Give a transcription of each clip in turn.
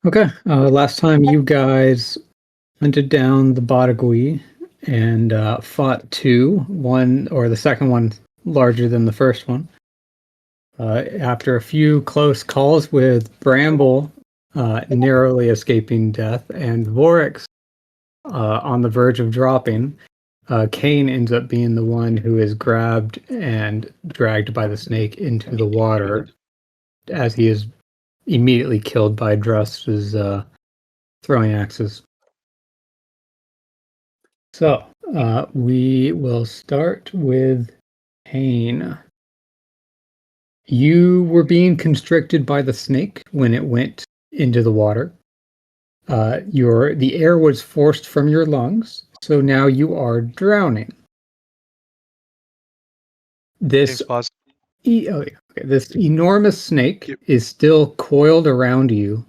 Okay, last time you guys hunted down the Badagui and fought two, one or the second one larger than the first one. After a few close calls with Bramble narrowly escaping death and Vorix on the verge of dropping, Kane ends up being the one who is grabbed and dragged by the snake into the water as he is immediately killed by Drust's throwing axes. So, we will start with Kane. You were being constricted by the snake when it went into the water. The air was forced from your lungs, so now you are drowning. This this enormous snake is still coiled around you,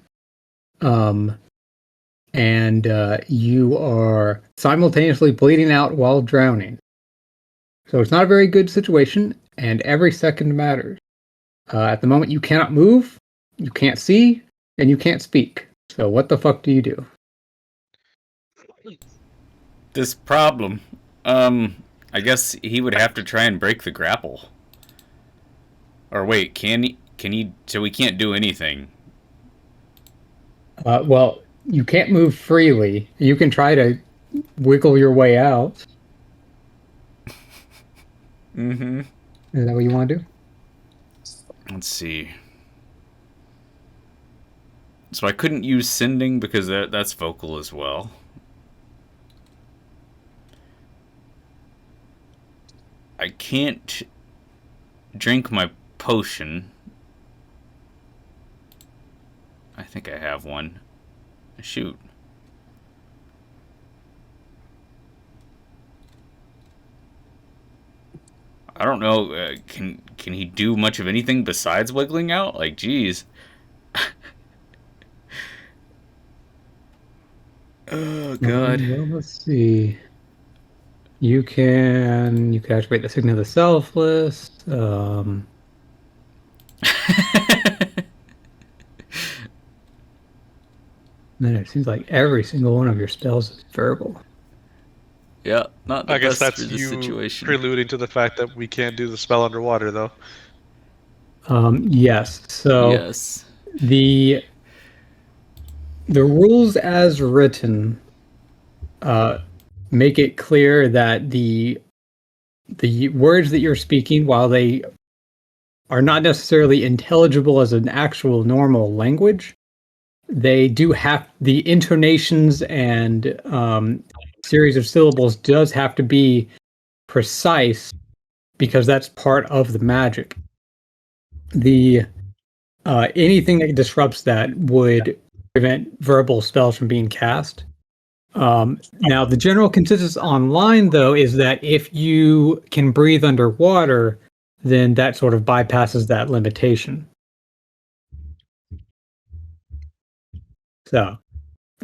and you are simultaneously bleeding out while drowning. So it's not a very good situation, and every second matters. At the moment, you cannot move, you can't see, and you can't speak. So what the fuck do you do? This problem. I guess he would have to try and break the grapple. Or wait, can he? So we can't do anything. Well, you can't move freely. You can try to wiggle your way out. Mm-hmm. Is that what you want to do? Let's see. So I couldn't use sending because that's vocal as well. I can't drink my potion. I think I have one. Shoot. I don't know. Can he do much of anything besides wiggling out? Like, geez. Oh God. Well, let's see. You can activate the Signal of the Selfless. Then it seems like every single one of your spells is verbal. Yeah, not the I guess best that's for this you situation. preluding to the fact that we can't do the spell underwater, though. Yes. So Yes. the rules as written make it clear that the words that you're speaking, while they are not necessarily intelligible as an actual normal language, they do have the intonations and series of syllables does have to be precise because that's part of the magic. The anything that disrupts that would prevent verbal spells from being cast. Now, the general consensus online, though, is that if you can breathe underwater, then that sort of bypasses that limitation. So,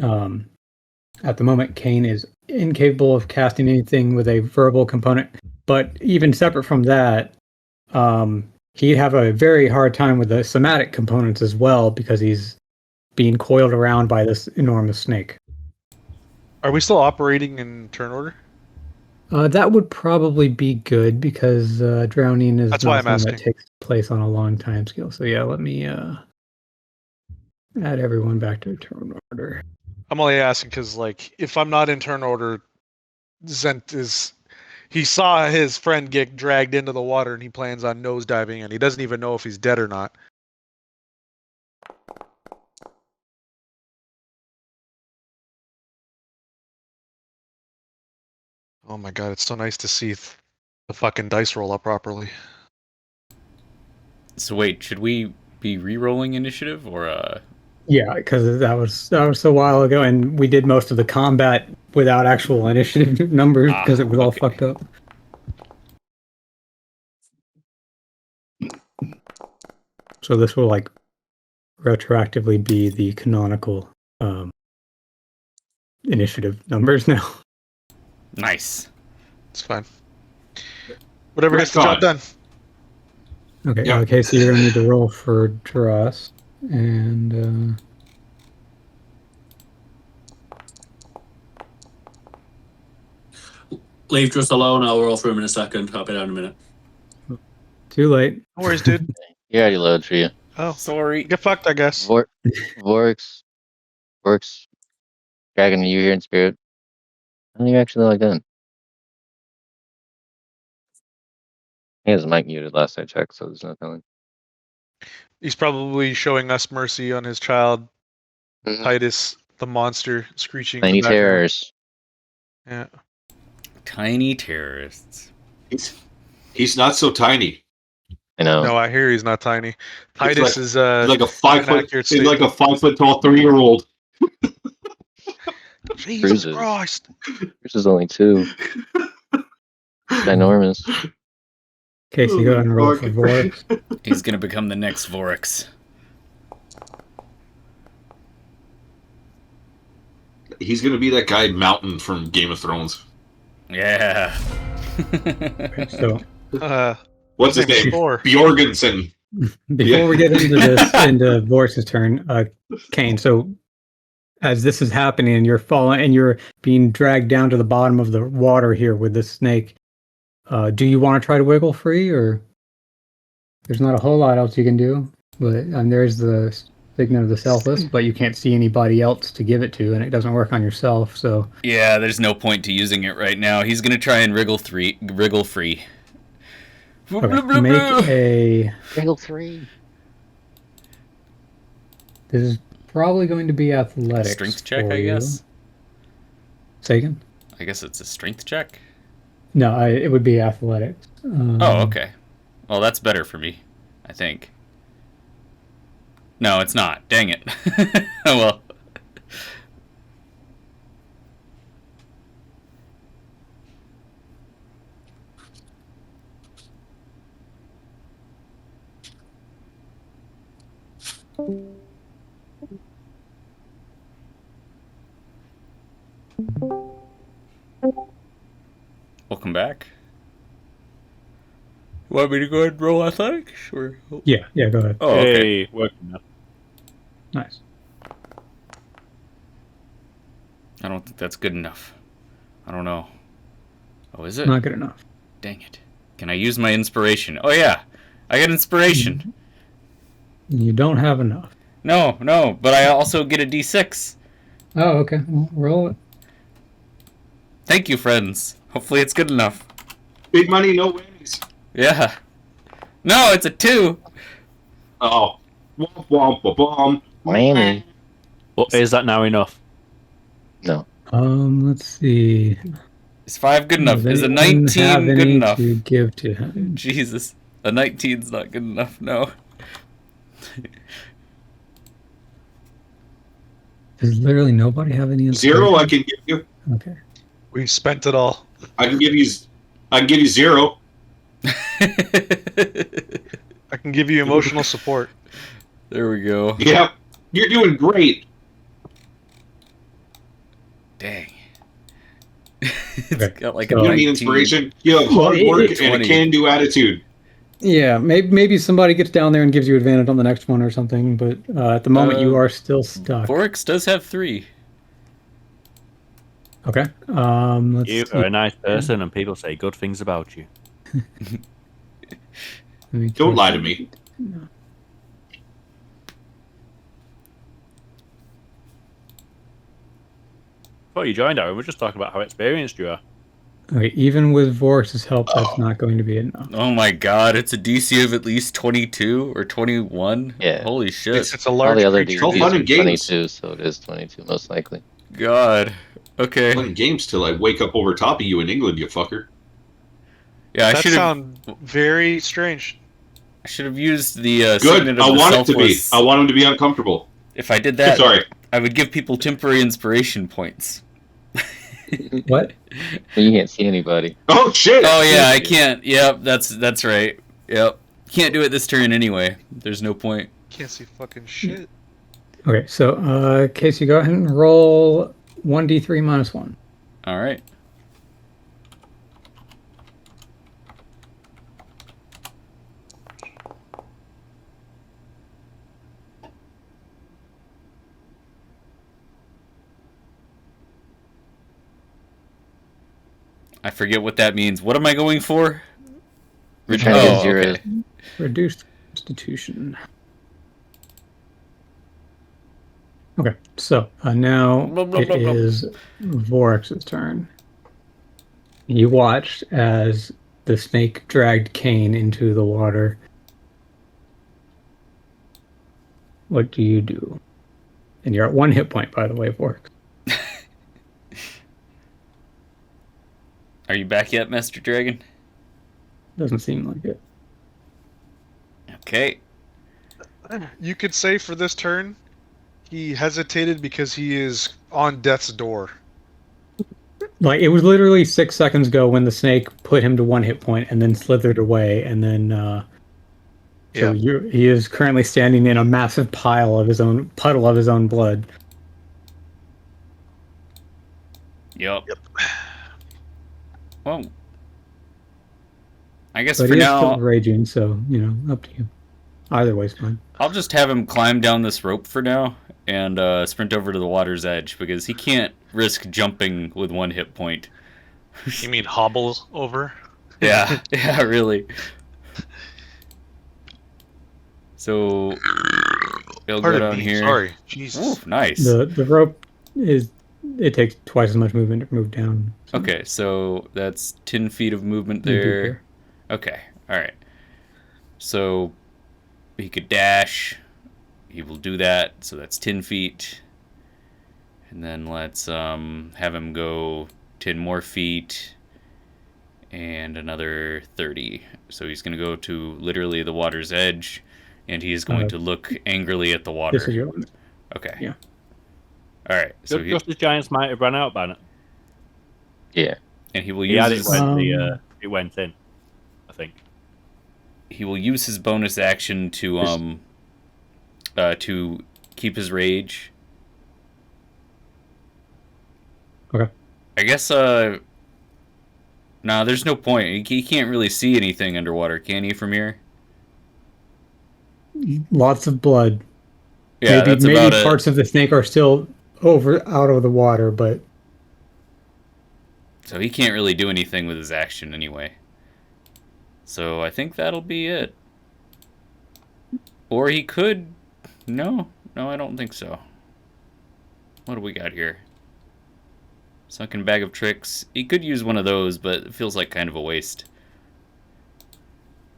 at the moment, Kane is incapable of casting anything with a verbal component. But even separate from that, he'd have a very hard time with the somatic components as well because he's being coiled around by this enormous snake. Are we still operating in turn order? That would probably be good because drowning is That's why not I'm something that asking. takes place on a long time scale. So yeah, let me add everyone back to turn order. I'm only asking because, like, if I'm not in turn order, Zent is... He saw his friend get dragged into the water and he plans on nosediving and he doesn't even know if he's dead or not. Oh my god, it's so nice to see the fucking dice roll up properly. So wait, should we be re-rolling initiative or Yeah, because that was a while ago, and we did most of the combat without actual initiative numbers because it was all fucked up. So this will like retroactively be the canonical initiative numbers now. Nice. It's fine. Whatever gets the job done. Okay, okay, so you're gonna need to roll for Dross, and Leave Just alone. I'll roll for him in a second. I'll be down in a minute. Too late. No worries, dude. He already loaded for you. Oh, Sorry. get fucked, I guess. Vorix, Dragon, you here in spirit? How do you actually log in? He has his mic muted last I checked, so there's no telling. He's probably showing us mercy on his child, Mhm. Titus, the monster, screeching in Tiny the background. terrors. Yeah. Tiny terrorists. He's not so tiny. I know. No, I hear he's not tiny. Titus like- is He's like a an accurate like a statement. 5 foot tall 3-year-old. Jesus Cruises. Christ. Yours is only 2. Ginormous. Casey, go ahead and roll for Vorix. He's gonna become the next Vorix. He's gonna be that guy Mountain from Game of Thrones. Yeah. So What's his name's name? Thor. Bjorgensen. before we get into this, into Vorix's turn, Kane. So as this is happening, and you're falling, and you're being dragged down to the bottom of the water here with this snake, do you want to try to wiggle free, or there's not a whole lot else you can do? But there's the signet of the selfless, but you can't see anybody else to give it to, and it doesn't work on yourself. So Yeah, there's no point to using it right now. He's gonna try and wriggle free. okay, make a. Wiggle 3. This is probably going to be athletics. Strength check, for I you. guess. Say again? I guess it's a strength check. No, it would be athletics. Oh, okay. Well, that's better for me, I think. No, it's not. Dang it. Oh well. Welcome back. You want me to go ahead and roll athletics? Or... Yeah, go ahead. Oh, okay. Hey, working now. Nice. I don't think that's good enough. I don't know. Oh, is it? Not good enough. Dang it. Can I use my inspiration? Oh, yeah. I get inspiration. You don't have enough. No, but I also get a d6. Oh, okay. Well, roll it. Thank you, friends. Hopefully it's good enough. Big money, no whammies. Yeah. No, it's a 2. Oh. Womp womp womp. Whammy. Well, is that now enough? No. Let's see. Is 5 good enough? Does Is a anyone 19 have good any enough? to give to him? Jesus. A 19's not good enough, no. Does literally nobody have any? 0, I can give you. Okay. We spent it all. I can give you 0. I can give you emotional support. There we go. Yep. You're doing great. Dang. It's Okay, got like so- a You 19. need inspiration. You have Well, hard work and a 20. can-do attitude. Yeah, maybe somebody gets down there and gives you advantage on the next one or something. But at the moment, you are still stuck. Vorix does have 3. Okay. Let's You see. are a nice person, and people say good things about you. Let me Don't check. lie to me. Before you joined, Aaron, we're just talking about how experienced you are. Okay, even with Vorix's help, that's not going to be enough. Oh my god, it's a DC of at least 22 or 21? Yeah. Holy shit. It's a All large the other creature. All DVDs fun are and games. 22, so it is 22 most likely. God. Okay. Playing games till I wake up over top of you in England, you fucker. Yeah, I That should have sound very strange. used the Good. signet of I the want it to be. selfless. I want him to be uncomfortable. If I did that, Sorry. I would give people temporary inspiration points. What? But you can't see anybody. Oh shit! Oh yeah, I can't. Yep, that's right. Yep. Can't do it this turn anyway. There's no point. Can't see fucking shit. Okay, so Casey, go ahead and roll 1d3 minus 1. All right. I forget what that means. What am I going for? We're trying to get zeros. Okay. Reduced constitution. Okay, so now Blah, blah, it blah, blah. is Vorex's turn. You watched as the snake dragged Kane into the water. What do you do? And you're at 1 hit point, by the way, Vorex. Are you back yet, Master Dragon? Doesn't seem like it. Okay. You could say for this turn, he hesitated because he is on death's door. Like, it was literally 6 seconds ago when the snake put him to 1 hit point and then slithered away, and then so he is currently standing in a massive puddle of his own blood. Yep. Well, I guess But for he is now, still raging, so, up to you. Either way's fine. I'll just have him climb down this rope for now and sprint over to the water's edge because he can't risk jumping with 1 hit point. You mean hobbles over? Yeah, yeah, really. So he'll go down here. Sorry, Jesus. Ooh, nice. The rope it takes twice as much movement to move down. So Okay, so that's 10 feet of movement you do there. here. Okay, alright. So he could dash. He will do that, so that's 10 feet. And then let's have him go 10 more feet and another 30. So he's going to go to literally the water's edge, and he is going to look angrily at the water. This is your limit. Okay. Yeah. Alright, so Just the Giants might have run out by now. Yeah. and he will He use had it his, when it went in, I think. he will use his bonus action to keep his rage. Okay. I guess nah, there's no point. He can't really see anything underwater, can he, from here? Lots of blood. Yeah, that's maybe about it. parts of the snake are still out of the water, but So he can't really do anything with his action anyway. So I think that'll be it. Or he could... No, I don't think so. What do we got here? Sunken bag of tricks. He could use one of those, but it feels like kind of a waste.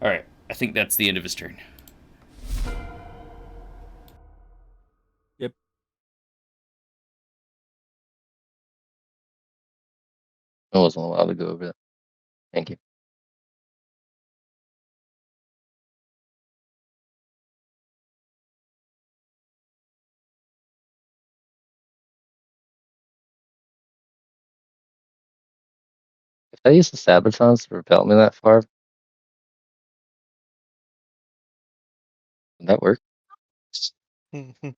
Alright, I think that's the end of his turn. Yep. I wasn't allowed to go over that. Thank you. If I use the sabatons to repel me that far, would that work? Because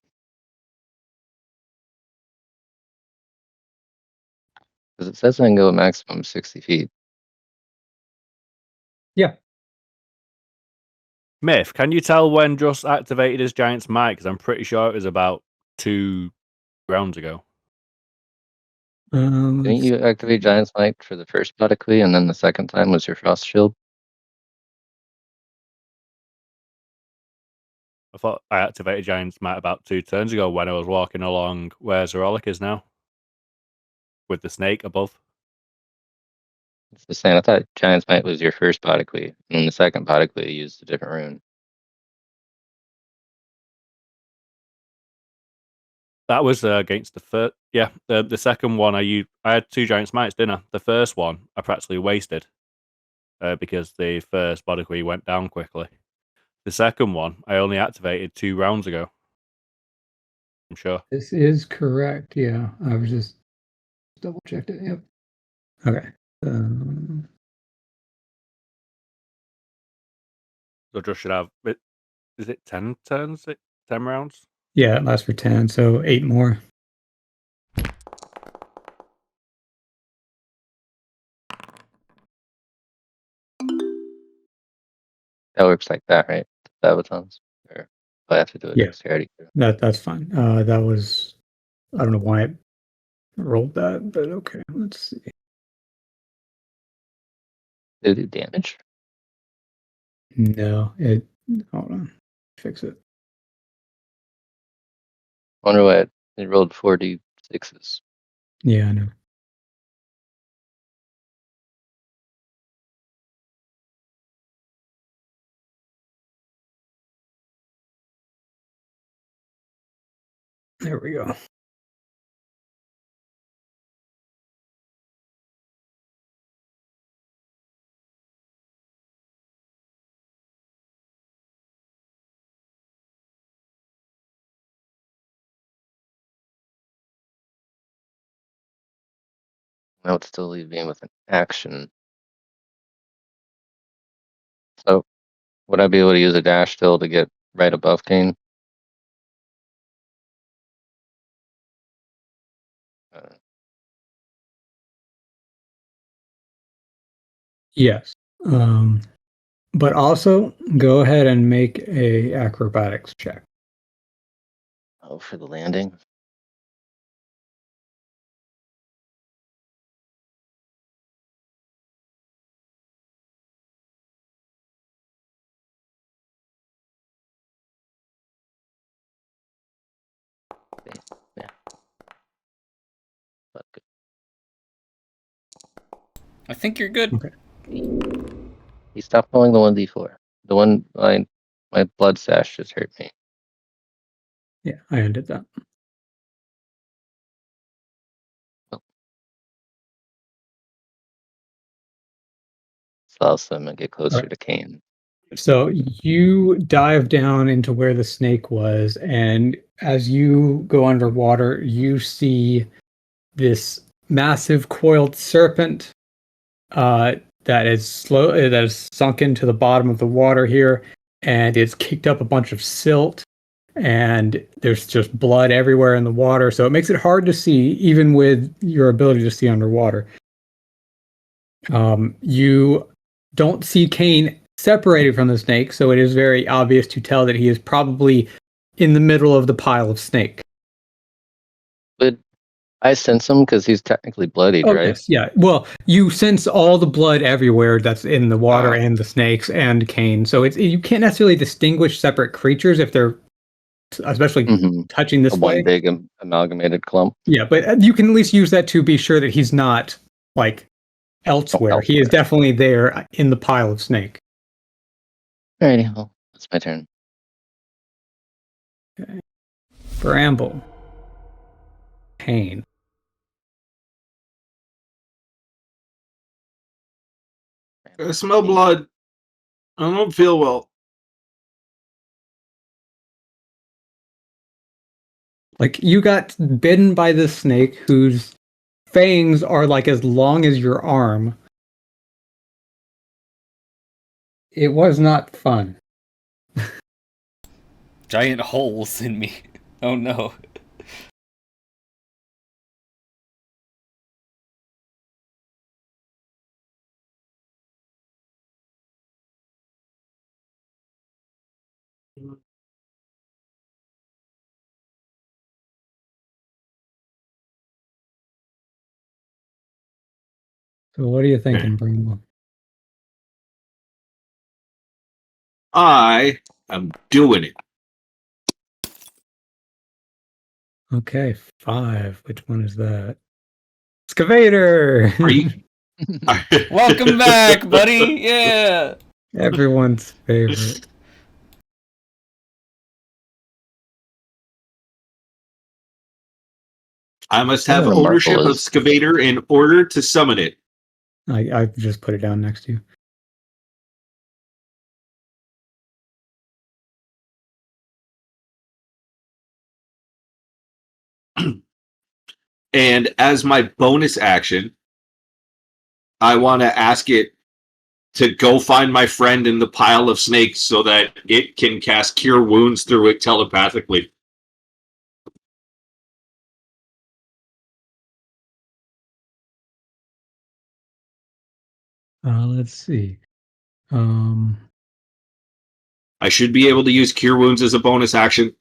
it says I can go a maximum of 60 feet. yeah. Myth, can you tell when Just activated his Giant's Might? Because I'm pretty sure it was about 2 rounds ago. Didn't you activate Giant's Might for the first Batakui, and then the second time was your Frost Shield? I thought I activated Giant's Might about 2 turns ago when I was walking along where Zorolic is now. With the snake above. It's the same. I thought Giant's Might was your first Batakui, and then the second Batakui you used a different rune. That was against the first. Yeah, the second one I had 2 Giant's Mights, didn't I? The first one I practically wasted because the first Batakui went down quickly. The second one I only activated 2 rounds ago. I'm sure. This is correct. Yeah, I was just double checked it. Yep. Okay. So just should have. Is it 10 turns? 10 rounds? Yeah, it lasts for 10, so 8 more. That works like that, right? Sabatons? Or I have to do it Yeah. dexterity. That's fine. That was, I don't know why it rolled that, but okay. Let's see. Did it do damage? No, it. Hold on, fix it. Wonder what it rolled 4d6s. Yeah, I know. There we go. That would still leave me with an action. So, would I be able to use a dash still to get right above Kane? Yes. But also go ahead and make a acrobatics check. Oh, for the landing? Okay, yeah. But good. I think you're good. Okay. He stopped rolling the 1d4. The one my blood sash just hurt me. Yeah, I undid that. So I'll swim and get closer Alright. to Kane. So you dive down into where the snake was, and as you go underwater, you see this massive coiled serpent that is sunk into the bottom of the water here, and it's kicked up a bunch of silt, and there's just blood everywhere in the water. So it makes it hard to see, even with your ability to see underwater. You don't see Kane separated from the snake, so it is very obvious to tell that he is probably in the middle of the pile of snake. But I sense him because he's technically bloodied, Oh, right? yes, yeah. Well, you sense all the blood everywhere that's in the water and the snakes and Kane. So you can't necessarily distinguish separate creatures if they're especially touching this One way. big amalgamated clump. Yeah, but you can at least use that to be sure that he's not like elsewhere. He is definitely there in the pile of snake. Alrighty, well, that's my turn. Okay. Bramble. Kane. I smell blood. I don't feel well. Like, you got bitten by this snake whose fangs are like as long as your arm. It was not fun. Giant holes in me. Oh no. So what are you thinking, Bramble? I am doing it. Okay, 5. Which one is that? Excavator! Are you? Welcome back, buddy. Yeah. Everyone's favorite. I must have Marvel ownership of is- Excavator in order to summon it. I just put it down next to you. And as my bonus action, I want to ask it to go find my friend in the pile of snakes so that it can cast Cure Wounds through it telepathically. Let's see. I should be able to use Cure Wounds as a bonus action,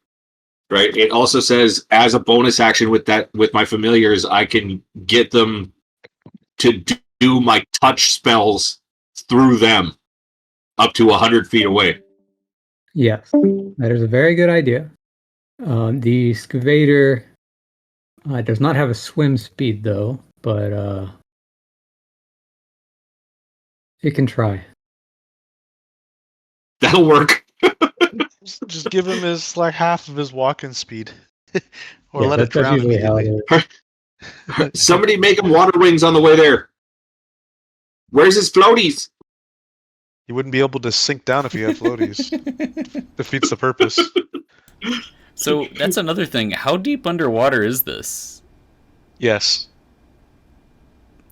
right? It also says as a bonus action with my familiars, I can get them to do my touch spells through them up to 100 feet away. Yes, that is a very good idea. The excavator does not have a swim speed though, but it can try. That'll work. Just give him his like half of his walking speed, or Yeah, let it that's drown usually how it immediately. is. Somebody make him water wings on the way there. Where's his floaties? You wouldn't be able to sink down if you had floaties. Defeats the purpose. So that's another thing. How deep underwater is this? Yes.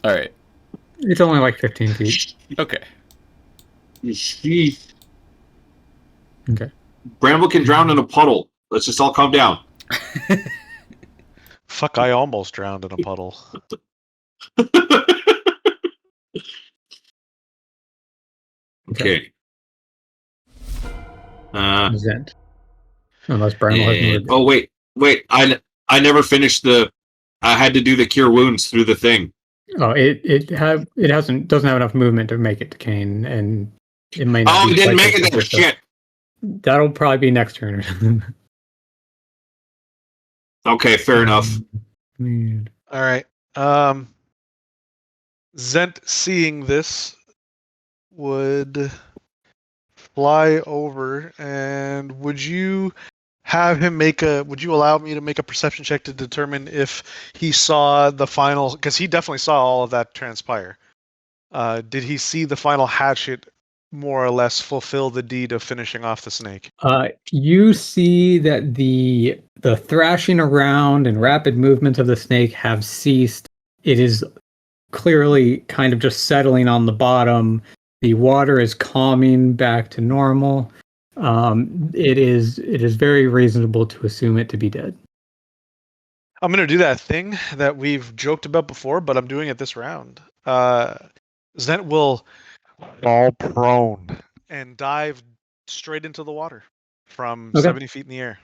All right. It's only like 15 feet. Okay. Sheesh. Okay. Bramble can drown in a puddle. Let's just all calm down. Fuck, I almost drowned in a puddle. Okay. Zent. Unless Bramble has moved. Oh wait. I never finished the. I had to do the cure wounds through the thing. Oh, it doesn't have enough movement to make it to Kane, and it may not. Oh, be it didn't make quite it there. so Shit. That'll probably be next turn. Okay, fair enough. Man. All right. Zent, seeing this, would fly over, and would you allow me to make a perception check to determine if he saw the final, because he definitely saw all of that transpire. Did he see the final hatchet more or less fulfill the deed of finishing off the snake? You see that the thrashing around and rapid movements of the snake have ceased. It is clearly kind of just settling on the bottom. The water is calming back to normal. It is very reasonable to assume it to be dead. I'm going to do that thing that we've joked about before, but I'm doing it this round. Zent will fall prone and dive straight into the water from 70 feet in the air.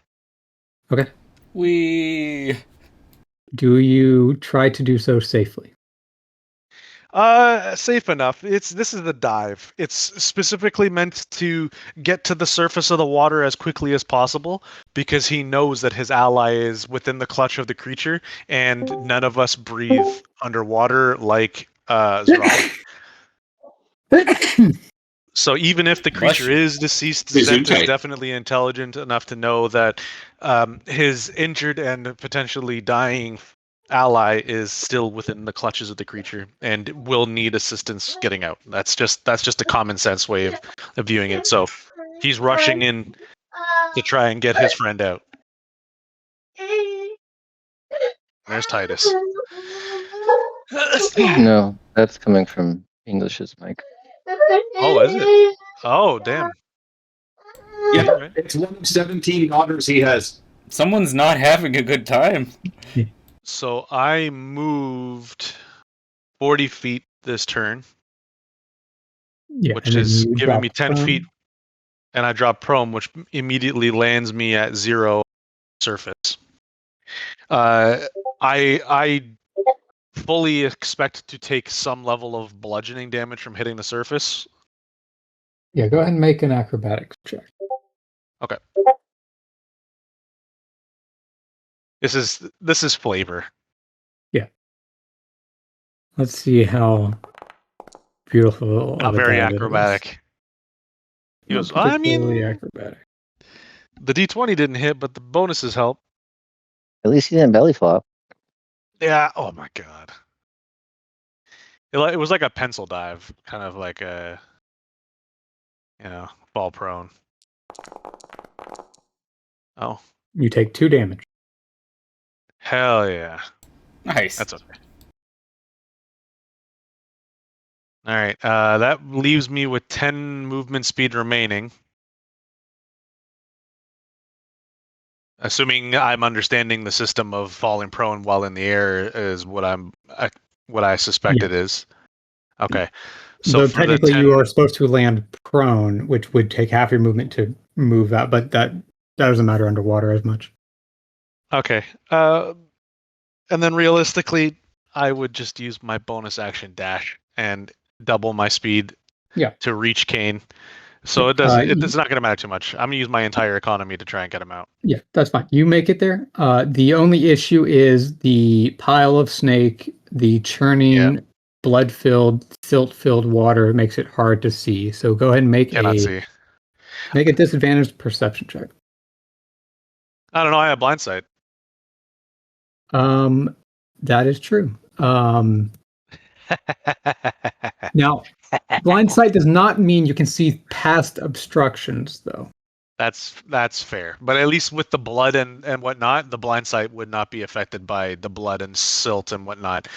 Okay. Do you try to do so safely? Safe enough. This is the dive. It's specifically meant to get to the surface of the water as quickly as possible because he knows that his ally is within the clutch of the creature, and none of us breathe underwater like Zral. So even if the creature is deceased, Zent is definitely intelligent enough to know that his injured and potentially dying ally is still within the clutches of the creature and will need assistance getting out. That's just a common sense way of viewing it. So he's rushing in to try and get his friend out. There's Titus. No, that's coming from English's mic. Oh, is it? Oh, damn. Yeah, Right. it's one of 17 daughters he has. Someone's not having a good time. So I moved 40 feet this turn, which is giving me 10 feet, and I drop prone, which immediately lands me at 0 surface. I fully expect to take some level of bludgeoning damage from hitting the surface. Yeah, go ahead and make an acrobatics check. Okay. This is flavor. Yeah. Let's see how beautiful. Not very acrobatic. He goes, I mean, acrobatic. The D20 didn't hit, but the bonuses help. At least he didn't belly flop. Yeah. Oh my god. It was like a pencil dive, kind of like a, fall prone. Oh. You take 2 damage. Hell yeah. Nice. That's okay. All right. That leaves me with 10 movement speed remaining. Assuming I'm understanding the system of falling prone while in the air is what I suspect it is. Okay. So technically, you are supposed to land prone, which would take half your movement to move that, but that doesn't matter underwater as much. Okay. And then realistically, I would just use my bonus action dash and double my speed to reach Kane. So it doesn't. It's not going to matter too much. I'm going to use my entire economy to try and get him out. Yeah, that's fine. You make it there. The only issue is the pile of snake, the churning, blood-filled, silt-filled water makes it hard to see. So go ahead and make a disadvantaged perception check. I don't know. I have blind sight. That is true. Now, blind sight does not mean you can see past obstructions, though. That's fair. But at least with the blood and whatnot, the blind sight would not be affected by the blood and silt and whatnot.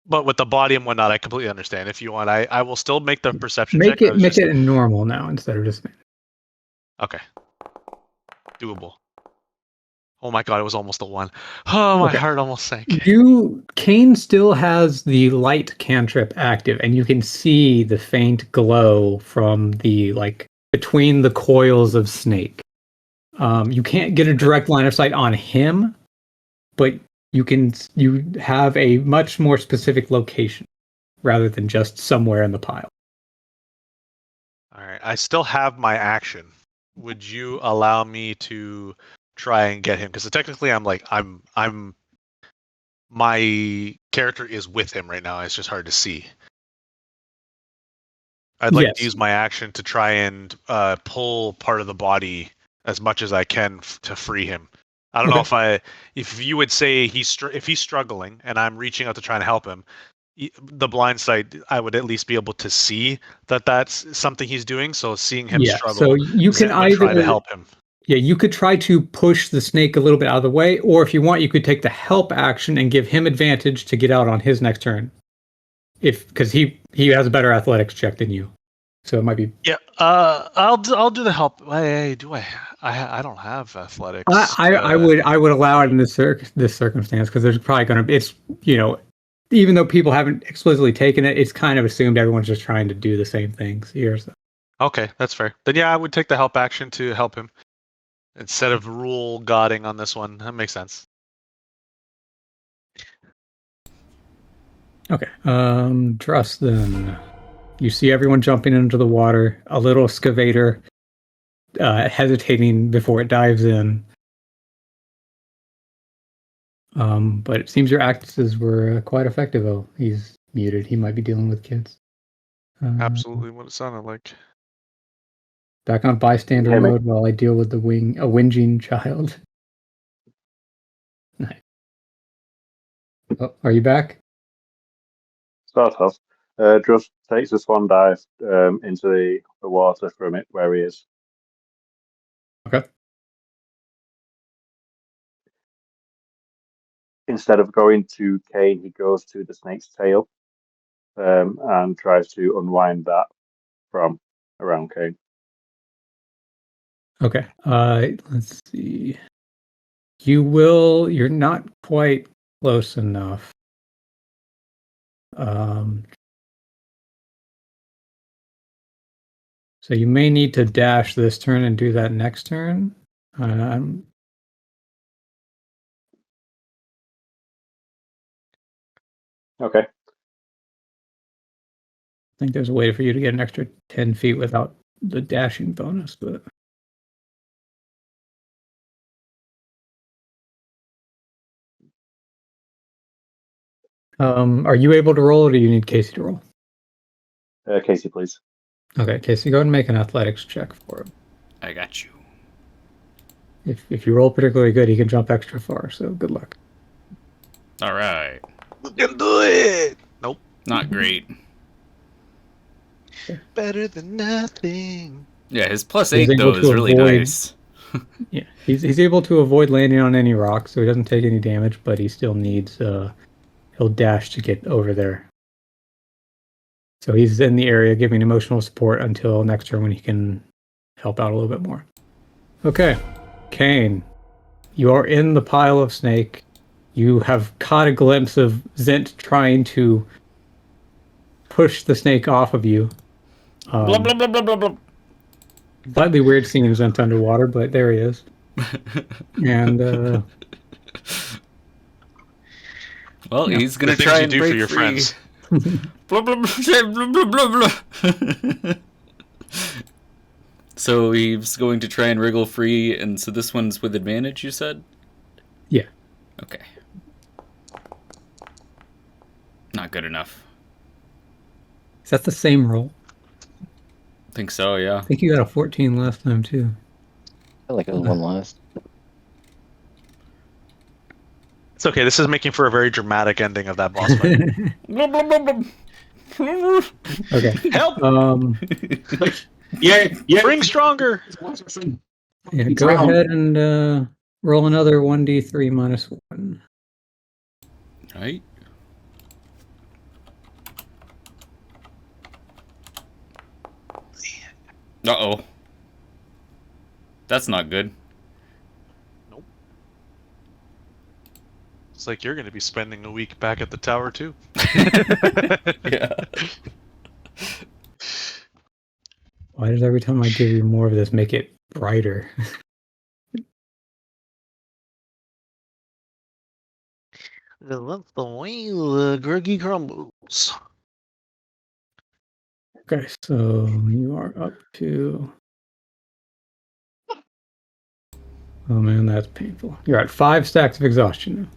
But with the body and whatnot, I completely understand. If you want, I will still make the perception check. Make it in normal now instead of just. Okay. Doable. Oh my god, it was almost a 1. Oh, my heart almost sank. Kane still has the light cantrip active, and you can see the faint glow from the between the coils of snake. You can't get a direct line of sight on him, but you have a much more specific location rather than just somewhere in the pile. All right, I still have my action. Would you allow me to try and get him? Because technically, I'm my character is with him right now. It's just hard to see. I'd like to use my action to try and pull part of the body as much as I can to free him. I don't know if you would say if he's struggling and I'm reaching out to try and help him, the blind sight, I would at least be able to see that that's something he's doing. So seeing him struggle, so you can either try to help him. Yeah, you could try to push the snake a little bit out of the way, or if you want, you could take the help action and give him advantage to get out on his next turn. Because he has a better athletics check than you, so it might be. Yeah, I'll do the help. I don't have athletics. I would allow it in this circumstance because there's probably going to be even though people haven't explicitly taken it, it's kind of assumed everyone's just trying to do the same things here. So. Okay, that's fair. Then I would take the help action to help him instead of rule godding on this one. That makes sense. Okay. Trust then. You see everyone jumping into the water. A little excavator hesitating before it dives in. But it seems your axes were quite effective. Oh, he's muted. He might be dealing with kids. Absolutely what it sounded like. Back on bystander mode while I deal with a whinging child. Nice. Oh, are you back? Sort of. Just takes a swan dive into the water from it where he is. Okay. Instead of going to Kane, he goes to the snake's tail and tries to unwind that from around Kane. Okay. Let's see. You're not quite close enough. So you may need to dash this turn and do that next turn. Okay. I think there's a way for you to get an extra 10 feet without the dashing bonus, but. Are you able to roll, or do you need Casey to roll? Casey, please. Okay, Casey, go ahead and make an athletics check for him. I got you. If you roll particularly good, he can jump extra far, so good luck. All right. We can do it! Nope. Not great. Better than nothing. Yeah, his +8, though, is really nice. Yeah, he's able to avoid landing on any rock, so he doesn't take any damage, but he still needs... he'll dash to get over there. So he's in the area giving emotional support until next turn when he can help out a little bit more. Okay, Kane, you are in the pile of snake. You have caught a glimpse of Zint trying to push the snake off of you. Blah, blah, blah, blah, blah, blah. Slightly weird seeing Zint underwater, but there he is. And well, he's gonna try and do break for your free. friends. Blah, blah, blah, blah, blah, blah. So he's going to try and wriggle free, and so this one's with advantage, you said? Yeah. Okay. Not good enough. Is that the same roll? I think so, yeah. I think you got a 14 last time, too. I feel like it was one last. It's okay. This is making for a very dramatic ending of that boss fight. Blah, blah, blah, blah. Okay. Help! Yeah. Bring stronger! Yeah, go ahead and roll another 1d3 minus 1. Right. Uh-oh. That's not good. It's like you're going to be spending a week back at the tower, too. Yeah. Why does every time I give you more of this make it brighter? That's the way the Greggy crumbles. Okay, so you are up to... Oh man, that's painful. You're at 5 stacks of exhaustion now.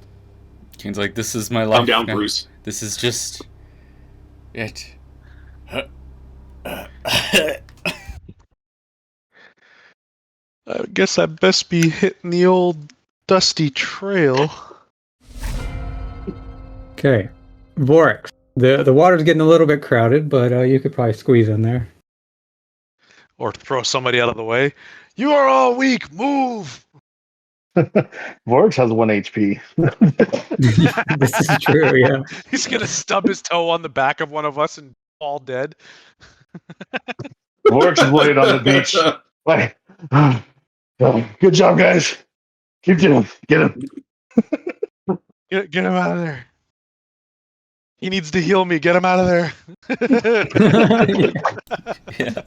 Kane's like, this is my life. I'm down, now. Bruce. This is just it. I guess I best be hitting the old dusty trail. Okay, Vorix. The water's getting a little bit crowded, but you could probably squeeze in there. Or throw somebody out of the way. You are all weak. Move. Vorix has 1 HP. This is true, yeah. He's gonna stub his toe on the back of one of us and fall dead. Vorix is laid on the beach. Like, good job, guys. Keep doing it. Get him. Get him out of there. He needs to heal me. Get him out of there. Yeah.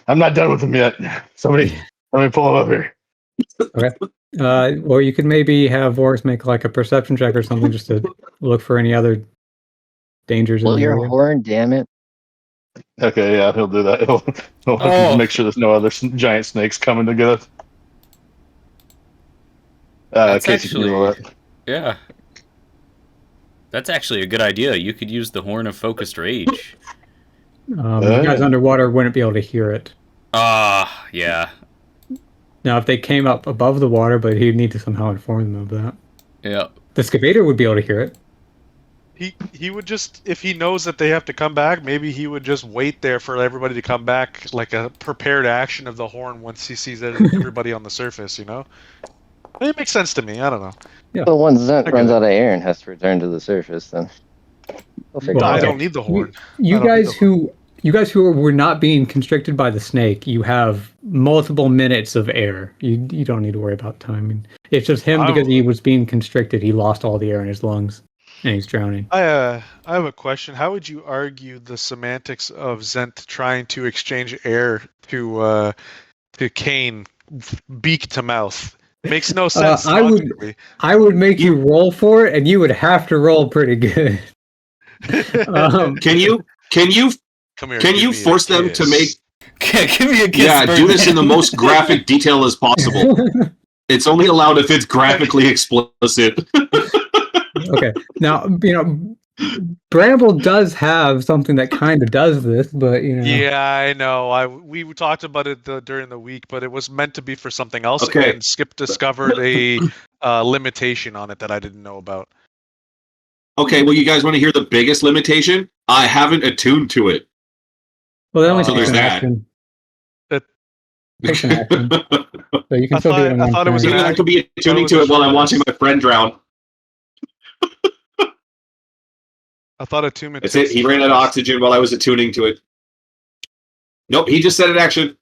I'm not done with him yet. Somebody pull him up here. Okay. Or you could maybe have Vorix make like a perception check or something just to look for any other dangers in Well, the your area. horn, damn it. Okay, yeah, he'll do that. He'll make sure there's no other giant snakes coming to get us. That's Casey, can you roll that? Yeah. That's actually a good idea. You could use the Horn of Focused Rage. You guys underwater wouldn't be able to hear it. Ah, yeah. Now, if they came up above the water, but he'd need to somehow inform them of that. Yeah. The excavator would be able to hear it. He would just, if he knows that they have to come back, maybe he would just wait there for everybody to come back, like a prepared action of the horn once he sees everybody on the surface, you know? It makes sense to me. I don't know. Yeah. But once Zent runs out of air and has to return to the surface, then we'll figure Well, it I out. don't need the horn. You I don't guys need the you guys who were not being constricted by the snake, you have multiple minutes of air. You don't need to worry about timing. It's just him because he was being constricted. He lost all the air in his lungs, and he's drowning. I have a question. How would you argue the semantics of Zent trying to exchange air to Kane, beak to mouth? Makes no sense. I would make you roll for it, and you would have to roll pretty good. Can you Come here, can give you me a force them to kiss. make? Give me a kiss. Yeah, do this in the Birdman. most graphic detail as possible. It's only allowed if it's graphically explicit. Okay, now Bramble does have something that kind of does this, but Yeah, I know. We talked about it during the week, but it was meant to be for something else. Okay. And Skip discovered a limitation on it that I didn't know about. Okay, well, you guys want to hear the biggest limitation? I haven't attuned to it. Well, that only So takes there's an that. action. It- Takes an action, so you can I still do it in thought- I one thought it was turn. an I could be attuning was to a it while I'm short watching rest. my friend drown. I thought attunement. That's it. He ran out of oxygen while I was attuning to it. Nope, he just said it action.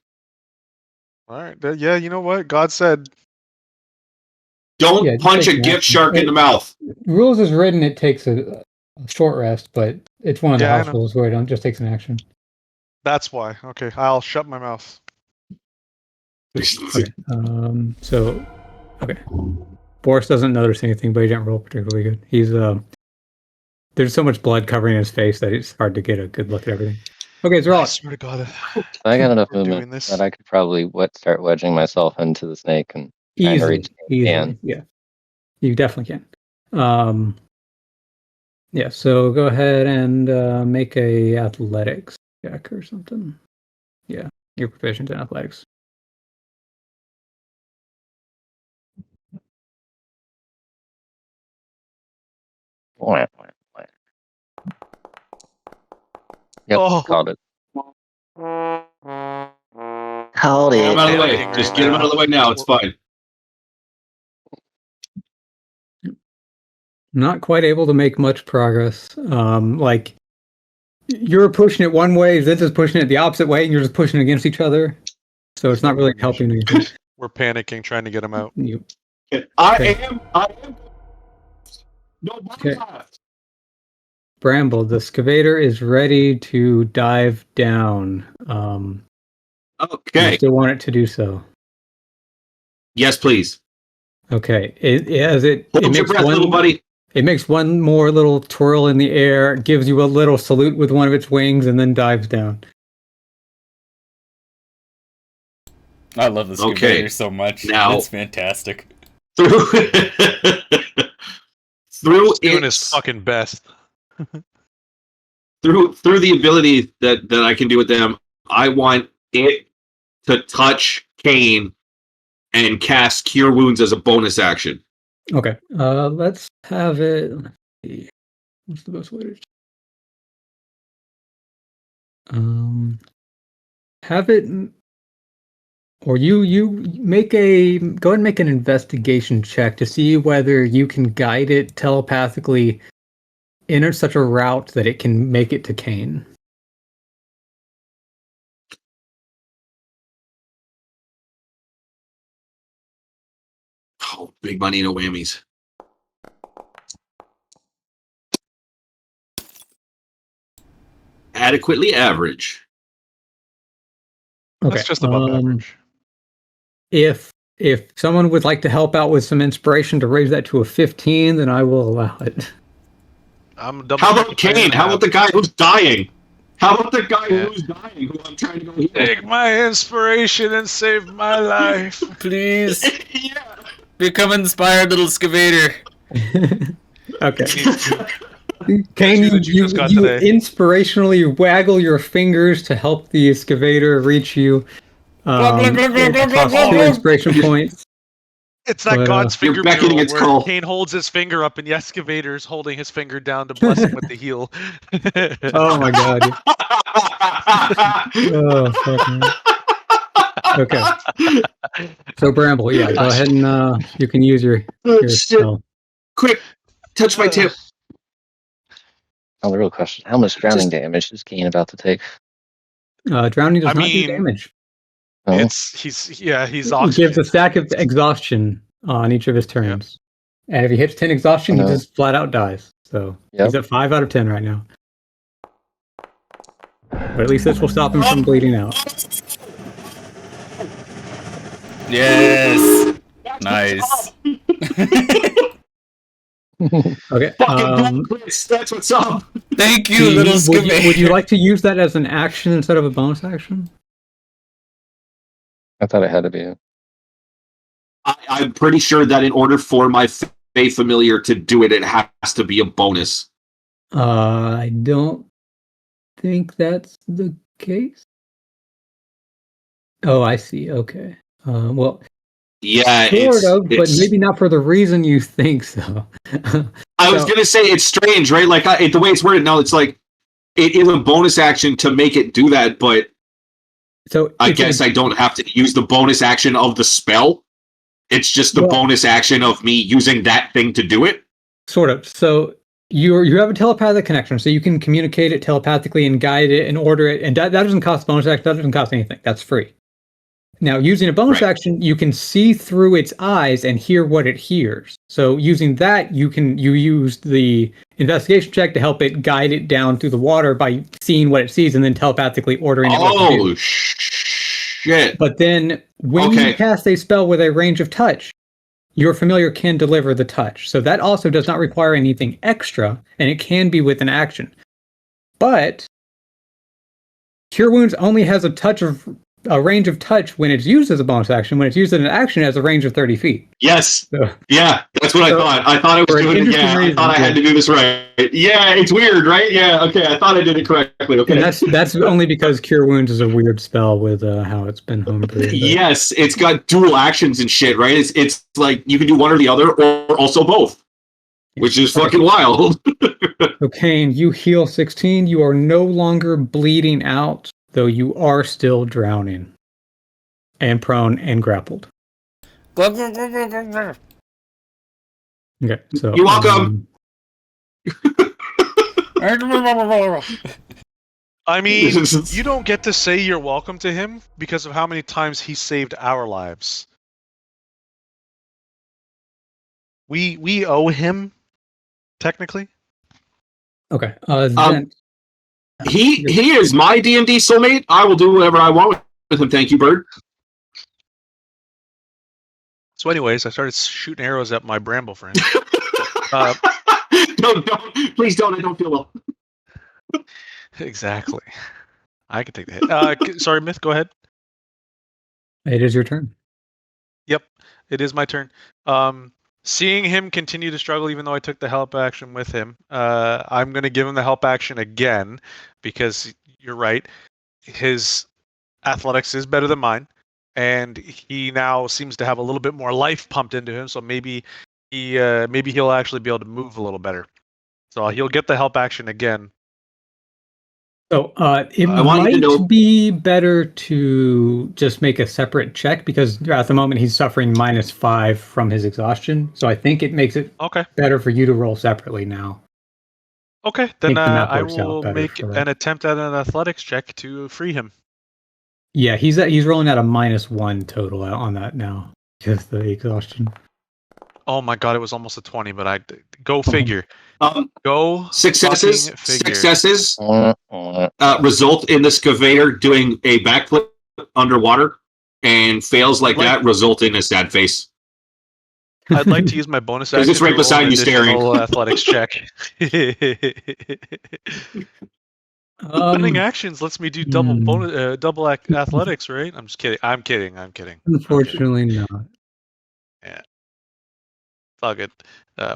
All right. Yeah, you know what? God said. Don't Yeah, just punch take a an gift action. shark in the mouth. Rules is written, it takes a short rest, but it's one of the Yeah, I house know. rules where it just takes an action. That's why. Okay, I'll shut my mouth. Okay. Okay. Boris doesn't notice anything, but he didn't roll particularly good. He's there's so much blood covering his face that it's hard to get a good look at everything. Okay, I Zrock. swear to God. I got enough We're doing movement this. that I could probably start wedging myself into the snake and trying to reach the Easily, hand. yeah. You definitely can. Yeah, so go ahead and make a athletics check or something. Yeah, you're proficient in athletics. Wah, wah, wah. Yep, Oh. called it. Called Get him out of the way. Panicking Just right get him now. out of the way now. It's fine. Not quite able to make much progress. Like you're pushing it one way, Zinz is pushing it the opposite way, and you're just pushing against each other. So it's not really helping anything. We're panicking, trying to get him out. I am. No Okay. left. Bramble, the excavator is ready to dive down. You Okay. still want it to do so. Yes, please. Okay. It Hold your breath, little buddy. It makes one more little twirl in the air, gives you a little salute with one of its wings, and then dives down. I love this Okay. so much. Now- It's fantastic. Through He's doing his its fucking best. through the ability that I can do with them, I want it to touch Kane and cast Cure Wounds as a bonus action. Okay. Let's have it. Let's see. What's the best way to? Have it, or you make a go ahead and make an investigation check to see whether you can guide it telepathically in such a route that it can make it to Kane. Oh, big money, no whammies. Adequately average. Okay. That's just above average. If someone would like to help out with some inspiration to raise that to a 15, then I will allow it. I'm double How about Kane? How about the guy who's dying? How about the guy Yeah. who's dying, who I'm trying to go heal? Take my inspiration and save my life. Please Yeah. become inspired, little excavator. Okay. Kane, that you you just got today. inspirationally waggle your fingers to help the excavator reach you. It costs 2 inspiration points. It's that But, God's finger You're beckoning miracle its where call. Kane holds his finger up and the excavator's holding his finger down to bless him with the heal. Oh my god. Oh, fuck, man. Okay. So Bramble, yeah, go ahead and you can use your Shit. spell. Quick, touch my tip. Now the real question: how much drowning damage is Kane about to take? Drowning does I not do mean, damage. Oh, He's He oxygen. gives a stack of exhaustion on each of his turns. And if he hits 10 exhaustion, No. he just flat out dies. So he's at 5 out of 10 right now. But at least this will stop him from bleeding out. Yes. Nice. Okay. Fucking Chris, that's what's up. Thank you, little excavator. would you like to use that as an action instead of a bonus action? I thought it had to be. I'm pretty sure that in order for my Fey Familiar to do it, it has to be a bonus. I don't think that's the case. Oh, I see. Okay. Well, Yeah, sort of, but it's- maybe not for the reason you think so. I was gonna say it's strange, right? Like the way it's worded now, it's like it is a bonus action to make it do that, but So I it's guess I don't have to use the bonus action of the spell. It's just the Well- bonus action of me using that thing to do it. Sort of. So you have a telepathic connection, so you can communicate it telepathically and guide it and order it, and that doesn't cost bonus action. That doesn't cost anything. That's free. Now, using a bonus Right. action, you can see through its eyes and hear what it hears. So using that, you use the investigation check to help it guide it down through the water by seeing what it sees and then telepathically ordering it what to do. Oh shit! But then when you cast a spell with a range of touch, your familiar can deliver the touch. So that also does not require anything extra, and it can be with an action. But Cure Wounds only has a range of touch when it's used as a bonus action. When it's used as an action, it has a range of 30 feet. Yes. So, yeah, that's what I thought. I thought I was doing it. Yeah, I thought I had to do this right. Yeah, it's weird, right? Yeah, okay. I thought I did it correctly. Okay. And that's only because Cure Wounds is a weird spell with how it's been homebrewed. Yes, it's got dual actions and shit, right? It's like you can do one or the other, or also both, which is fucking wild. So, Kane, you heal 16. You are no longer bleeding out, though you are still drowning and prone and grappled. Okay, so you're welcome. I mean, you don't get to say you're welcome to him because of how many times he saved our lives. We owe him, technically. Okay. He is my D&D soulmate. I will do whatever I want with him. Thank you, Bird. So, anyways, I started shooting arrows at my bramble friend. Don't, please don't. I don't feel well. Exactly. I can take the hit. Sorry, Myth, go ahead. It is your turn. Yep, it is my turn. Seeing him continue to struggle, even though I took the help action with him, I'm going to give him the help action again because you're right. His athletics is better than mine, and he now seems to have a little bit more life pumped into him. So maybe he'll actually be able to move a little better. So he'll get the help action again. So it might be better to just make a separate check because at the moment he's suffering -5 from his exhaustion. So I think it makes it better for you to roll separately now. Okay, then I will make an attempt at an athletics check to free him. Yeah, he's rolling at a -1 total on that now because the exhaustion. Oh my god, it was almost a 20, but I go figure. Go successes. Successes result in the excavator doing a backflip underwater, and fails like that result in a sad face. I'd like to use my bonus action. It's right beside you, staring. Athletics check. Running actions lets me do double athletics, right? I'm just kidding. I'm kidding. Unfortunately, not. Yeah, it's all good.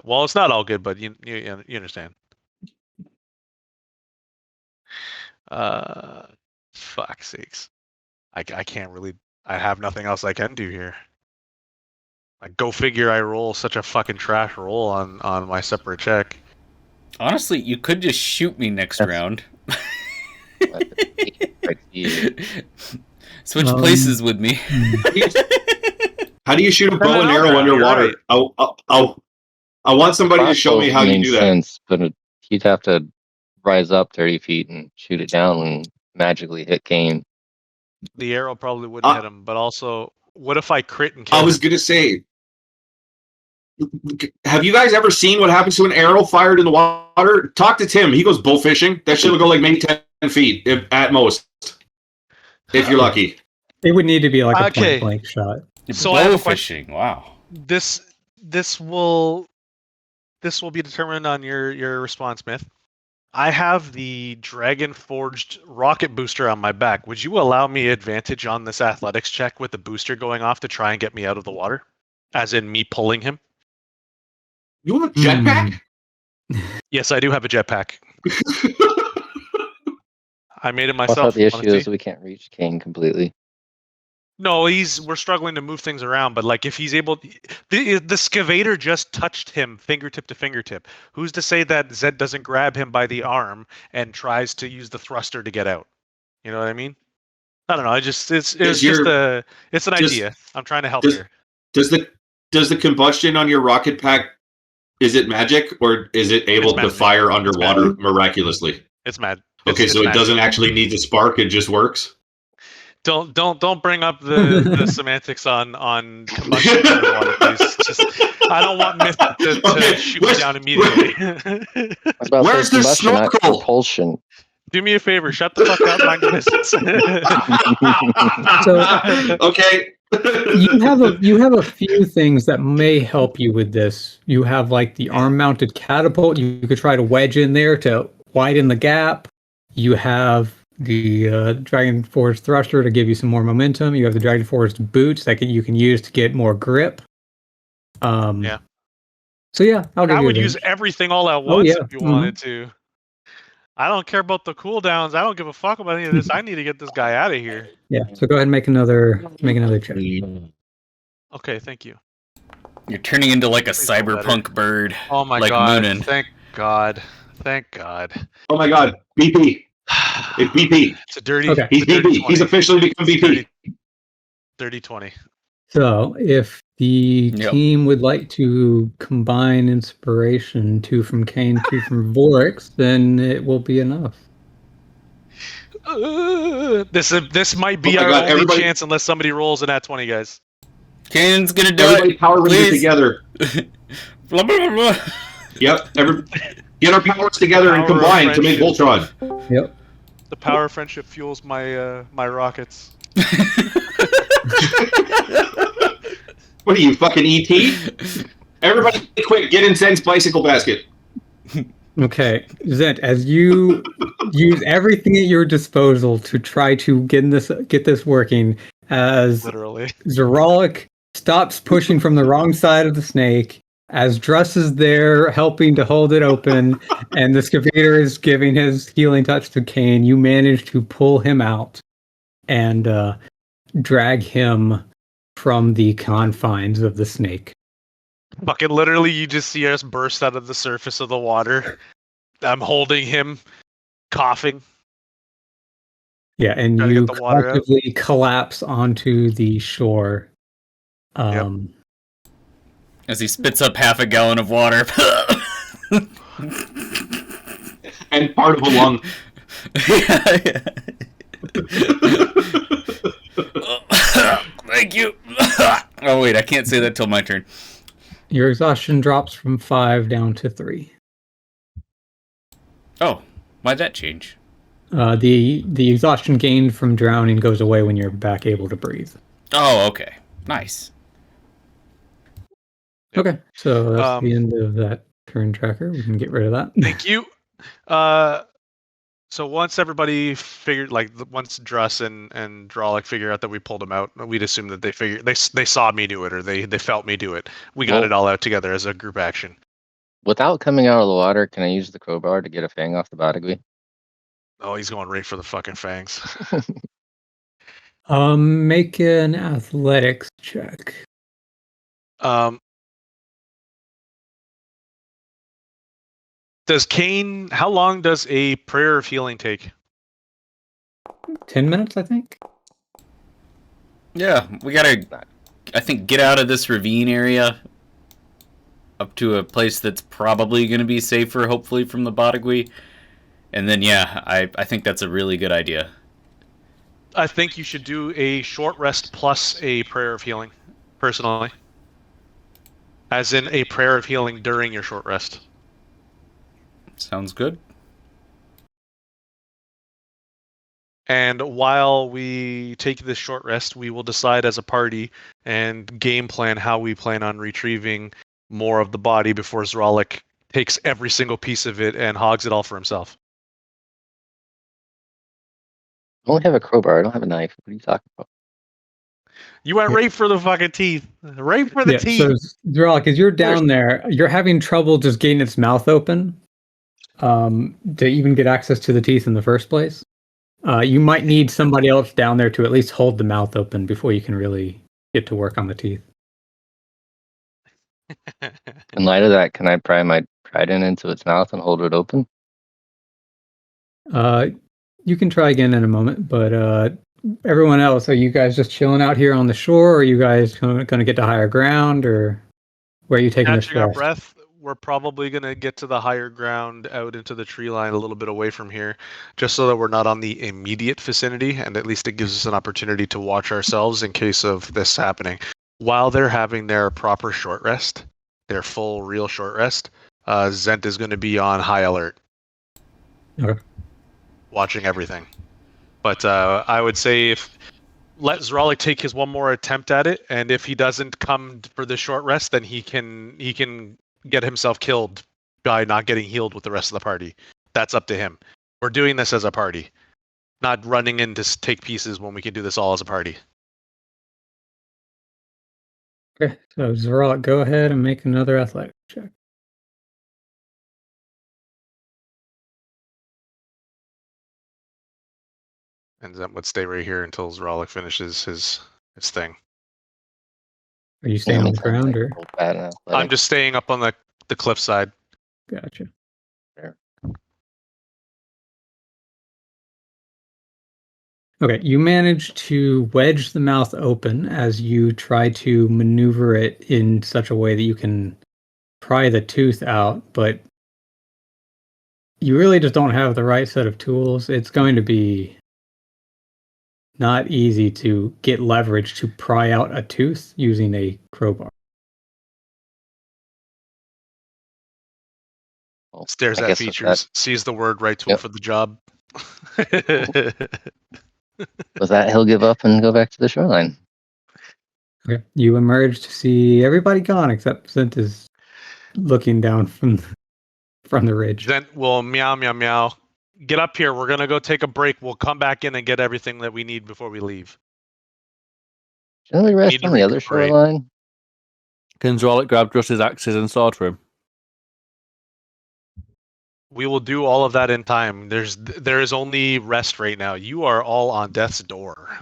Well, it's not all good, but you understand. Fuck sakes. I can't really. I have nothing else I can do here. Like, go figure. I roll such a fucking trash roll on my separate check. Honestly, you could just shoot me next round. Switch places with me. How do you shoot a bow and arrow underwater? Right. I want somebody to show me how you do that. Sense, but he'd have to rise up 30 feet and shoot it down and magically hit Kane. The arrow probably wouldn't hit him, but also, what if I crit and kill him? I was going to say, have you guys ever seen what happens to an arrow fired in the water? Talk to Tim. He goes bull fishing. That shit will go like maybe 10 feet at most, if you're lucky. It would need to be like a point blank shot. So I have a fishing. Wow. This will be determined on your response, Myth. I have the Dragon Forged rocket booster on my back. Would you allow me advantage on this athletics check with the booster going off to try and get me out of the water? As in me pulling him? You have a jetpack? Yes, I do have a jetpack. I made it myself. I thought the issue is we can't reach Kane completely. No, we're struggling to move things around, but like if he's able, the excavator just touched him fingertip to fingertip. Who's to say that Zed doesn't grab him by the arm and tries to use the thruster to get out? You know what I mean? I don't know. It's an idea. I'm trying to help here. Does the combustion on your rocket pack, is it magic or is it able to fire underwater miraculously? It's mad. Okay, so it doesn't actually need to spark; it just works. Don't bring up the semantics on combustion underwater, please. Just, I don't want Myth to shoot me down immediately. Where's the snorkel? Propulsion. Do me a favor, shut the fuck up, mind your business. Okay, You have a few things that may help you with this. You have like the arm-mounted catapult. You could try to wedge in there to widen the gap. You have the Dragon Force thruster to give you some more momentum. You have the Dragon Force boots that you can use to get more grip. Yeah. So yeah, I'll give I you. would use everything all at once yeah. if you wanted to. I don't care about the cooldowns. I don't give a fuck about any of this. I need to get this guy out of here. Yeah. So go ahead and make another check. Okay, thank you. You're turning into like a Please go cyberpunk bird. Oh my like god! Moonin. Thank God! Thank God! Oh my god, BP. It's BP. It's a dirty. Okay. He's BP. He's officially become BP. 30-20. So if the Yep. team would like to combine inspiration, 2 from Kane, 2 from Vorix, then it will be enough. This might be Oh my our God, only everybody- chance unless somebody rolls an at 20, guys. Kane's gonna do Everybody it. power ranger Please. together. Blah, blah, blah, blah. Yep. Get our powers together and Power of combine to make friendship. Voltron. Yep. The power of friendship fuels my my rockets. What are you, fucking ET? Everybody quick, get in Zen's bicycle basket. Okay, Zent, as you use everything at your disposal to try to get this working, as Literally. Zerolic stops pushing from the wrong side of the snake, as Druss is there helping to hold it open, and the Scaveator is giving his healing touch to Kane, you manage to pull him out and drag him from the confines of the snake. Fucking literally, you just see us burst out of the surface of the water. I'm holding him, coughing. Yeah, and Try to you get the water out. collectively collapse onto the shore. As he spits up half a gallon of water. And part of a lung. Thank you. Oh wait, I can't say that till my turn. Your exhaustion drops from 5 down to 3. Oh, why'd that change? The exhaustion gained from drowning goes away when you're back able to breathe. Oh, okay. Nice. Okay, so that's the end of that turn tracker. We can get rid of that. Thank you. So once everybody figured, once Druss and Drolic figure out that we pulled him out, we'd assume that they saw me do it, or they felt me do it. We got it all out together as a group action. Without coming out of the water, can I use the crowbar to get a fang off the Bodygui? Oh, he's going right for the fucking fangs. Make an athletics check. Does Kane? How long does a prayer of healing take? 10 minutes, I think. Yeah, we gotta, I think, get out of this ravine area up to a place that's probably going to be safer, hopefully, from the Bodygui. And then, yeah, I think that's a really good idea. I think you should do a short rest plus a prayer of healing, personally. As in a prayer of healing during your short rest. Sounds good. And while we take this short rest, we will decide as a party and game plan how we plan on retrieving more of the body before Zerolic takes every single piece of it and hogs it all for himself. I only have a crowbar. I don't have a knife. What are you talking about? You went right for the fucking teeth. Right for the teeth. So, Zerolic, as you're down there, you're having trouble just getting its mouth open to even get access to the teeth in the first place. You might need somebody else down there to at least hold the mouth open before you can really get to work on the teeth. In light of that, can I pry my trident into its mouth and hold it open? You can try again in a moment, but everyone else, are you guys just chilling out here on the shore, or are you guys going to get to higher ground, or where are you taking this Catching our rest? breath, we're probably going to get to the higher ground out into the tree line a little bit away from here, just so that we're not on the immediate vicinity, and at least it gives us an opportunity to watch ourselves in case of this happening. While they're having their proper short rest, their full real short rest, Zent is going to be on high alert. Okay. Watching everything. But I would say let Zralik take his one more attempt at it, and if he doesn't come for the short rest, then he can get himself killed by not getting healed with the rest of the party. That's up to him. We're doing this as a party, not running in to take pieces when we can do this all as a party. Okay, so Zeralt, go ahead and make another athletic check. And Zent would stay right here until Zralik finishes his thing. Are you staying on the ground or? I'm just staying up on the cliff side. Gotcha. Fair. Okay, you manage to wedge the mouth open as you try to maneuver it in such a way that you can pry the tooth out, but you really just don't have the right set of tools. It's going to be not easy to get leverage to pry out a tooth using a crowbar. Well, Stares I at guess features, sees the word right tool for the job. With that, he'll give up and go back to the shoreline. Okay. You emerge to see everybody gone except Zent is looking down from the ridge. Zent will meow, meow, meow. Get up here. We're going to go take a break. We'll come back in and get everything that we need before we leave. Shouldn't we rest Need to on the other recuperate. shoreline? Can Zralik grab just his axes and sword for him? We will do all of that in time. There is only rest right now. You are all on death's door.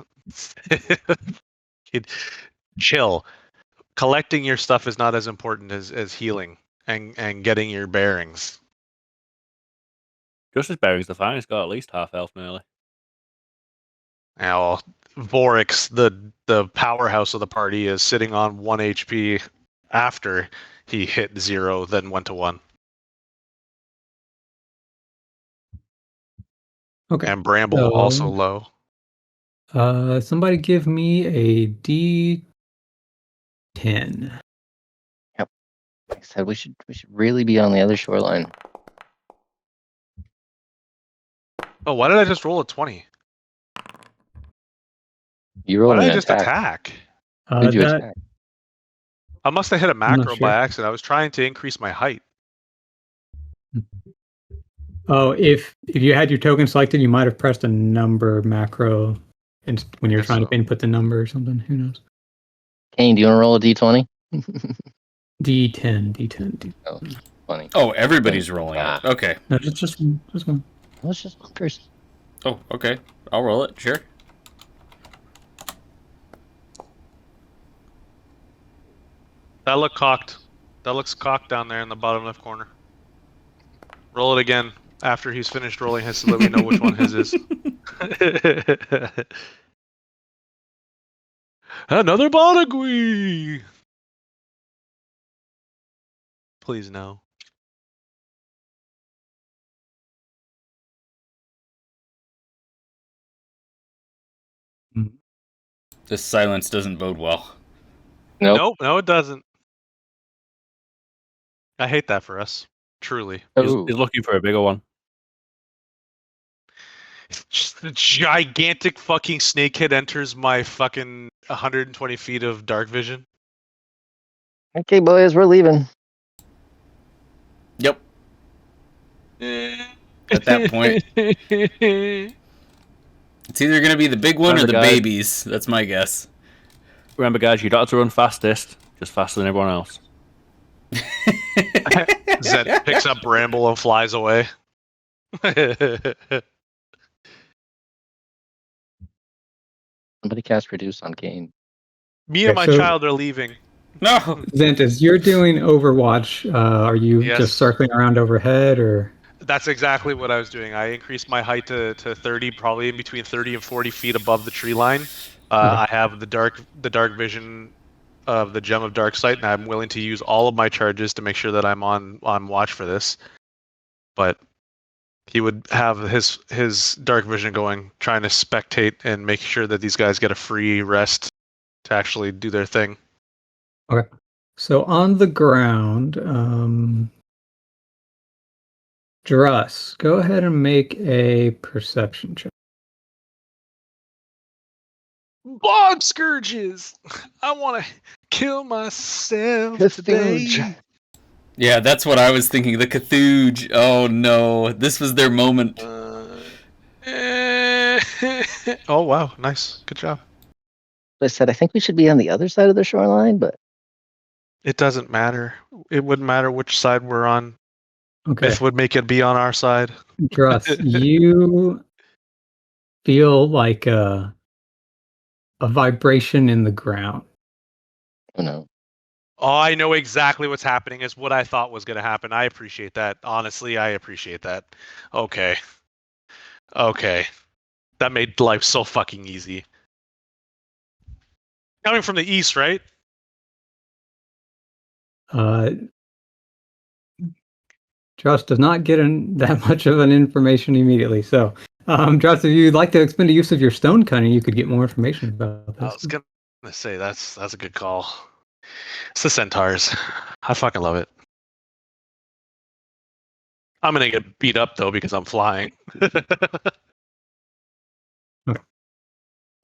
Chill. Collecting your stuff is not as important as healing and getting your bearings. Just his bearings are fine. He's got at least half health nearly. Now, Vorix, the powerhouse of the party, is sitting on 1 HP after he hit 0, then went to 1. Okay. And Bramble also low. Somebody give me a D10. Like I said, we should really be on the other shoreline. Oh, why did I just roll a 20? You rolled Why did an I just attack? Who'd you attack? I must have hit a macro sure. by accident. I was trying to increase my height. Oh, if you had your token selected, you might have pressed a number macro when you're trying to input the number or something. Who knows? Kane, do you want to roll a D20? D10. Oh, funny. Oh, everybody's rolling it. Okay. No, just one. Let's just one person. Oh, okay. I'll roll it. Sure. That looked cocked. That looks cocked down there in the bottom left corner. Roll it again after he's finished rolling his so that we know which one his is. Another Bonagui! Please no. This silence doesn't bode well. Nope. No, it doesn't. I hate that for us. Truly. He's looking for a bigger one. Just the gigantic fucking snakehead enters my fucking 120 feet of dark vision. Okay, boys, we're leaving. Yep. At that point, it's either going to be the big one or the babies. That's my guess. Remember, guys, you don't have to run fastest, just faster than everyone else. Zed picks up Bramble and flies away. Somebody cast Reduce on Kane. Me and my child are leaving. No! Zentis, you're doing Overwatch. Are you just circling around overhead, or? That's exactly what I was doing. I increased my height to 30, probably in between 30 and 40 feet above the tree line. I have the dark vision of the Gem of Dark Sight, and I'm willing to use all of my charges to make sure that I'm on watch for this. But he would have his dark vision going, trying to spectate and make sure that these guys get a free rest to actually do their thing. Okay. So on the ground, Druss, go ahead and make a perception check. Bog scourges. I want to kill myself Cthulhu. today. Yeah, that's what I was thinking. The Cthulhu. Oh no, this was their moment. Oh wow, nice, good job. I said I think we should be on the other side of the shoreline, but It doesn't matter. It wouldn't matter which side we're on. Okay. Myth would make it be on our side. Druss, you feel like a vibration in the ground. oh no. Oh, I know exactly what's happening. Is what I thought was going to happen. I appreciate that. Honestly, I appreciate that. Okay. That made life so fucking easy. Coming from the east, right? Druss does not get that much of an information immediately. So, Druss, if you'd like to expend a use of your stone cunning, you could get more information about this. I was gonna say that's a good call. It's the centaurs. I fucking love it. I'm gonna get beat up though because I'm flying.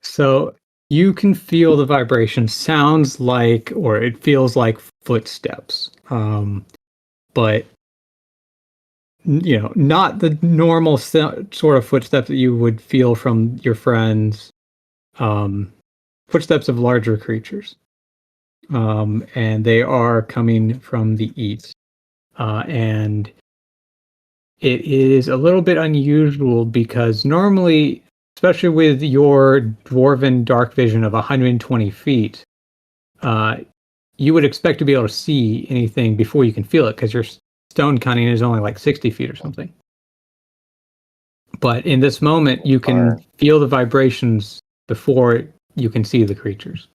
So you can feel the vibration. Sounds like, or it feels like footsteps. But not the normal sort of footsteps that you would feel from your friends. Footsteps of larger creatures. And they are coming from the east. And it is a little bit unusual because normally, especially with your dwarven dark vision of 120 feet, you would expect to be able to see anything before you can feel it because your stone cunning is only like 60 feet or something. But in this moment, you can feel the vibrations before you can see the creatures.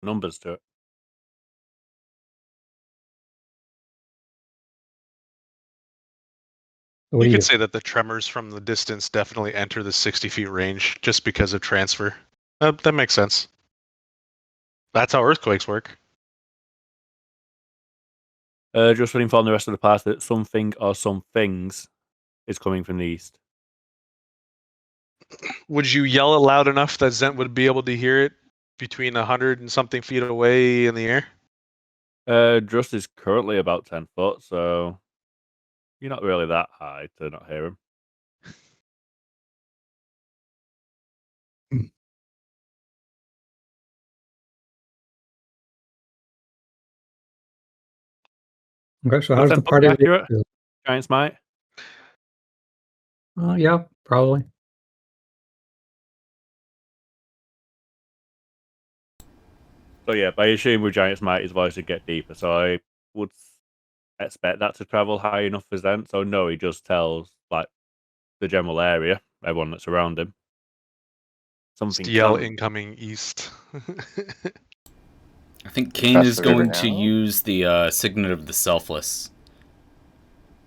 Numbers to it. You could say that the tremors from the distance definitely enter the 60 feet range just because of transfer. That makes sense. That's how earthquakes work. Just to inform the rest of the party that something or some things is coming from the east. Would you yell it loud enough that Zent would be able to hear it between 100 and something feet away in the air? Just is currently about 10 foot, so you're not really that high to not hear him. Okay, so how's the party accurate? Giant smite? Yeah, probably. So yeah, but I assume with Giant Smite his voice would get deeper, so I would expect that to travel high enough for Zen. So no, he just tells like the general area, everyone that's around him. Something Just yell incoming east. I think Kane is going to use the Signet of the Selfless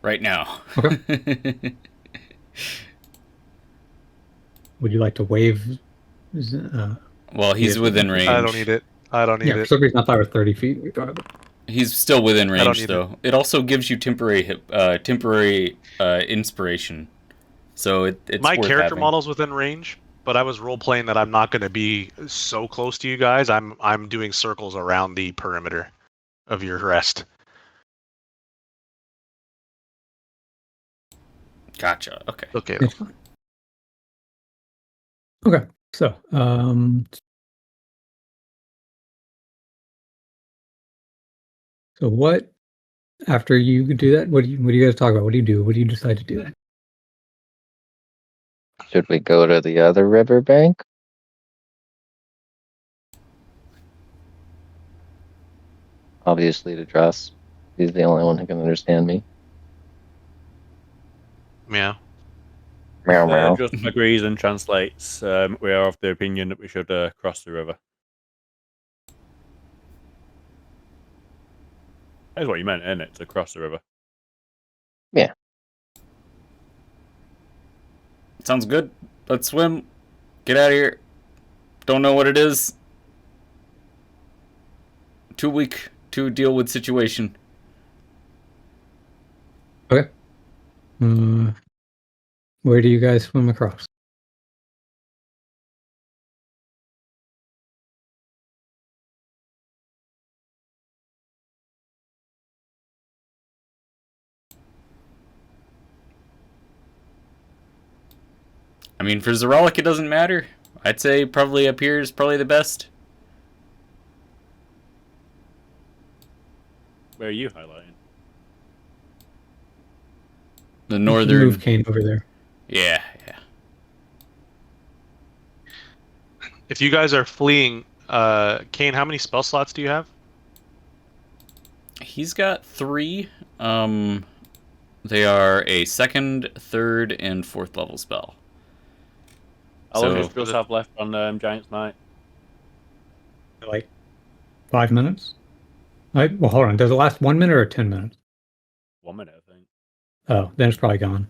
right now. Okay. Would you like to wave? Well, he's within range. I don't need it. Yeah, for some reason I thought it was 30 feet. He's still within range, though. It also gives you temporary inspiration. So it's my worth character having. model's within range, but I was role playing that I'm not going to be so close to you guys. I'm doing circles around the perimeter of your rest. Gotcha. Okay. Okay. Okay. So, so what? After you do that, what do you guys talk about? What do you do? What do you decide to do? Should we go to the other riverbank? Obviously, to Druss. He's the only one who can understand me. Meow. Meow meow. Just agrees and translates. We are of the opinion that we should cross the river. That's what you meant, isn't it? To cross the river. Yeah. Sounds good. Let's swim. Get out of here. Don't know what it is. Too weak to deal with situation. Okay. Where do you guys swim across? I mean, for Zerolic, it doesn't matter. I'd say probably up here is probably the best. Where are you highlighting? The You can northern. move Kane over there. Yeah. If you guys are fleeing, Kane, how many spell slots do you have? He's got 3. They are a 2nd, 3rd, and 4th level spell. How long does Gus have left on Giant's Might? Like 5 minutes. Well, hold on. Does it last 1 minute or 10 minutes? 1 minute, I think. Oh, then it's probably gone.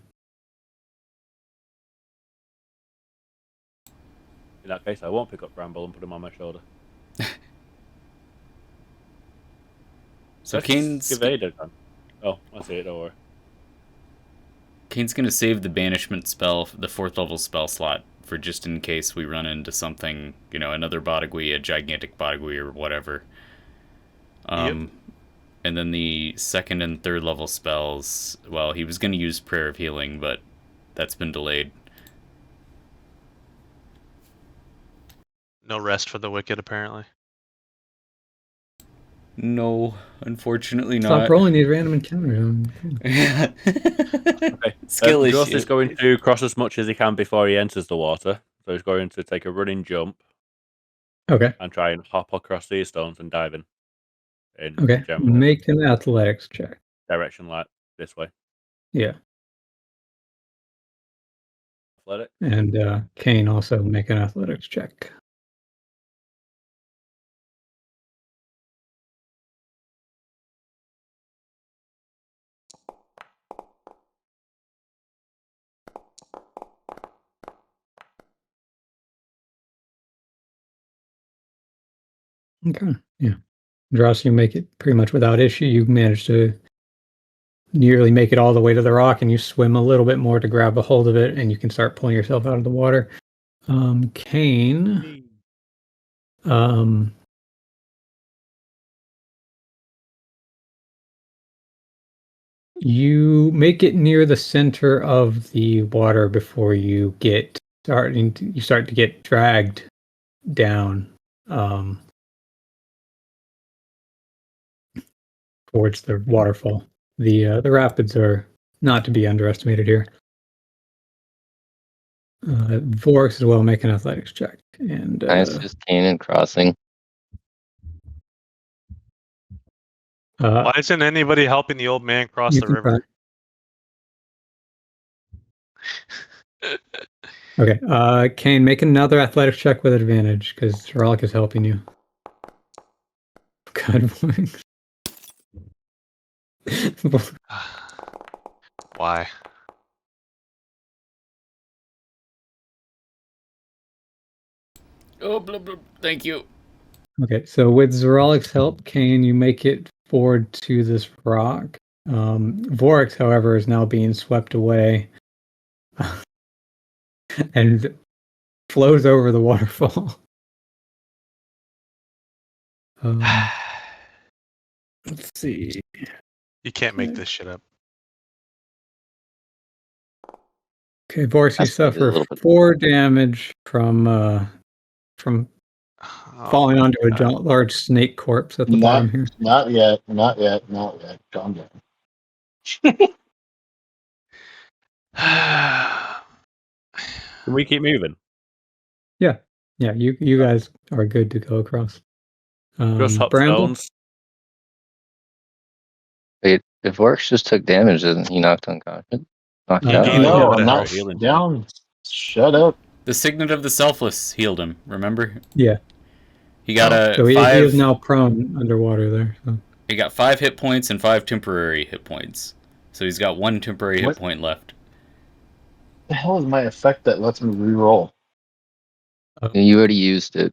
In that case, I won't pick up Bramble and put him on my shoulder. So Kane's... Give Ada a gun. Oh, I see it, don't worry. Kane's going to save the banishment spell, the 4th level spell slot, for just in case we run into something, another Bodagui, a gigantic Bodagui or whatever. Yep. And then the 2nd and 3rd level spells, well, he was going to use Prayer of Healing, but that's been delayed. No rest for the wicked, apparently. No, unfortunately Stop not. rolling these random encounters. Okay. Skill issue. Gus is going to cross as much as he can before he enters the water. So he's going to take a running jump. Okay. And try and hop across these stones and dive in. Okay. Make an athletics check. Direction like this way. Yeah. Athletic. And Kane also make an athletics check. Okay. Yeah. Dross, you make it pretty much without issue. You manage to nearly make it all the way to the rock, and you swim a little bit more to grab a hold of it, and you can start pulling yourself out of the water. Kane. You make it near the center of the water before you start to get dragged down towards the waterfall. The rapids are not to be underestimated here. Vorix as well, make an athletics check. And I assist Kane in crossing. Why isn't anybody helping the old man cross the river? Okay, Kane, make another athletics check with advantage because Zerolic is helping you. God, Why? Oh, blah, blah. Thank you. Okay, so with Zerolic's help, Kane, you make it forward to this rock. Vorix, however, is now being swept away and flows over the waterfall. Let's see. You can't make this shit up. Okay, Vorix, you suffer 4 damage from falling onto a large snake corpse at the bottom here. Not yet. Calm down. Can we keep moving? Yeah, you guys are good to go across. Just hop Bramble? stones. Wait, if Vorix just took damage, isn't he knocked unconscious? Knocked out? No, I'm not down. Shut up. The Signet of the Selfless healed him, remember? Yeah. He got so he is now prone underwater there. So. He got 5 hit points and 5 temporary hit points. So he's got 1 temporary hit point left. The hell is my effect that lets me reroll? You already used it.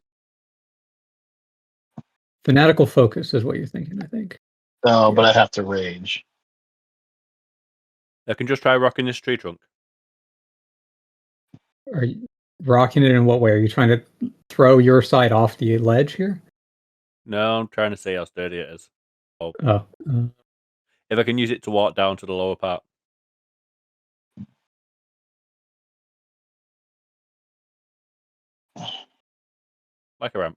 Fanatical focus is what you're thinking, I think. No, but I have to rage. I can just try rocking this tree trunk. Are you rocking it in what way? Are you trying to throw your side off the ledge here? No, I'm trying to see how sturdy it is. If I can use it to walk down to the lower part. like a ramp.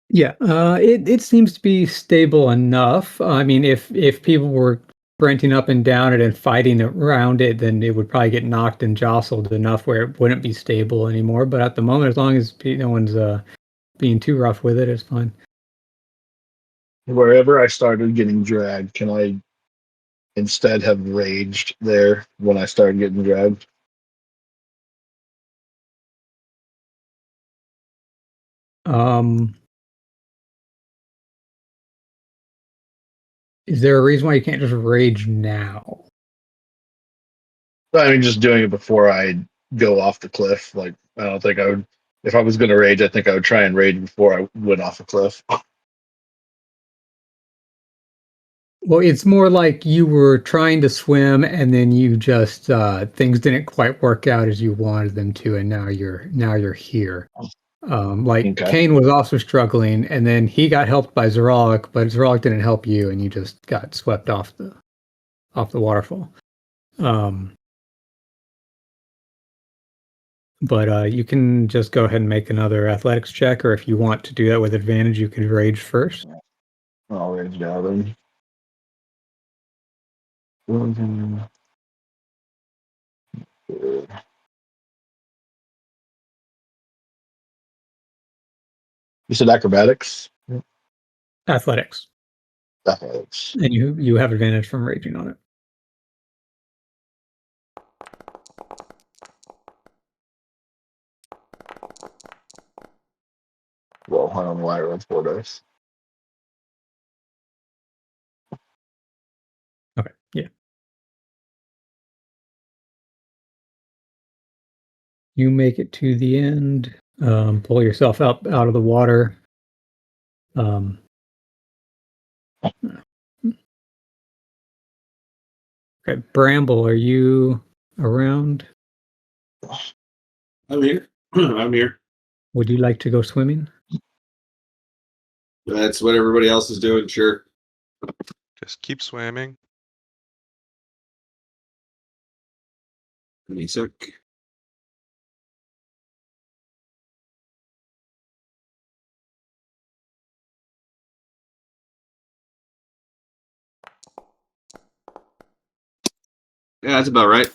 Yeah, it seems to be stable enough. I mean, if people were sprinting up and down it and fighting around it, then it would probably get knocked and jostled enough where it wouldn't be stable anymore. But at the moment, as long as no one's being too rough with it, it's fine. Wherever I started getting dragged, can I instead have raged there when I started getting dragged? Is there a reason why you can't just rage now? I mean, just doing it before I go off the cliff. Like, I don't think I would. If I was going to rage, I think I would try and rage before I went off the cliff. Well, it's more like you were trying to swim and then you just things didn't quite work out as you wanted them to, and now you're here. Like Okay. Kane was also struggling, and then he got helped by Zeralik, but Zeralik didn't help you, and you just got swept off the waterfall. But you can just go ahead and make another athletics check, or if you want to do that with advantage, you can rage first. I'll rage now then. You said acrobatics? Athletics, Athletics. and you have advantage from raging on it. Well, I don't know why I rolled 4 dice. Okay, yeah. You make it to the end. Pull yourself up out of the water. Okay, Bramble, are you around? I'm here. I'm here. Would you like to go swimming? That's what everybody else is doing. Sure. Just keep swimming. Give me a sec. Yeah, that's about right.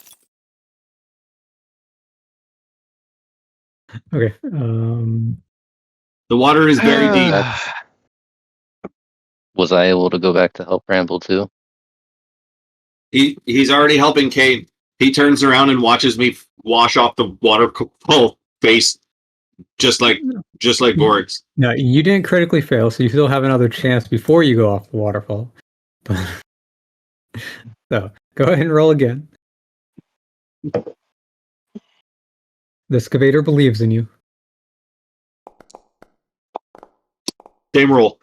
Okay. The water is very deep. Was I able to go back to help Bramble too? He's already helping Kane. He turns around and watches me wash off the waterfall face, just like Gorg's. No, you didn't critically fail, so you still have another chance before you go off the waterfall. So go ahead and roll again. The excavator believes in you. Same roll.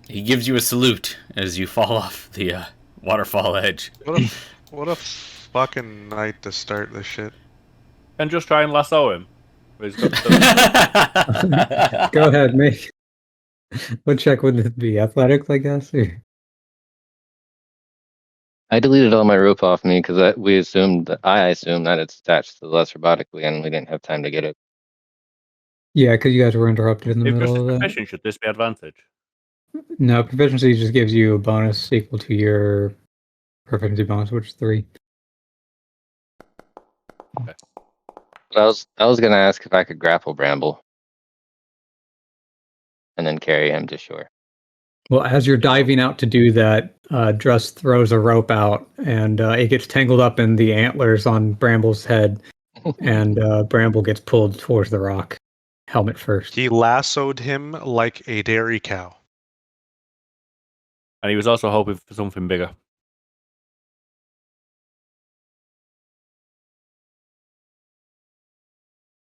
He gives you a salute as you fall off the waterfall edge. What a fucking night to start this shit. And just try and lasso him. Go ahead, make. What check would it be? Athletics, I guess? Or... I deleted all my rope off me because I assumed that it's attached to the less robotically, and we didn't have time to get it. Yeah, because you guys were interrupted in the If middle of that. proficient, should this be advantage? No, proficiency just gives you a bonus equal to your proficiency bonus, which is 3. But I was gonna ask if I could grapple Bramble and then carry him to shore. Well, as you're diving out to do that, Druss throws a rope out, and it gets tangled up in the antlers on Bramble's head, and Bramble gets pulled towards the rock, helmet first. He lassoed him like a dairy cow. And he was also hoping for something bigger.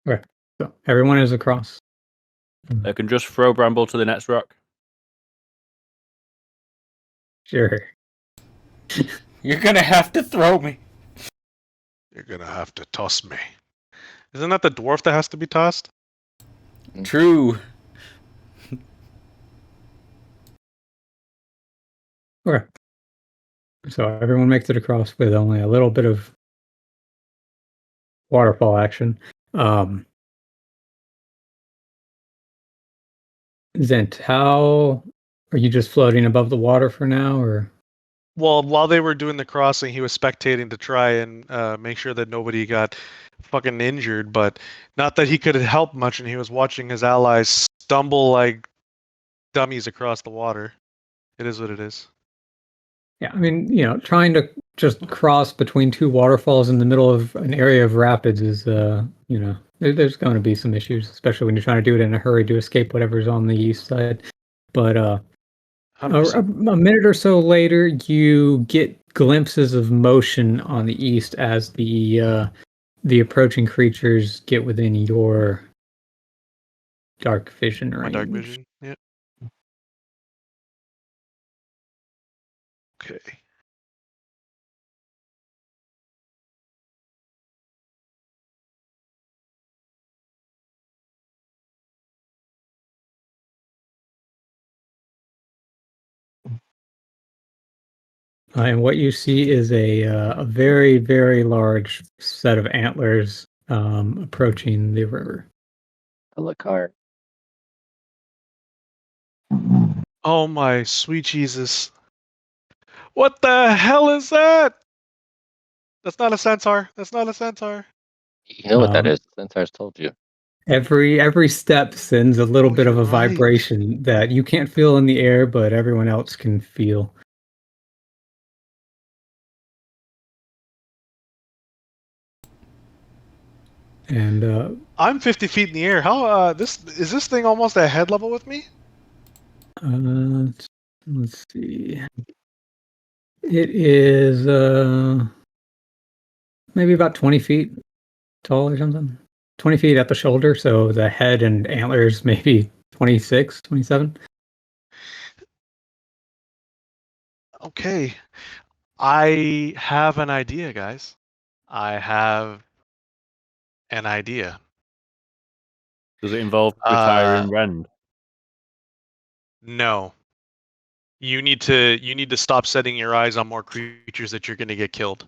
Okay, so everyone is across. They can just throw Bramble to the next rock. Sure. You're gonna have to throw me. You're gonna have to toss me. Isn't that the dwarf that has to be tossed? True. Okay. So everyone makes it across with only a little bit of waterfall action. Zent, how are you just floating above the water for now, or? Well, while they were doing the crossing, he was spectating to try and make sure that nobody got fucking injured, but not that he could help much, and he was watching his allies stumble like dummies across the water. It is what it is. Yeah, I mean, trying to just cross between two waterfalls in the middle of an area of rapids is, there's going to be some issues, especially when you're trying to do it in a hurry to escape whatever's on the east side. But a 100%. minute or so later, you get glimpses of motion on the east as the approaching creatures get within your dark vision range. My dark vision. Yeah. Okay. And what you see is a very, very large set of antlers approaching the river. A la carte. Oh my sweet Jesus. What the hell is that? That's not a centaur. That's not a centaur. You know what that Um, is. Centaur's told you. Every step sends a little bit of you're a right. vibration that you can't feel in the air, but everyone else can feel. And I'm 50 feet in the air. How this thing almost at head level with me? let's see. It is maybe about 20 feet tall or something. 20 feet at the shoulder, so the head and antlers maybe 26, 27. Okay. I have an idea, guys. I have an idea. Does it involve retiring Rend? No. You need to stop setting your eyes on more creatures that you're going to get killed.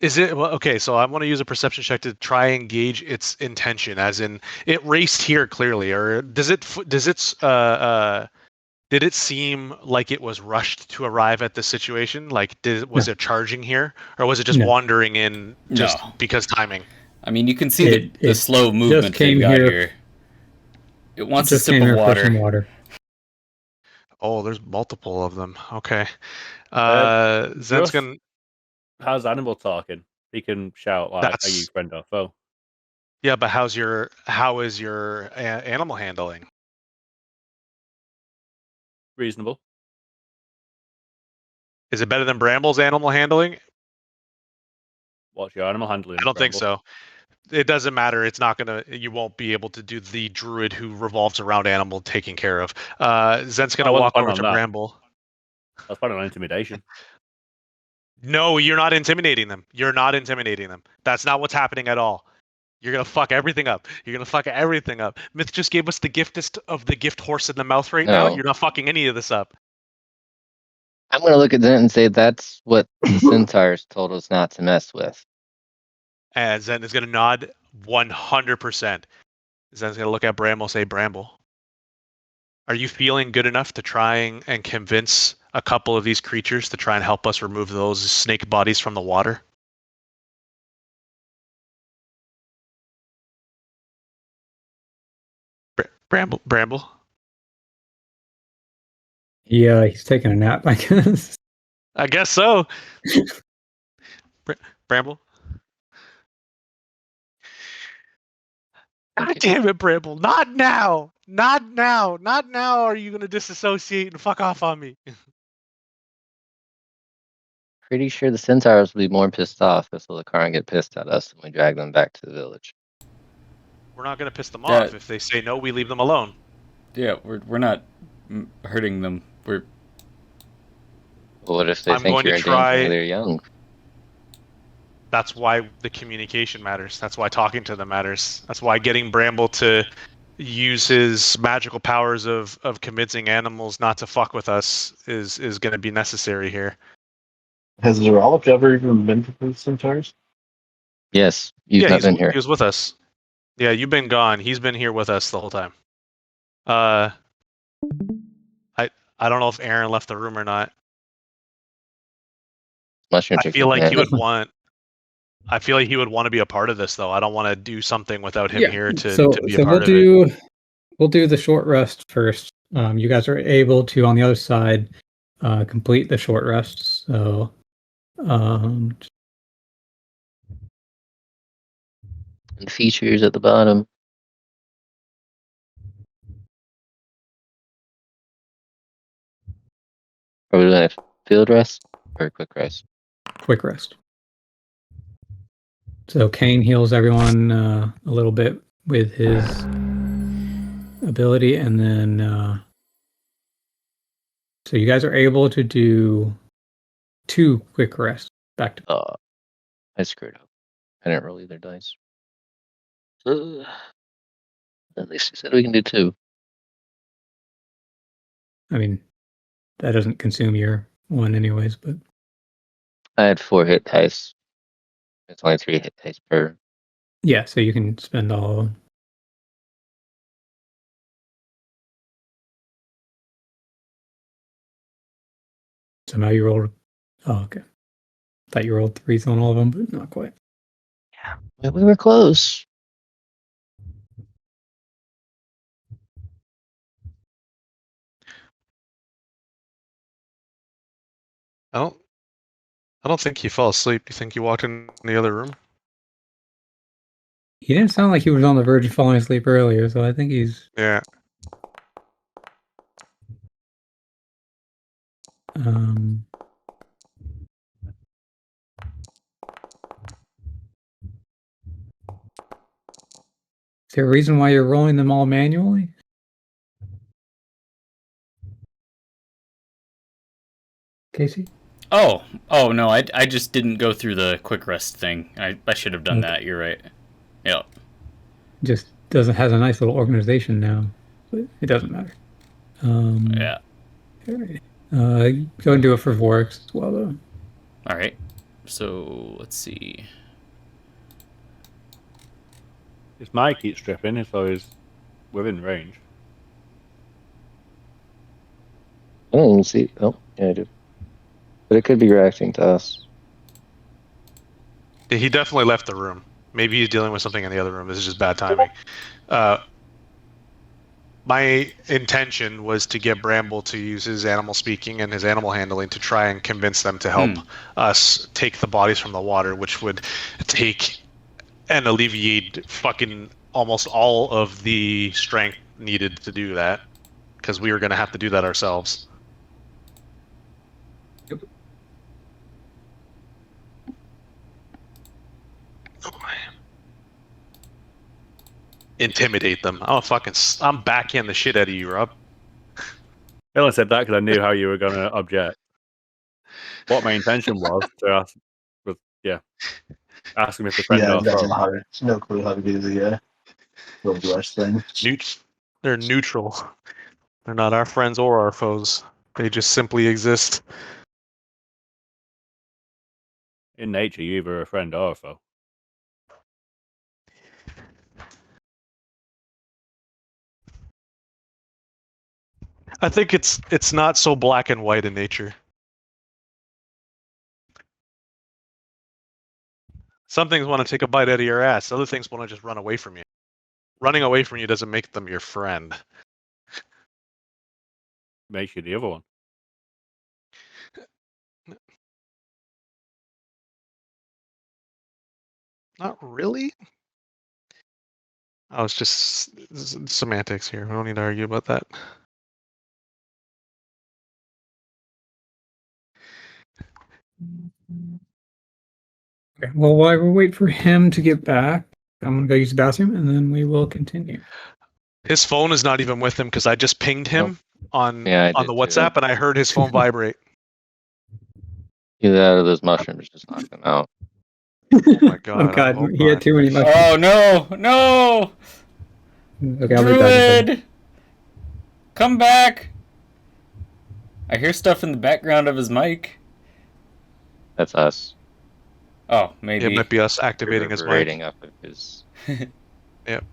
Is it okay? So I want to use a perception check to try and gauge its intention, as in it raced here clearly, or did it seem like it was rushed to arrive at this situation? Like, was it charging here, or was it just wandering in just because timing? I mean, you can see the slow movement they've got here. It wants a sip of water. Oh, there's multiple of them. Okay. Zent's gonna. How's Animal talking? He can shout like, "Are you friend or foe?" Yeah, but how is your animal handling? Reasonable. Is it better than Bramble's animal handling? What's your animal handling? I don't think so. It doesn't matter. It's not gonna. You won't be able to do the druid who revolves around animal taking care of. Zent's gonna walk over to Bramble. I was planning on intimidation. No, you're not intimidating them. You're not intimidating them. That's not what's happening at all. You're gonna fuck everything up. You're gonna fuck everything up. Myth just gave us the giftest of the gift horse in the mouth right now. You're not fucking any of this up. I'm gonna look at Zent and say that's what the centaurs told us not to mess with. And Zent is gonna nod 100%. Zent's gonna look at Bramble and say, Bramble, are you feeling good enough to try and convince a couple of these creatures to try and help us remove those snake bodies from the water? Bramble. Yeah, he's taking a nap, I guess. I guess so. Bramble. God damn it, Bramble. Not now. Not now. Not now are you going to disassociate and fuck off on me. Pretty sure the centaurs will be more pissed off if the Lakaran get pissed at us when we drag them back to the village. We're not going to piss them off. If they say no, we leave them alone. Yeah, we're not hurting them. Well, what if they think you're in danger? They're young. That's why the communication matters. That's why talking to them matters. That's why getting Bramble to use his magical powers of convincing animals not to fuck with us is going to be necessary here. Has Zerolic ever even been to the Centaurs? Yes, you've not been he here. was with us. Yeah, you've been gone. He's been here with us the whole time. I don't know if Aaron left the room or not. Mushroom I chicken. feel like Yeah. he would want. I feel like he would want to be a part of this, though. I don't want to do something without him here to be a part of it. We'll do the short rest first. You guys are able to on the other side complete the short rest. So And features at the bottom. Are we doing a field rest or a quick rest? quick rest. So Kane heals everyone a little bit with his ability, and then so you guys are able to do 2 quick rests back to. Oh, I screwed up. I didn't roll either dice. At least you said we can do 2. I mean, that doesn't consume your one anyways, but I had 4 hit dice. It's only 3 hit dice per. yeah, so you can spend all of them. So now you rolled. Oh, okay. Thought you rolled 3s on all of them, but not quite. Yeah, we were close. I don't think he fell asleep. Do you think he walked in the other room? He didn't sound like he was on the verge of falling asleep earlier, so I think he's. Yeah. Is there a reason why you're rolling them all manually? Casey? Oh no, I just didn't go through the quick rest thing. I should have done that. You're right. Yep. Just has a nice little organization now, but it doesn't matter. Yeah. Okay. Go and do it for Vorix as well, though. All right. So let's see. His mic keeps tripping, so he's within range. I don't even see. Oh, yeah, I do. But it could be reacting to us. He definitely left the room. Maybe he's dealing with something in the other room. This is just bad timing. My intention was to get Bramble to use his animal speaking and his animal handling to try and convince them to help us take the bodies from the water, which would take and alleviate fucking almost all of the strength needed to do that, because we were going to have to do that ourselves. Yep. Intimidate them. I'm backhand the shit out of you, Rob. I only said that because I knew how you were going to object. What my intention was to ask him if the friend Yeah, or foe. no clue how to do the World Rush thing. They're neutral. They're not our friends or our foes. They just simply exist. In nature, you're either a friend or a foe. I think it's not so black and white in nature. Some things want to take a bite out of your ass. Other things want to just run away from you. Running away from you doesn't make them your friend. Makes you the other one. Not really. Oh, it's just semantics here. We don't need to argue about that. Okay. Well, while we wait for him to get back, I'm gonna go use the bathroom, and then we will continue. His phone is not even with him because I just pinged him on the WhatsApp, and I heard his phone vibrate. Get out of those mushrooms, just knock them out. Oh my god! Oh god, he had too many mushrooms. Oh no! Okay, I'll be back. Druid! Come back! I hear stuff in the background of his mic. That's us. Oh, maybe. It might be us activating his mic. Rating up of his. Yep.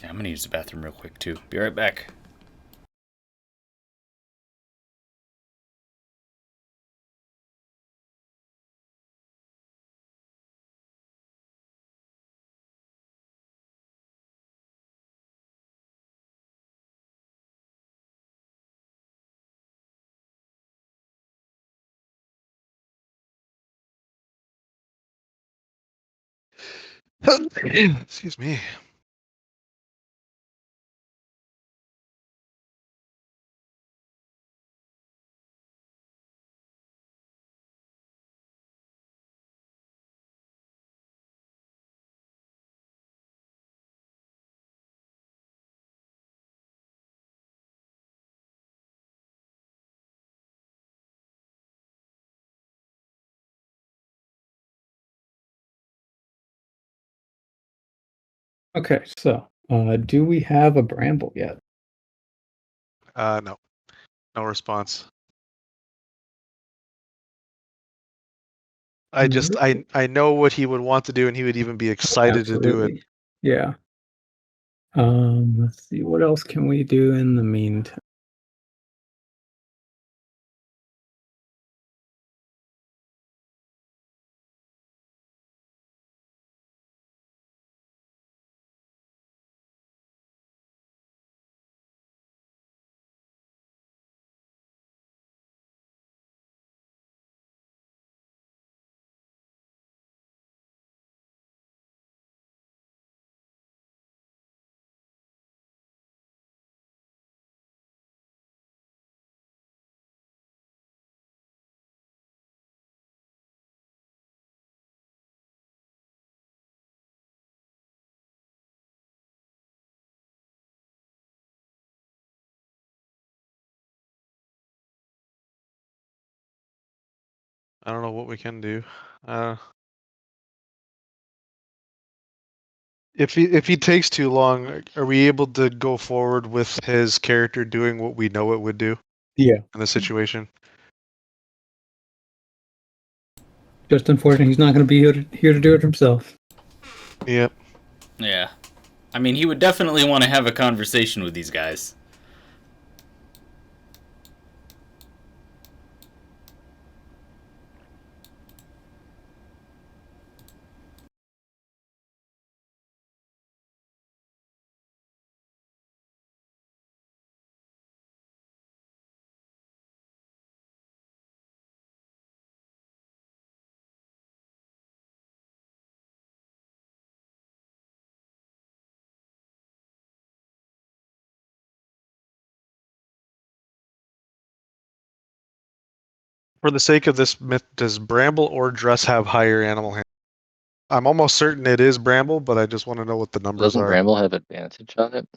Yeah, I'm gonna use the bathroom real quick too. Be right back. Excuse me. Okay, so do we have a Bramble yet? No. No response. I know what he would want to do, and he would even be excited to do it. Absolutely. Yeah. Let's see. What else can we do in the meantime? I don't know what we can do. If he takes too long, are we able to go forward with his character doing what we know it would do Yeah. in the situation? Just unfortunate he's not going to be here to do it himself. Yep. Yeah. I mean, he would definitely want to have a conversation with these guys. For the sake of this myth, does Bramble or Dress have higher animal handling? I'm almost certain it is Bramble, but I just want to know what the numbers Doesn't are. Bramble have advantage on it?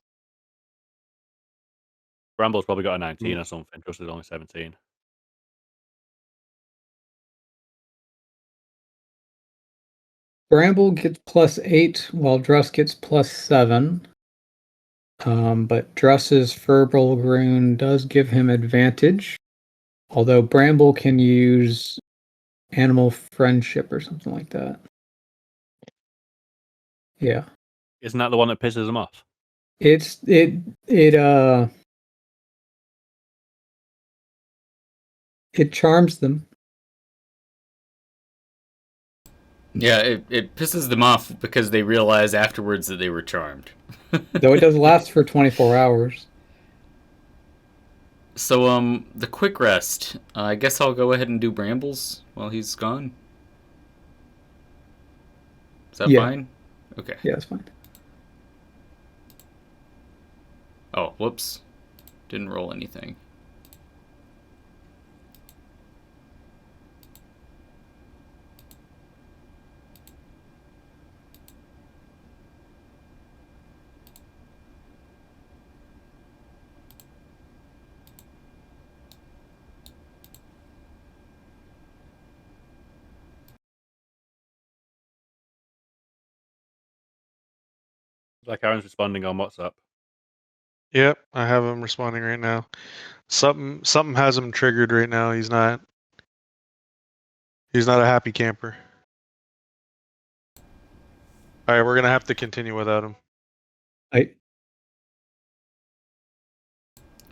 Bramble's probably got a 19 or something. Just is only 17. Bramble gets +8, while Dress gets +7. But Dress's Furball Rune does give him advantage. Although Bramble can use Animal Friendship or something like that. Yeah. Isn't that the one that pisses him off? It charms them. Yeah, it pisses them off because they realize afterwards that they were charmed. Though it does last for 24 hours. So, the quick rest. I guess I'll go ahead and do Brambles while he's gone. Is that fine? Okay. Yeah, it's fine. Oh, whoops. Didn't roll anything. Like Aaron's responding on WhatsApp. Yep, I have him responding right now. Something has him triggered right now. He's not a happy camper. All right, we're gonna have to continue without him.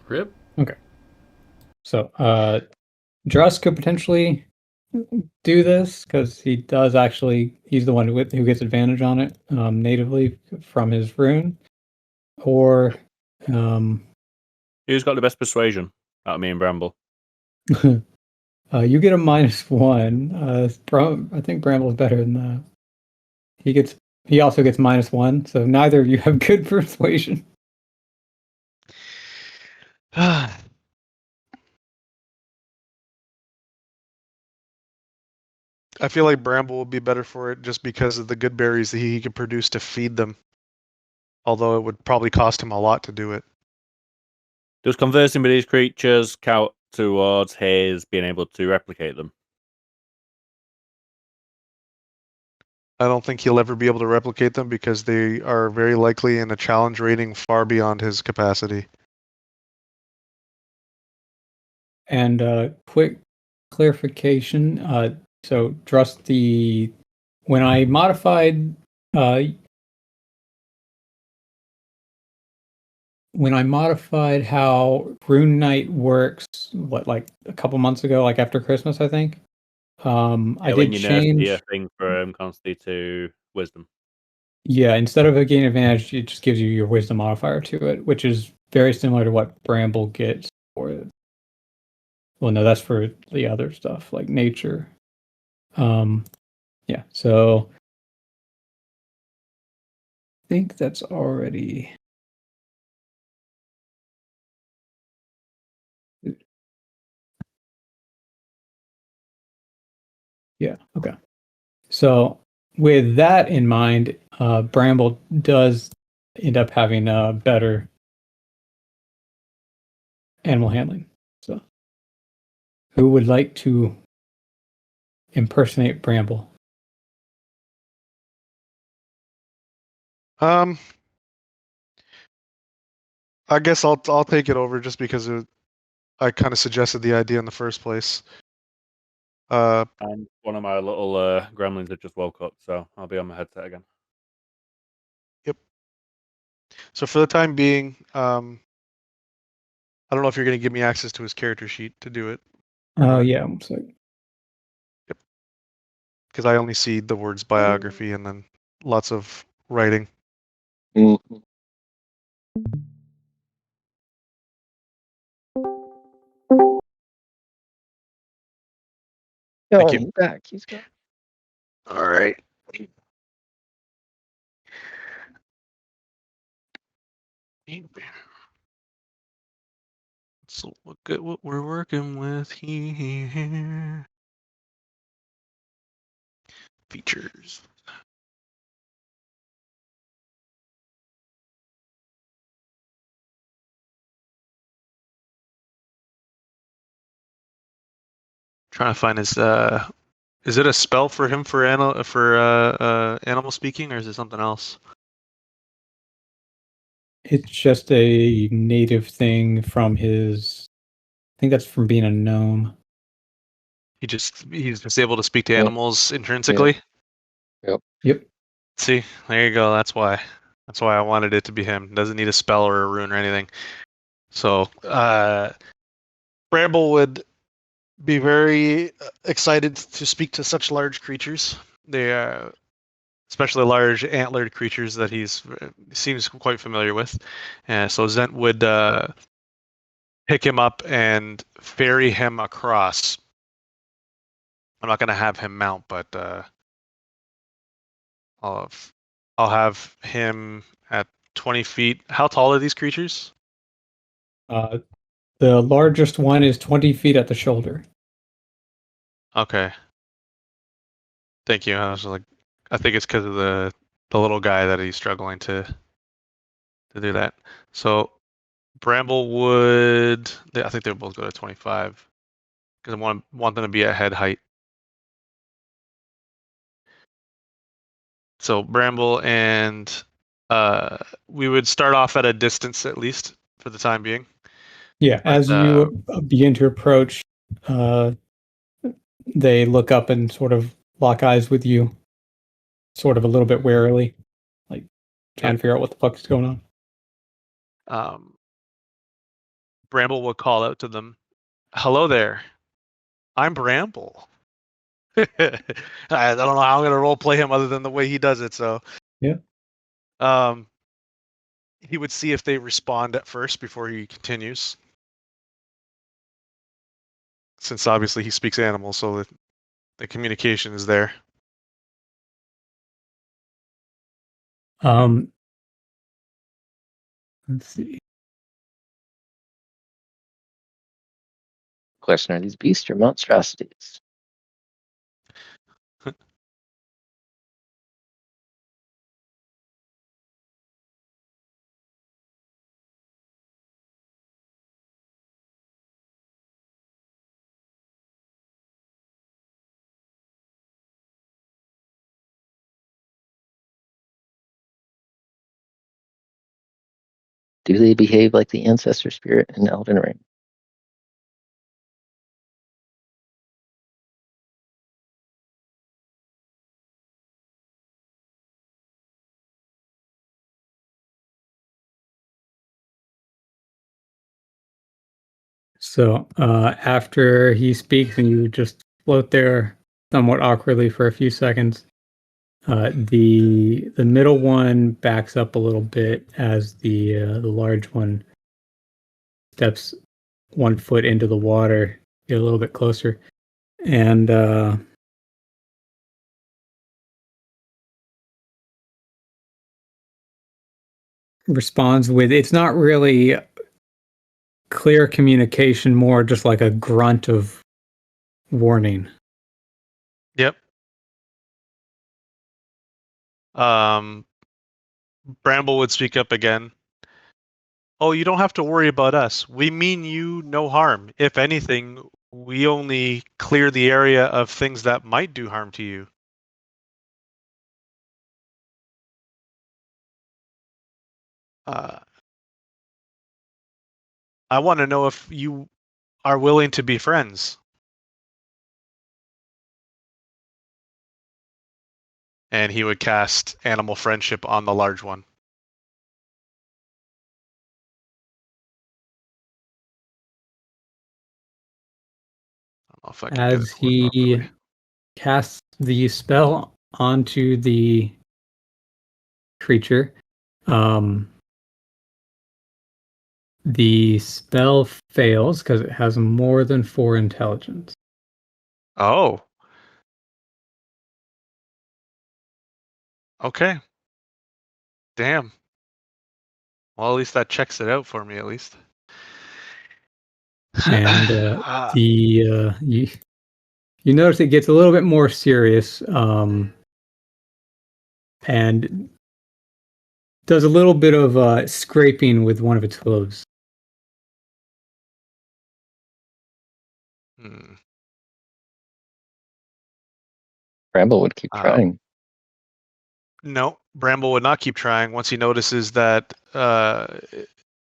Rip. Okay. So, Druss could potentially do this because he does actually. He's the one who gets advantage on it natively from his rune, or Who's got the best persuasion out of me and Bramble? you get a -1. I think Bramble's better than that. He also gets -1, so neither of you have good persuasion. I feel like Bramble will be better for it just because of the good berries that he could produce to feed them. Although it would probably cost him a lot to do it. Does conversing with these creatures count towards his being able to replicate them? I don't think he'll ever be able to replicate them because they are very likely in a challenge rating far beyond his capacity. And quick clarification. So Drusty, when I modified how Rune Knight works, like a couple months ago, like after Christmas, I think. I did change the thing from Consti to Wisdom. Yeah, instead of a gain advantage, it just gives you your Wisdom modifier to it, which is very similar to what Bramble gets for it. Well, no, that's for the other stuff like nature. Yeah, so I think that's already. Yeah, okay. So with that in mind, Bramble does end up having a better animal handling. So who would like to impersonate Bramble? I guess I'll take it over just because I kind of suggested the idea in the first place. And one of my little gremlins had just woke up, so I'll be on my headset again. Yep. So for the time being, I don't know if you're going to give me access to his character sheet to do it. Oh, yeah. I'm sorry. Yep. Because I only see the words biography and then lots of writing. Mm-hmm. Thank you. He's back. He's back. All right. So look at what we're working with here. Features. Trying to find his is it a spell for him for animal speaking, or is it something else? It's just a native thing from his. I think that's from being a gnome. He's just able to speak to Yeah. animals intrinsically. Yep. See, there you go. That's why I wanted it to be him. Doesn't need a spell or a rune or anything. So Bramble would be very excited to speak to such large creatures. They especially large antlered creatures that seems quite familiar with. So Zent would pick him up and ferry him across. I'm not going to have him mount, but I'll have him at 20 feet. How tall are these creatures? The largest one is 20 feet at the shoulder. Okay. Thank you. I think it's because of the little guy that he's struggling to do that. So Bramble would. I think they'll both go to 25 because I want them to be at head height. So Bramble and We would start off at a distance at least for the time being. Yeah, as you begin to approach, they look up and sort of lock eyes with you, sort of a little bit warily, like trying to figure out what the fuck is going on. Bramble will call out to them, "Hello there, I'm Bramble." I don't know how I'm gonna role play him other than the way he does it. So yeah. He would see if they respond at first before he continues, since obviously he speaks animal, so the communication is there. Let's see. Question: Are these beasts or monstrosities? Do they behave like the ancestor spirit in Elden Ring? So after he speaks and you just float there somewhat awkwardly for a few seconds, the middle one backs up a little bit as the large one steps 1 foot into the water, get a little bit closer, and responds with, it's not really clear communication, more just like a grunt of warning. Yep. Bramble would speak up again. "Oh, you don't have to worry about us. We mean you no harm. If anything, we only clear the area of things that might do harm to you." I want to know if you are willing to be friends. And he would cast Animal Friendship on the large one. I don't know if I can get As it to work he properly. casts the spell onto the creature, the spell fails because it has more than 4 intelligence. Oh. Okay. Damn. Well, at least that checks it out for me, at least. And you notice it gets a little bit more serious, and does a little bit of scraping with one of its hooves. Bramble would keep trying. No, Bramble would not keep trying once he notices that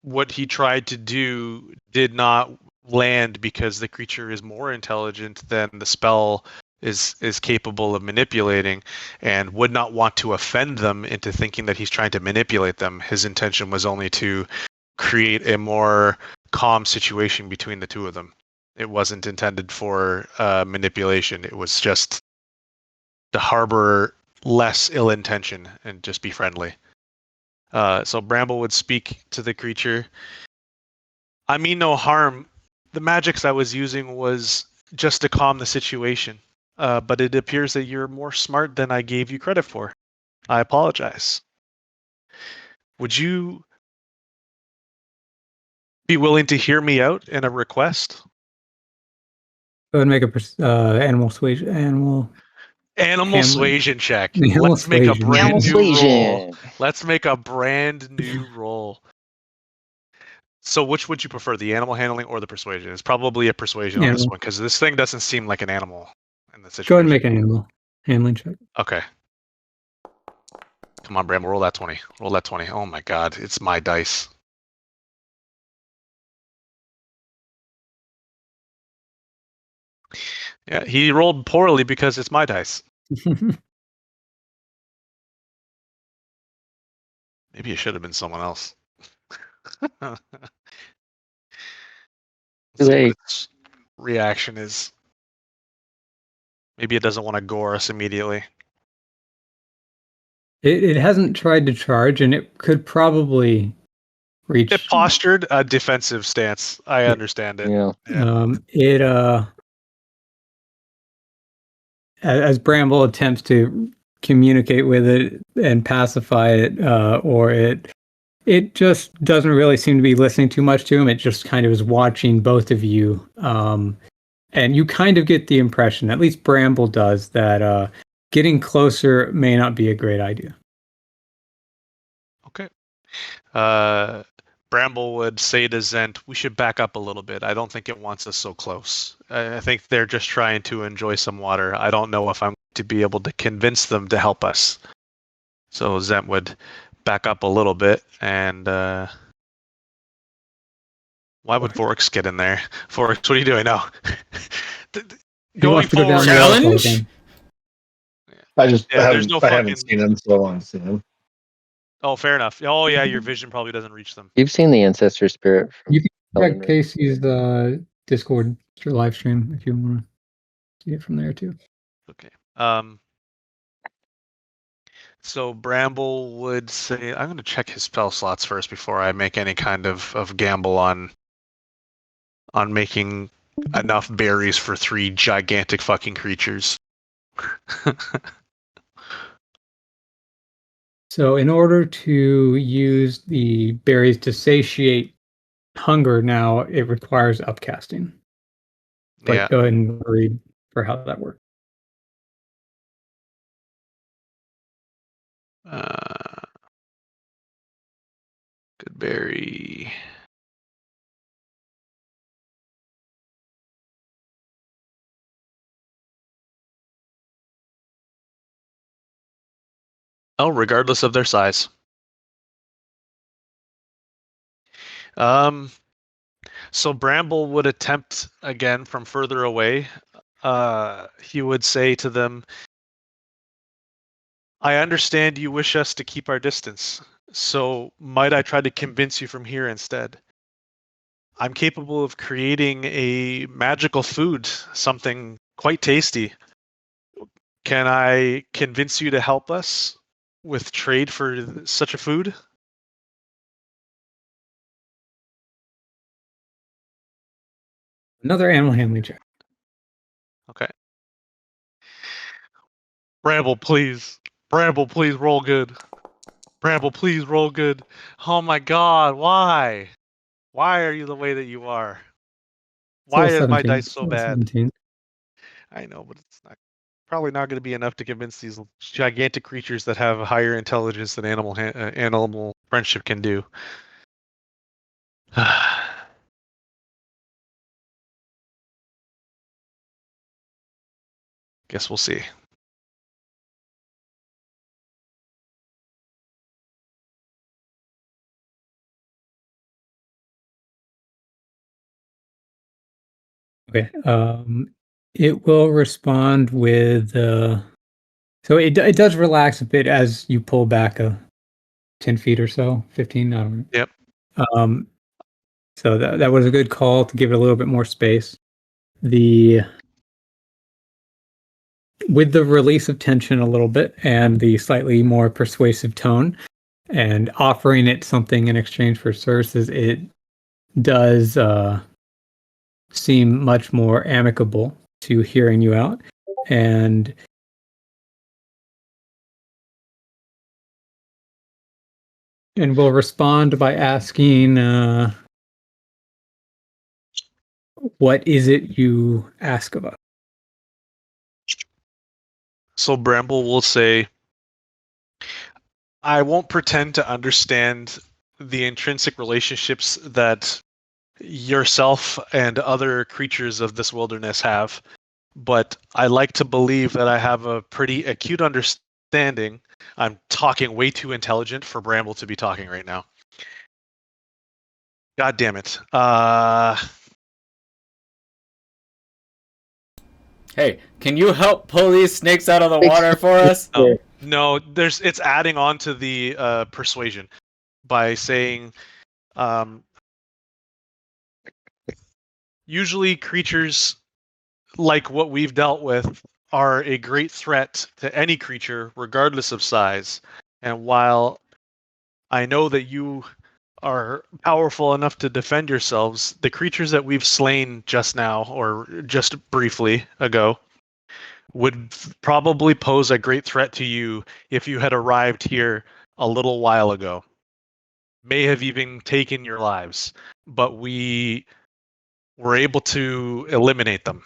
what he tried to do did not land because the creature is more intelligent than the spell is capable of manipulating, and would not want to offend them into thinking that he's trying to manipulate them. His intention was only to create a more calm situation between the two of them. It wasn't intended for manipulation. It was just to harbor less ill intention and just be friendly. So Bramble would speak to the creature. "I mean no harm. The magics I was using was just to calm the situation. But it appears that you're more smart than I gave you credit for. I apologize. Would you be willing to hear me out in a request?" Go ahead and make a animal suasion check. Animal Let's make a suasion. brand new roll. Suasion. Let's make a brand new roll. So which would you prefer, the animal handling or the persuasion? It's probably a persuasion on this one, because this thing doesn't seem like an animal in the situation. Go ahead and make an animal handling check. Okay. Come on, Bramble, roll that 20. Roll that 20. Oh my god, it's my dice. Yeah, he rolled poorly because it's my dice. Maybe it should have been someone else. Let's see what its reaction is. Maybe it doesn't want to gore us immediately. It hasn't tried to charge, and it could probably reach. It postured a defensive stance. I understand it. Yeah. As Bramble attempts to communicate with it and pacify it, or it just doesn't really seem to be listening too much to him. It just kind of is watching both of you, and you kind of get the impression, at least Bramble does, that getting closer may not be a great idea. Okay. Bramble would say to Zent, we should back up a little bit. I don't think it wants us so close. I think they're just trying to enjoy some water. I don't know if I'm going to be able to convince them to help us. So Zent would back up a little bit, and why would Vorix get in there? Vorix, what are you doing now? Going forward. Challenge? I there's haven't seen him, so I want to see him. Oh, fair enough. Oh, yeah, your vision probably doesn't reach them. You've seen the ancestor spirit from You can Elden check Ring. Casey's Discord live stream if you want to see it from there too. Okay. So Bramble would say, I'm going to check his spell slots first before I make any kind of gamble on making enough berries for 3 gigantic fucking creatures. So in order to use the berries to satiate hunger now, it requires upcasting. But Yeah. go ahead and read for how that works. Good berry. Oh, regardless of their size. So Bramble would attempt again from further away. He would say to them, I understand you wish us to keep our distance, so might I try to convince you from here instead? I'm capable of creating a magical food, something quite tasty. Can I convince you to help us with trade for such a food? Another animal handling check. Okay. Bramble, please. Bramble, please roll good. Bramble, please roll good. Oh my god, why? Why are you the way that you are? Why is my dice so bad? 17. I know, but it's probably not going to be enough to convince these gigantic creatures that have higher intelligence than animal friendship can do. Guess we'll see. Okay. It will respond with. So it does relax a bit as you pull back 10 feet or so, 15. I don't know. Yep. So that was a good call to give it a little bit more space. With the release of tension a little bit and the slightly more persuasive tone, and offering it something in exchange for services, it does seem much more amicable to hearing you out, and will respond by asking, what is it you ask of us? So Bramble will say, I won't pretend to understand the intrinsic relationships that yourself and other creatures of this wilderness have, but I like to believe that I have a pretty acute understanding notwithstanding, I'm talking way too intelligent for Bramble to be talking right now. God damn it. Hey, can you help pull these snakes out of the water for us? No, it's adding on to the persuasion by saying usually creatures like what we've dealt with are a great threat to any creature, regardless of size. And while I know that you are powerful enough to defend yourselves, the creatures that we've slain just now, or just briefly ago, would probably pose a great threat to you if you had arrived here a little while ago. May have even taken your lives, but we were able to eliminate them.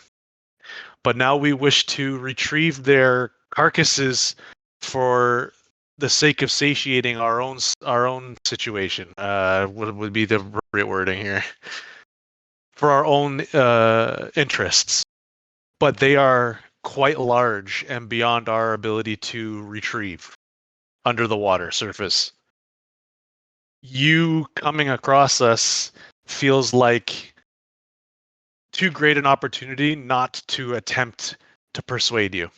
But now we wish to retrieve their carcasses for the sake of satiating our own situation. What would be the appropriate wording here? For our own interests. But they are quite large and beyond our ability to retrieve under the water surface. You coming across us feels like too great an opportunity not to attempt to persuade you.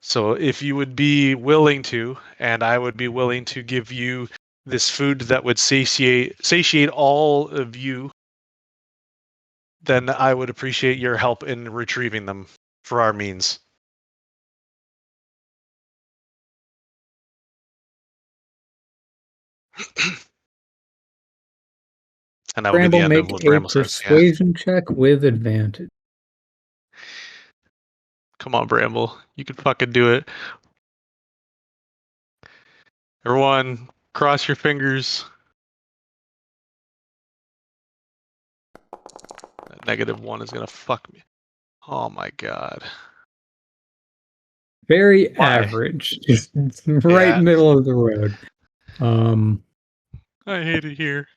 So if you would be willing to, and I would be willing to give you this food that would satiate all of you, then I would appreciate your help in retrieving them for our means. And that would be the Bramble, end of make what a Bramble says. Yeah. persuasion check with advantage. Come on, Bramble. You can fucking do it. Everyone, cross your fingers. That -1 is gonna fuck me. Oh my god. Very Why? average. Just right Yeah. middle of the road. I hate it here.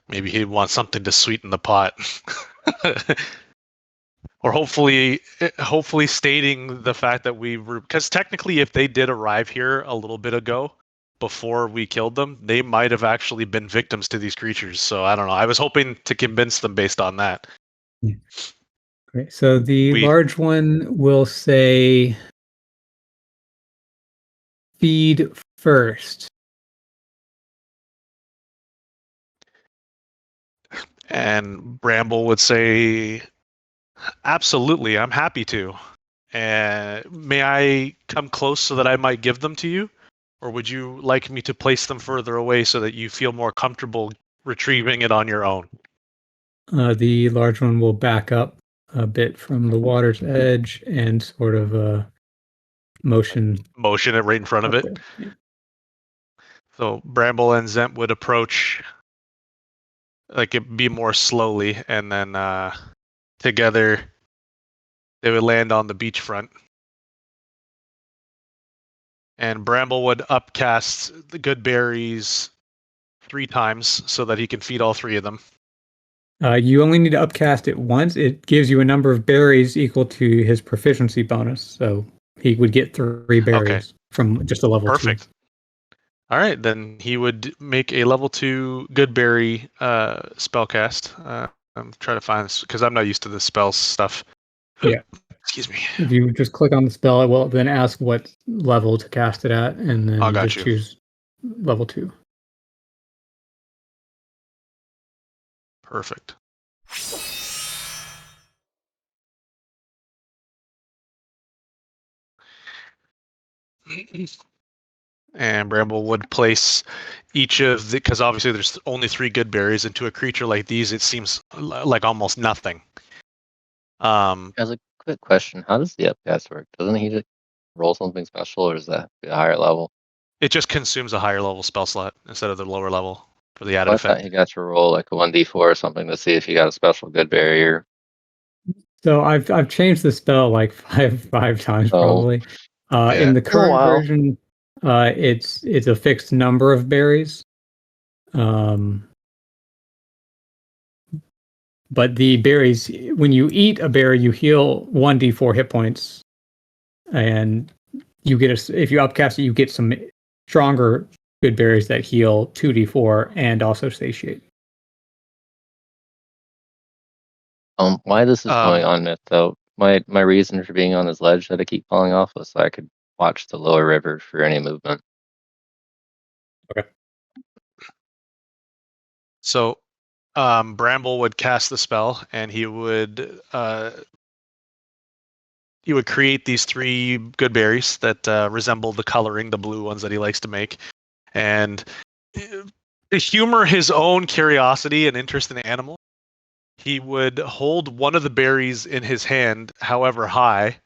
Maybe he'd want something to sweeten the pot. Or hopefully stating the fact that we were, because technically if they did arrive here a little bit ago before we killed them, they might have actually been victims to these creatures. So I don't know. I was hoping to convince them based on that. Yeah. Okay, so the large one will say feed first. And Bramble would say, absolutely, I'm happy to. And may I come close so that I might give them to you? Or would you like me to place them further away so that you feel more comfortable retrieving it on your own? The large one will back up a bit from the water's edge and sort of motion it right in front of it. Yeah. So Bramble and Zent would approach, like it be more slowly, and then together they would land on the beachfront. And Bramble would upcast the good berries 3 times so that he can feed all 3 of them. You only need to upcast it once. It gives you a number of berries equal to his proficiency bonus. So he would get 3 berries from just a level 2. Perfect. All right, then he would make a level 2 good berry spellcast. I'm trying to find this because I'm not used to the spell stuff. Yeah. Excuse me. If you just click on the spell, it will then ask what level to cast it at, and then you just choose level 2. Perfect. And Bramble would place each of the, because obviously there's only 3 good berries, and to a creature like these, it seems like almost nothing. As a quick question, how does the upcast work? Doesn't he just roll something special, or is that a higher level? It just consumes a higher level spell slot instead of the lower level for the added I effect. thought he got to roll like a 1d4 or something to see if he got a special good barrier. So I've changed the spell like five times probably. In the current version, it's a fixed number of berries. But the berries, when you eat a berry, you heal 1d4 hit points, and you get if you upcast it, you get some stronger good berries that heal 2d4 and also satiate. Why this is going on, Myth, though, my reason for being on this ledge that I keep falling off was so I could watch the lower river for any movement. Okay. So, Bramble would cast the spell, and he would create these 3 good berries that resemble the coloring, the blue ones that he likes to make, and to humor his own curiosity and interest in animals, he would hold one of the berries in his hand, however high,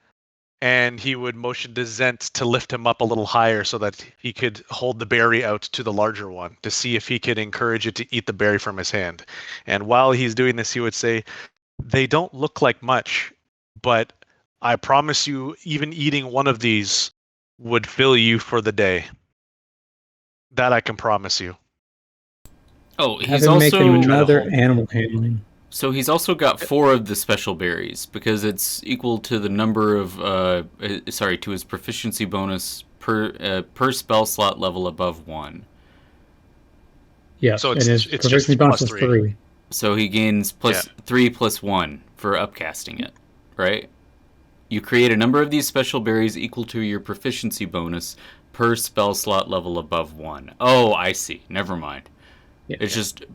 and he would motion to Zent to lift him up a little higher so that he could hold the berry out to the larger one to see if he could encourage it to eat the berry from his hand. And while he's doing this, he would say, "They don't look like much, but I promise you, even eating one of these would fill you for the day. That I can promise you." Oh, Have he's him make also another animal handling. So he's also got 4 of the special berries because it's equal to the number of to his proficiency bonus per spell slot level above 1. Yes, So and his it's proficiency just bonus plus is 3. 3. So he gains 3 plus 1 for upcasting it, right? You create a number of these special berries equal to your proficiency bonus per spell slot level above 1. Oh, I see. Never mind. Yeah. It's just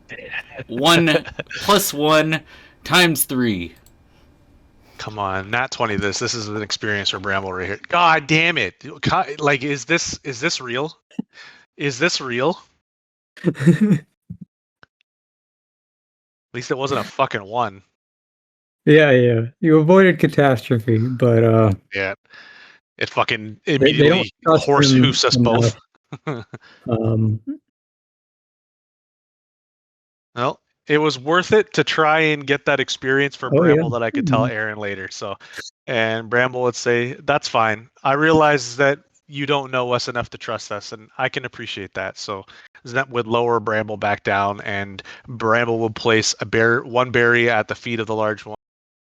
1 plus 1 times 3. Come on, nat 20. This is an experience for Bramble right here. God damn it! Like, is this real? Is this real? At least it wasn't a fucking 1. Yeah. You avoided catastrophe, but Yeah, it fucking they immediately don't trust horse him hoofs us enough. both. Well, it was worth it to try and get that experience for Bramble that I could tell Aaron later. So, and Bramble would say, "That's fine. I realize that you don't know us enough to trust us, and I can appreciate that." So, Zent would lower Bramble back down, and Bramble would place one berry at the feet of the large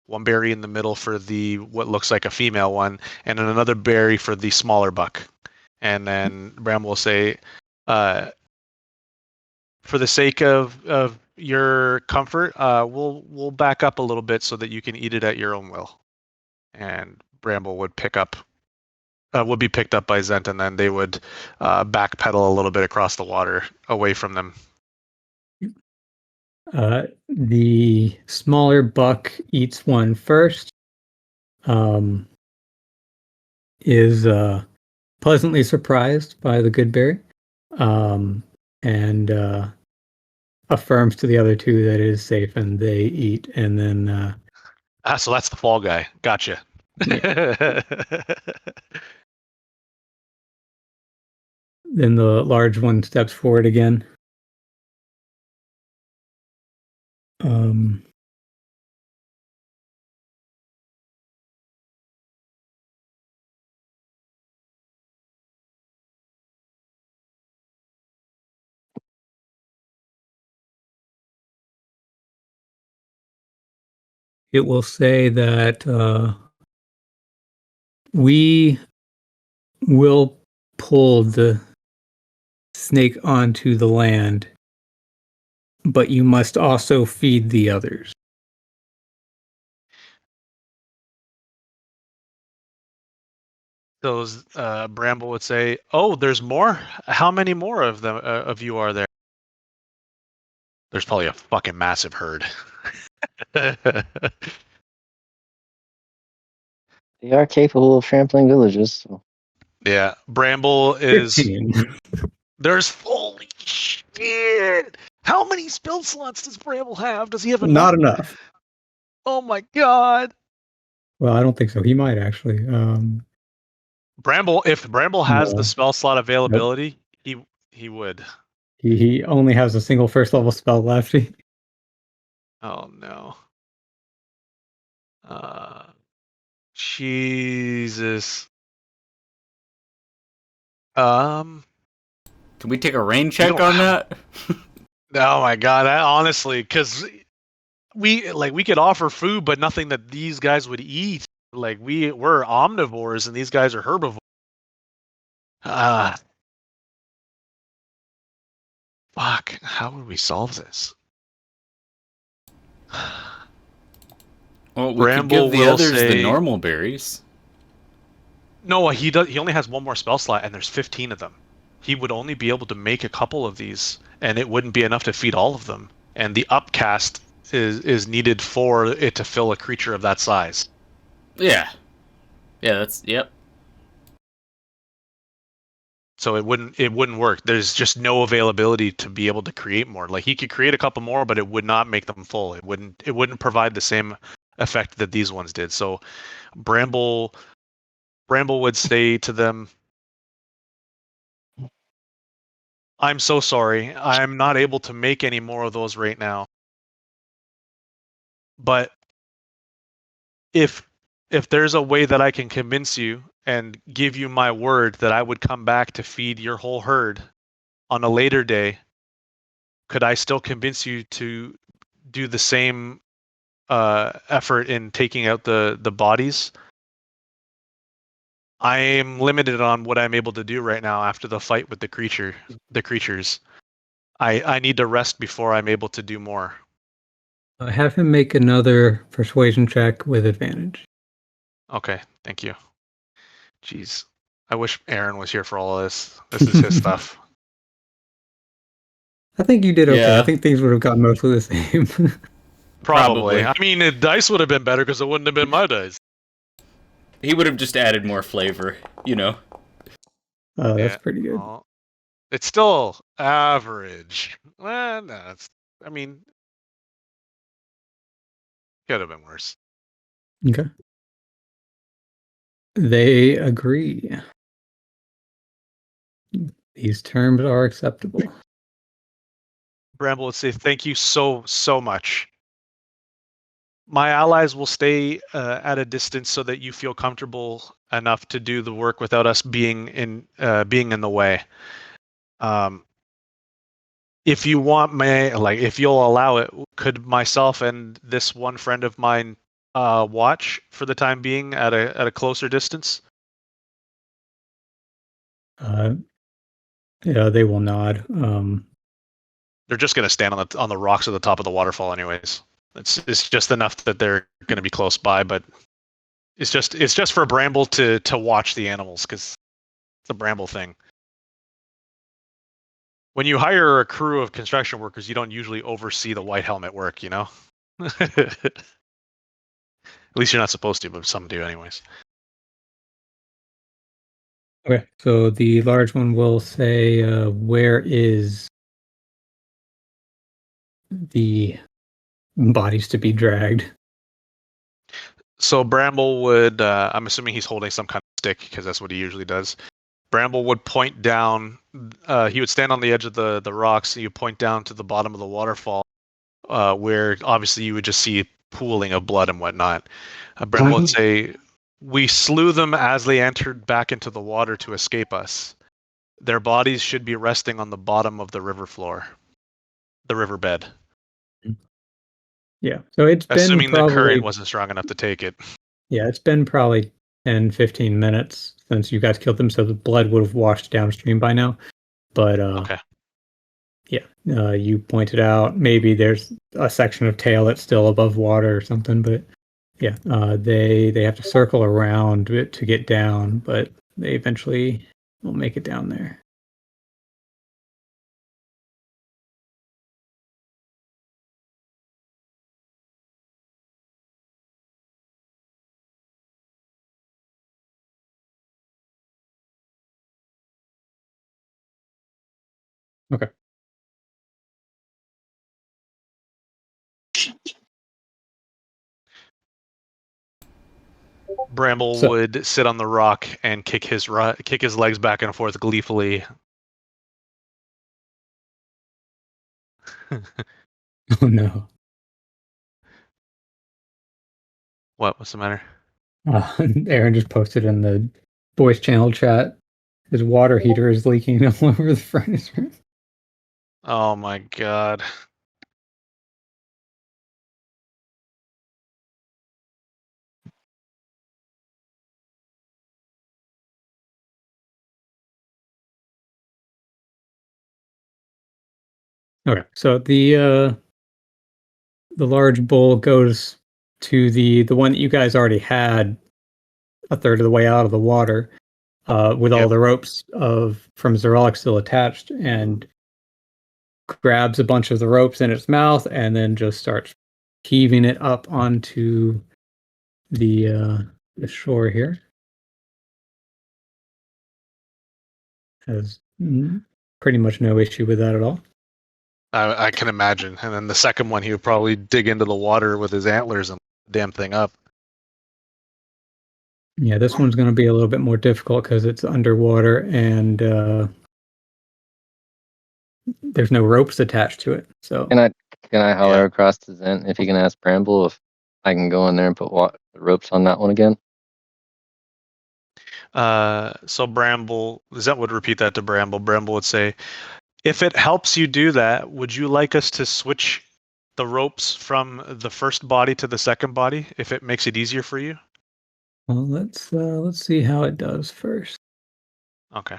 one berry in the middle for the what looks like a female one, and then another berry for the smaller buck. And then Bramble will say, "For the sake of your comfort, we'll back up a little bit so that you can eat it at your own will." And Bramble would be picked up by Zent, and then they would backpedal a little bit across the water away from them. The smaller buck eats one first. Is pleasantly surprised by the good berry, and affirms to the other 2 that it is safe, and they eat, and then So that's the fall guy. Gotcha. Yeah. Then the large one steps forward again. It will say that we will pull the snake onto the land, but you must also feed the others. Those Bramble would say, "Oh, there's more. How many more of them of you are there?" There's probably a fucking massive herd. They are capable of trampling villages. So. Yeah, Bramble is. 15. There's holy shit. How many spell slots does Bramble have? Does he have enough? Not enough. Oh my god. Well, I don't think so. He might actually. Bramble, if Bramble has No. the spell slot availability, he would. He only has a single first level spell left. Oh no. Jesus. Can we take a rain check on that? Oh my god, honestly, because we could offer food, but nothing that these guys would eat. Like we're omnivores, and these guys are herbivores. Fuck. How would we solve this? Well, we could Bramble give the will others the say- normal berries. No, he does. He only has one more spell slot, and there's 15 of them. He would only be able to make a couple of these, and it wouldn't be enough to feed all of them. And the upcast is needed for it to fill a creature of that size. Yeah. Yeah, yep. So it wouldn't work. There's just no availability to be able to create more. Like he could create a couple more, but it would not make them full. It wouldn't provide the same effect that these ones did. So Bramble would say to them, I'm so sorry. I'm not able to make any more of those right now. But if there's a way that I can convince you and give you my word that I would come back to feed your whole herd on a later day, could I still convince you to do the same effort in taking out the bodies? I am limited on what I'm able to do right now after the fight with the creatures. I need to rest before I'm able to do more. Have him make another persuasion check with advantage. Okay, thank you. Jeez. I wish Aaron was here for all of this. This is his stuff. I think you did okay. Yeah. I think things would have gotten mostly the same. Probably. Probably. I mean, the dice would have been better because it wouldn't have been my dice. He would have just added more flavor, you know. Oh, that's Yeah. pretty good. Well, it's still average. Well, no, I mean, could have been worse. Okay. They agree. These terms are acceptable. Bramble would say, thank you so much. My allies will stay at a distance so that you feel comfortable enough to do the work without us being in the way. If you want if you'll allow it, could myself and this one friend of mine watch for the time being at a closer distance? Yeah, they will nod. They're just going to stand on the rocks at the top of the waterfall, anyways. It's just enough that they're going to be close by, but it's just for Bramble to watch the animals because it's a Bramble thing. When you hire a crew of construction workers, you don't usually oversee the white helmet work, you know? At least you're not supposed to, but some do anyways. Okay, so the large one will say, where is the bodies to be dragged? So Bramble would, I'm assuming he's holding some kind of stick because that's what he usually does. Bramble would point down, he would stand on the edge of the rocks, and you point down to the bottom of the waterfall, where obviously you would just see pooling of blood and whatnot. Bramble would say, we slew them as they entered back into the water to escape us. Their bodies should be resting on the bottom of the river floor, the riverbed. Yeah, so it's Assuming been the current wasn't strong enough to take it. Yeah, it's been probably 10, 15 minutes since you guys killed them, so the blood would have washed downstream by now. But Okay. Yeah, you pointed out maybe there's a section of tail that's still above water or something, but yeah, they have to circle around it to get down, but they eventually will make it down there. Okay. Bramble would sit on the rock and kick his legs back and forth gleefully. Oh no. What's the matter? Aaron just posted in the voice channel chat. His water heater is leaking all over the furnace room. Oh my god. Okay, so the large bull goes to the one that you guys already had a third of the way out of the water, with all the ropes from Zerolic still attached, and grabs a bunch of the ropes in its mouth, and then just starts heaving it up onto the shore here. Has pretty much no issue with that at all. I can imagine. And then the second one, he would probably dig into the water with his antlers and the damn thing up. Yeah, this one's going to be a little bit more difficult because it's underwater and there's no ropes attached to it. So Can I holler across to Zent if you can ask Bramble if I can go in there and put the ropes on that one again? So Bramble, Zent would repeat that to Bramble. Bramble would say, if it helps you do that, would you like us to switch the ropes from the first body to the second body if it makes it easier for you? Well, let's see how it does first. Okay.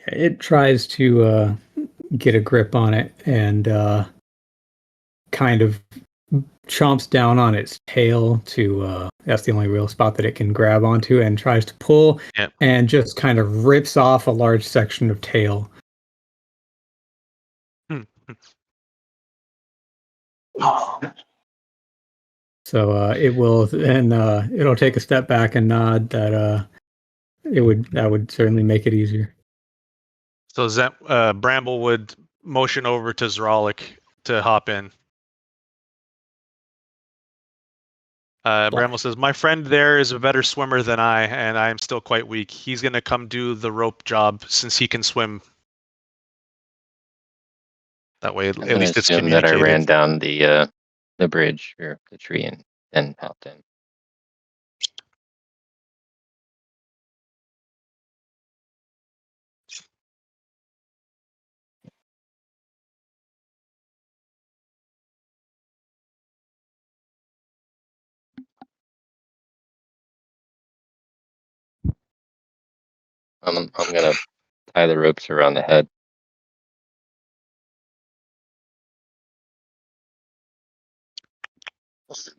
It tries to get a grip on it and kind of chomps down on its tail to that's the only real spot that it can grab onto, and tries to pull and just kind of rips off a large section of tail. So it will, and it'll take a step back and nod that that would certainly make it easier. So Bramble would motion over to Zerolic to hop in. Bramble says, my friend there is a better swimmer than I, and I am still quite weak. He's going to come do the rope job since he can swim. That way, at least it's communicated. That I ran down the bridge or the tree and then hopped in. I'm gonna tie the ropes around the head.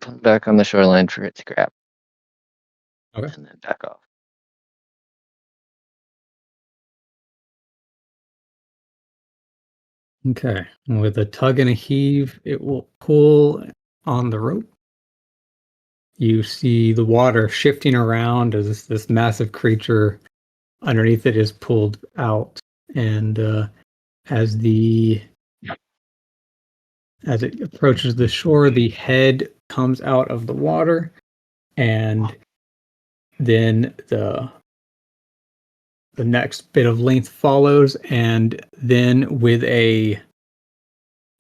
Put it back on the shoreline for it to grab. Okay. And then back off. Okay. With a tug and a heave, it will pull on the rope. You see the water shifting around as this massive creature underneath it is pulled out, and as it approaches the shore, the head comes out of the water, and then the next bit of length follows, and then with a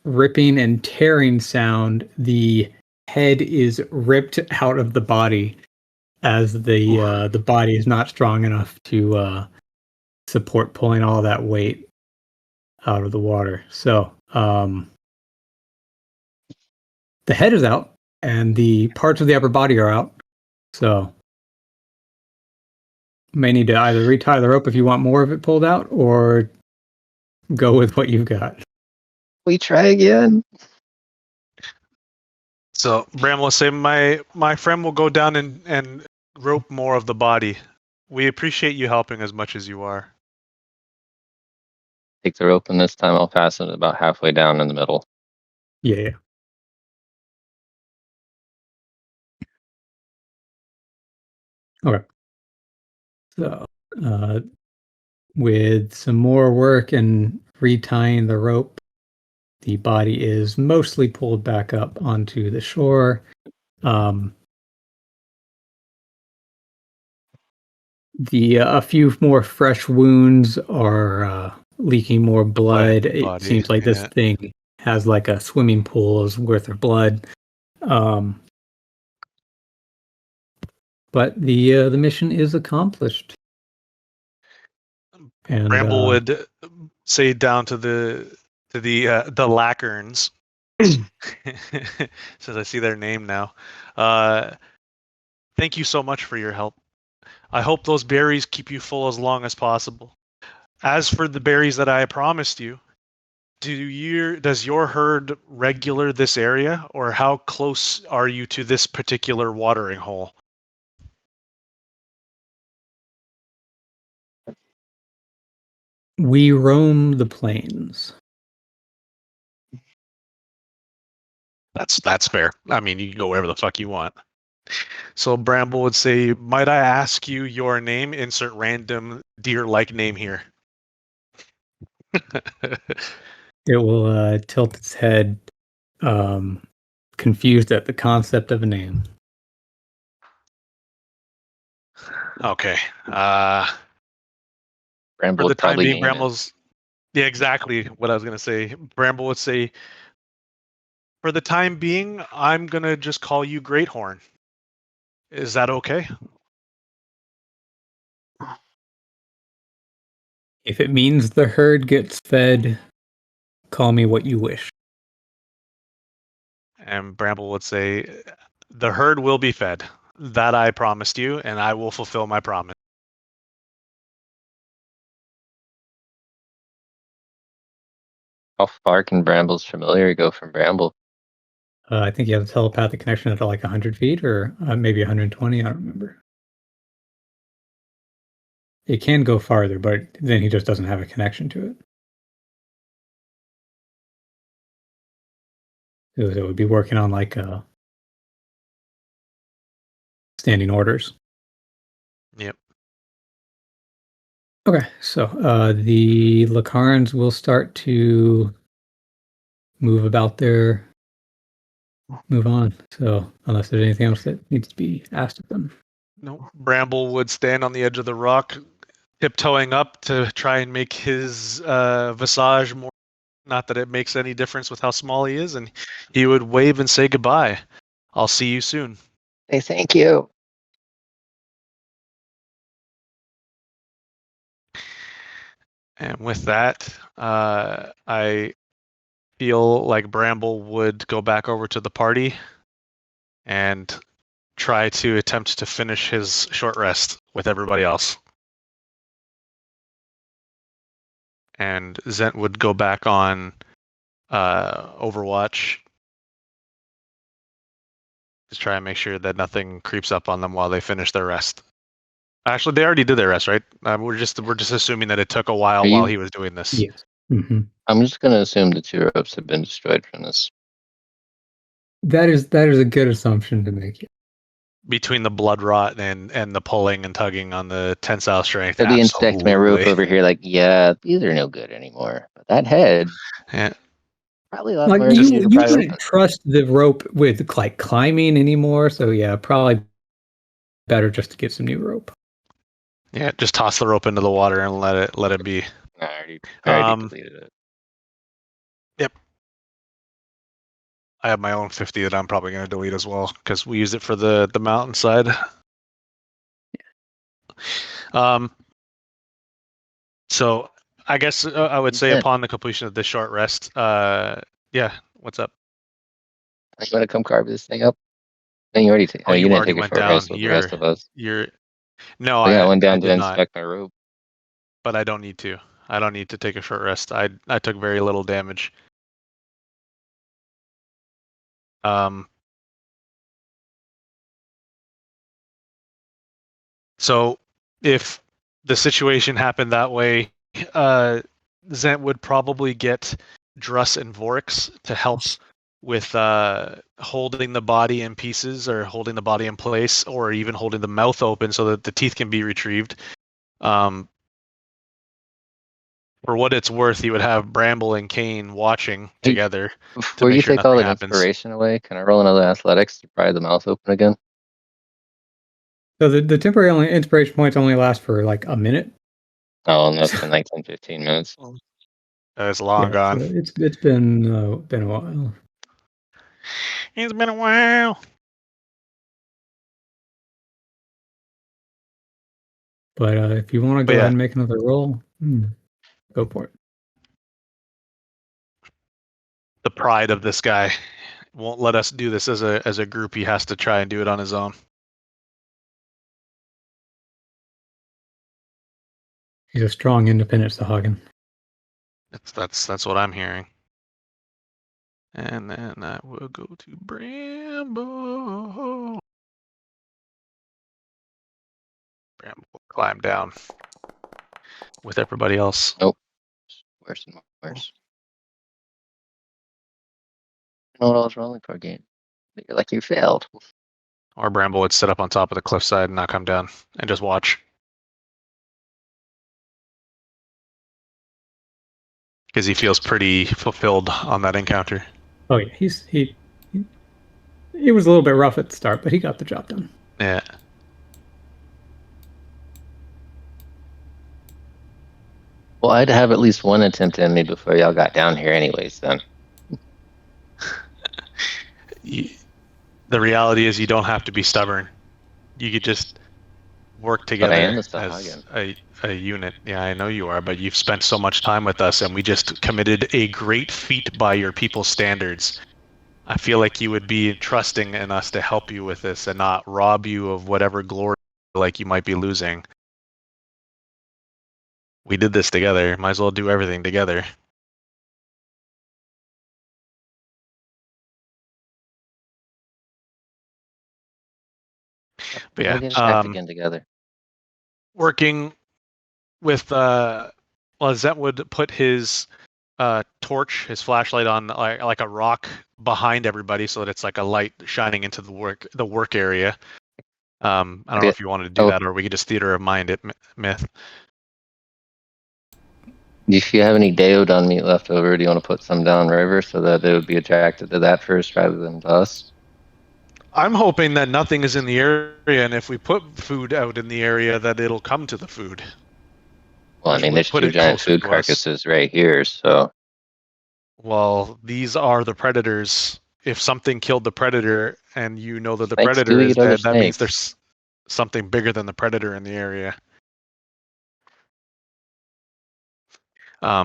ripping and tearing sound, the head is ripped out of the body as the body is not strong enough to support pulling all that weight out of the water. So the head is out and the parts of the upper body are out. So may need to either retie the rope if you want more of it pulled out, or go with what you've got. We try again. So Bram will say, my friend will go down and rope more of the body. We appreciate you helping as much as you are. Take the rope, and this time I'll pass it about halfway down in the middle. Yeah. Okay. So, with some more work and retying the rope, the body is mostly pulled back up onto the shore. A few more fresh wounds are leaking more blood. It seems like this thing has like a swimming pool's worth of blood. But the mission is accomplished. And Bramble would say down to the lackerns, Since I see their name now. Thank you so much for your help. I hope those berries keep you full as long as possible. As for the berries that I promised you, does your herd regular this area, or how close are you to this particular watering hole? We roam the plains. That's fair. I mean, you can go wherever the fuck you want. So Bramble would say, "Might I ask you your name? Insert random deer-like name here." It will tilt its head, confused at the concept of a name. Okay. Bramble For the would time probably being, name it. Bramble's yeah, exactly what I was gonna say. Bramble would say, "For the time being, I'm gonna just call you Greathorn. Is that okay?" If it means the herd gets fed, call me what you wish. And Bramble would say, "The herd will be fed. That I promised you, and I will fulfill my promise." How far can Bramble's familiar go from Bramble? I think you have a telepathic connection at like 100 feet or maybe 120. I don't remember. It can go farther, but then he just doesn't have a connection to it. It would be working on like standing orders. Yep. Okay, so the Lacarns will start to move about move on. So unless there's anything else that needs to be asked of them. No. Bramble would stand on the edge of the rock, tiptoeing up to try and make his visage more. Not that it makes any difference with how small he is, and he would wave and say goodbye. I'll see you soon. Say thank you. And with that, I feel like Bramble would go back over to the party and try to attempt to finish his short rest with everybody else. And Zent would go back on Overwatch to try and make sure that nothing creeps up on them while they finish their rest. Actually, they already did their rest, right? We're just assuming that it took a while while he was doing this. Yes. Mm-hmm. I'm just going to assume the 2 ropes have been destroyed from this. That is a good assumption to make. Between the blood rot and the pulling and tugging on the tensile strength. I'll be inspecting my rope over here like, yeah, these are no good anymore. But that head, yeah. probably a lot Like more. you wouldn't trust the rope with like climbing anymore. So yeah, probably better just to get some new rope. Yeah, just toss the rope into the water and let it be. I already deleted it. Yep. I have my own 50 that I'm probably going to delete as well because we used it for the mountainside. So I guess I would say upon the completion of this short rest, yeah, what's up? I'm going to come carve this thing up. Then you already you didn't already take a went short down. rest with the rest of us. No, I went down I to did inspect not, my rope. but I don't need to. I don't need to take a short rest. I took very little damage. So if the situation happened that way, Zent would probably get Druss and Vorix to help with holding the body in pieces or holding the body in place or even holding the mouth open so that the teeth can be retrieved. For what it's worth, he would have Bramble and Kane watching together. Before you take all the inspiration away, can I roll another athletics to pry the mouth open again? So the temporary inspiration points only last for like a minute. Oh, and that's been like 10, 15 minutes. It's long gone. So it's been a while. It's been a while. But if you want to go ahead and make another roll, go for it. pride of this guy. Won't let us do this as a group. He has to try and do it on his own. He's a strong, independent Sahagin. That's what I'm hearing. And then I will go to Bramble. Bramble will climb down with everybody else. Nope. Worse and worse. You know what I was rolling for, game? You're like, you failed. Or Bramble would sit up on top of the cliffside and not come down and just watch. Because he feels pretty fulfilled on that encounter. Oh yeah, he was a little bit rough at the start, but he got the job done. Yeah. Well, I'd have at least one attempt in me before y'all got down here anyways, then. The reality is you don't have to be stubborn. You could just work together as a unit. Yeah, I know you are, but you've spent so much time with us, and we just committed a great feat by your people's standards. I feel like you would be trusting in us to help you with this and not rob you of whatever glory like you might be losing. We did this together. Might as well do everything together. But We'll get again together. Working with Zet would put his torch, his flashlight on like a rock behind everybody, so that it's like a light shining into the work area. I don't know if you wanted to do that, or we could just theater of mind it, Myth. If you have any Daodon meat left over, do you want to put some down river so that they would be attracted to that first rather than to us? I'm hoping that nothing is in the area, and if we put food out in the area, that it'll come to the food. Well, I mean, there's two giant food carcasses right here, so... Well, these are the predators. If something killed the predator, and you know that the predator is dead, that means there's something bigger than the predator in the area. I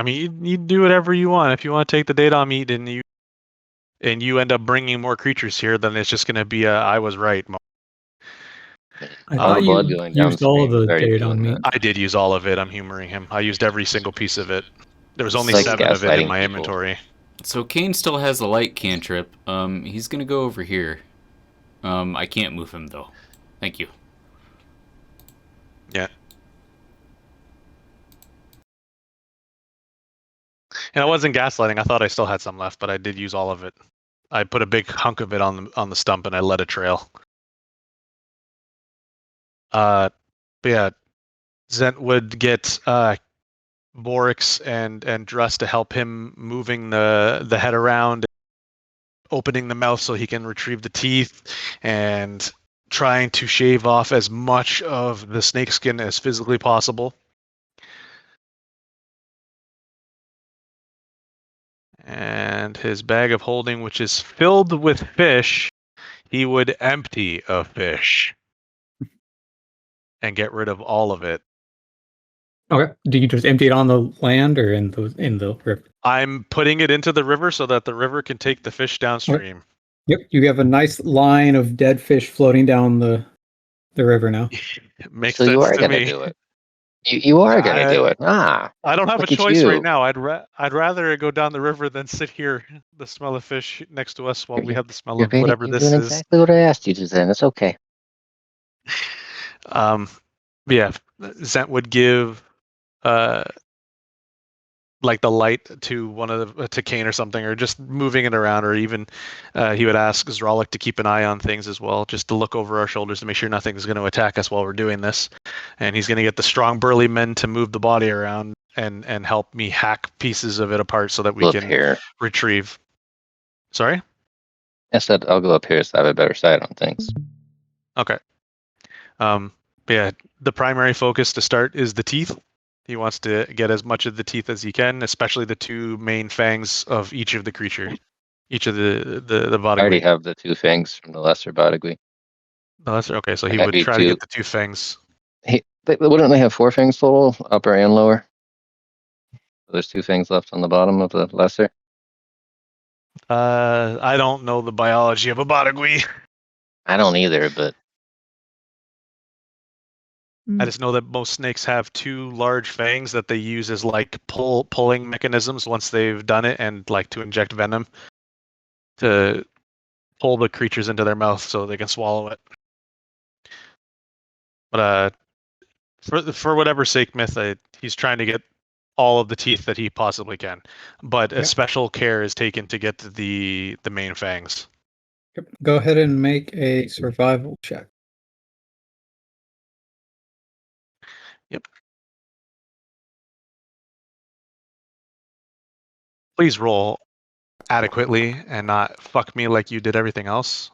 mean, you do whatever you want. If you want to take the Daodon meat and you end up bringing more creatures here, then it's just going to be I was right. I thought you used all the Daodon meat. I did use all of it. I'm humoring him. I used every single piece of it. There was only 7 of it in my inventory. So Kane still has the light cantrip. He's going to go over here. I can't move him, though. Thank you. Yeah. And I wasn't gaslighting. I thought I still had some left, but I did use all of it. I put a big hunk of it on the stump, and I let it trail. But yeah, Zent would get Borix and Druss to help him moving the head around, opening the mouth so he can retrieve the teeth, and trying to shave off as much of the snakeskin as physically possible. And his bag of holding, which is filled with fish, he would empty of fish and get rid of all of it. Okay. Do you just empty it on the land or in the river? I'm putting it into the river so that the river can take the fish downstream. Okay. Yep. You have a nice line of dead fish floating down the river now. Makes sense to me. So you are going to do it. You are going to do it. I don't have a choice right now. I'd rather it go down the river than sit here, the smell of fish next to us, while we have the smell of whatever this is. You're doing exactly what I asked you to do, and it's okay. Yeah, Zent would give like the light to one of to Kane or something, or just moving it around, or even he would ask Zralik to keep an eye on things as well, just to look over our shoulders to make sure nothing's going to attack us while we're doing this. And he's going to get the strong burly men to move the body around and help me hack pieces of it apart so that we can retrieve. Sorry? I said I'll go up here so I have a better sight on things. Okay. Yeah, the primary focus to start is the teeth. He wants to get as much of the teeth as he can, especially the 2 main fangs of each of the creature. Each of the Bodagui. I already have the 2 fangs from the lesser Bodagui. The lesser, okay, so he would try to get the 2 fangs. Wouldn't they have 4 fangs total, upper and lower? There's 2 fangs left on the bottom of the lesser. I don't know the biology of a Badagui. I don't either, but I just know that most snakes have 2 large fangs that they use as like pulling mechanisms once they've done it, and like to inject venom to pull the creatures into their mouth so they can swallow it. But for whatever sake, Myth, he's trying to get all of the teeth that he possibly can, but a special care is taken to get to the main fangs. Yep. Go ahead and make a survival check. Yep. Please roll adequately and not fuck me like you did everything else.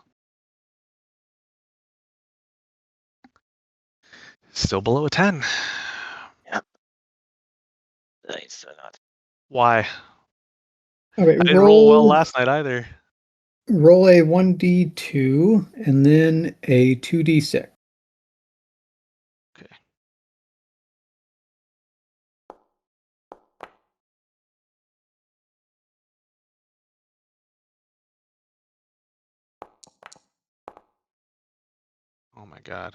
Still below a 10. Yep. Nice. Why? Okay, I didn't roll well last night either. Roll a 1d2 and then a 2d6. Okay. Oh my god.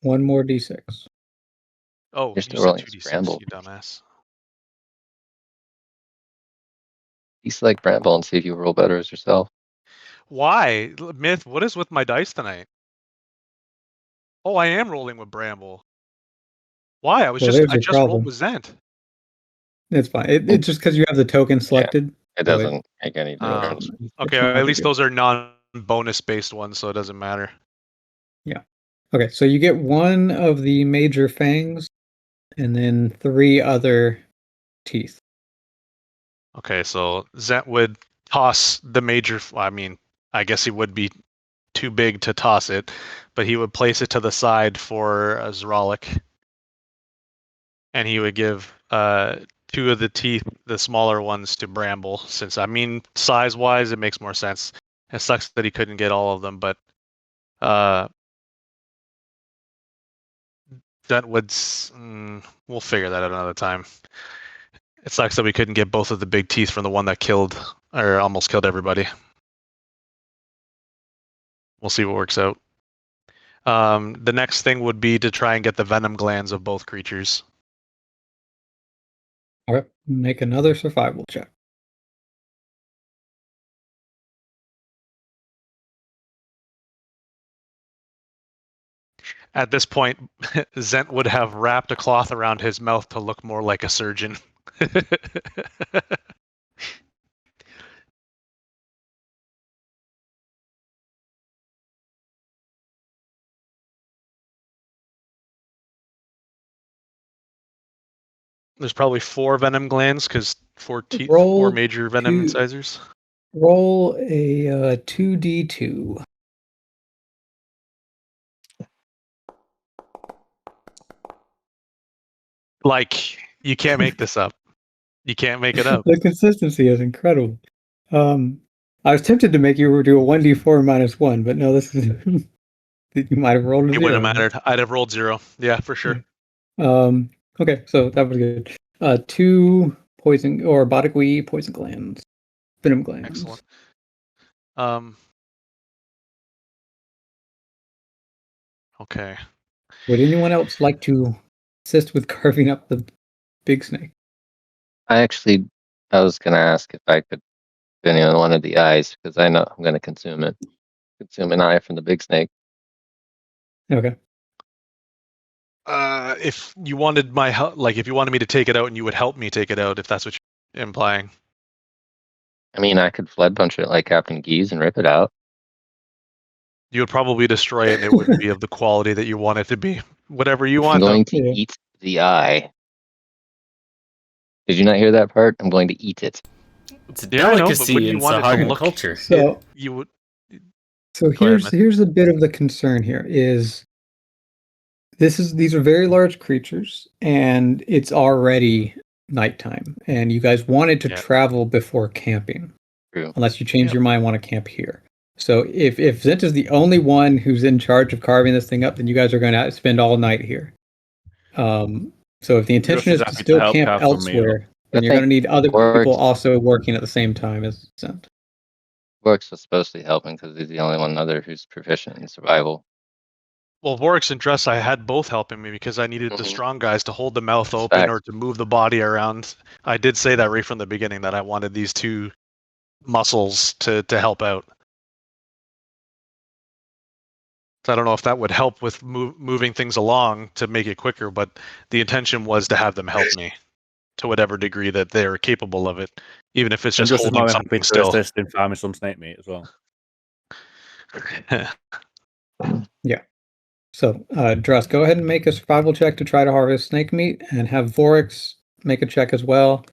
One more d6. Oh, You're you still said rolling 2d6, Bramble. you dumbass. You select Bramble and see if you roll better as yourself. Why? Myth, what is with my dice tonight? Oh, I am rolling with Bramble. Why? I just rolled with Zent. It's fine. It's just because you have the token selected. It doesn't make any difference. Okay, at least those are non-bonus based ones, so it doesn't matter. Yeah. Okay, so you get one of the major fangs and then 3 other teeth. Okay, so Zent would toss the major. I mean, I guess he would be too big to toss it, but he would place it to the side for Zralik. And he would give 2 of the teeth, the smaller ones, to Bramble, since, I mean, size-wise, it makes more sense. It sucks that he couldn't get all of them, but that would... we'll figure that out another time. It sucks that we couldn't get both of the big teeth from the one that killed, or almost killed everybody. We'll see what works out. The next thing would be to try and get the venom glands of both creatures. All right, make another survival check. At this point, Zent would have wrapped a cloth around his mouth to look more like a surgeon. There's probably 4 venom glands because 4 major venom incisors. Roll a 2d2. Like, you can't make this up. You can't make it up. The consistency is incredible. I was tempted to make you do a 1d4 minus 1, but no, this is you might have rolled a 0. It wouldn't have mattered. I'd have rolled 0. Yeah, for sure. Okay, so that was good. 2 poison or Badagui poison glands, venom glands. Excellent. Okay. Would anyone else like to assist with carving up the big snake? I was going to ask if I could, if anyone wanted the eyes, because I know I'm going to consume it. Consume an eye from the big snake. Okay. If you wanted my help, like if you wanted me to take it out and you would help me take it out, if that's what you're implying. I mean, I could flood punch it like Captain Geese and rip it out. You would probably destroy it and it wouldn't be of the quality that you want it to be. Whatever you want. I'm going to eat the eye. Did you not hear that part? I'm going to eat it. It's a delicacy in Sahagin culture. So you would. So here's a bit of the concern here is these are very large creatures and it's already nighttime and you guys wanted to travel before camping. True. Unless you change your mind and want to camp here. So if Zent is the only one who's in charge of carving this thing up, then you guys are going to spend all night here. So if the intention is Just to happy to still help camp Cav from me, elsewhere, then I you're going to think need other Borgs- people also working at the same time as Zent. Works was supposed to be helping because he's the only one other who's proficient in survival. Well, Vorix and Dress, I had both helping me because I needed the Mhm. strong guys to hold the mouth That's open facts. or to move the body around. I did say that right from the beginning that I wanted these two muscles to help out. So I don't know if that would help with moving things along to make it quicker, but the intention was to have them help me to whatever degree that they're capable of it, even if it's And just just as holding more than happy something to still. assist in farming some snake meat as well. So, Dress, go ahead and make a survival check to try to harvest snake meat, and have Vorix make a check as well.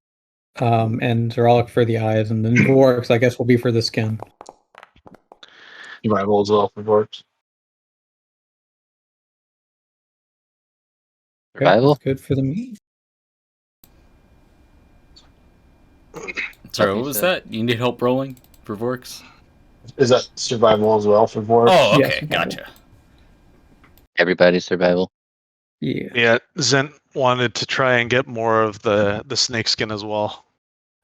And Zeralik for the eyes, and then Vorix, I guess, will be for the skin. Survival as well for Vorks. Okay, Survival? that's good for the meat. Sorry, Like what you was said. that? You need help rolling for Vorks? Is that survival as well for Vorks? Oh, Yes, okay, survival. gotcha. Everybody's survival. Yeah. Yeah, Zent wanted to try and get more of the snake skin as well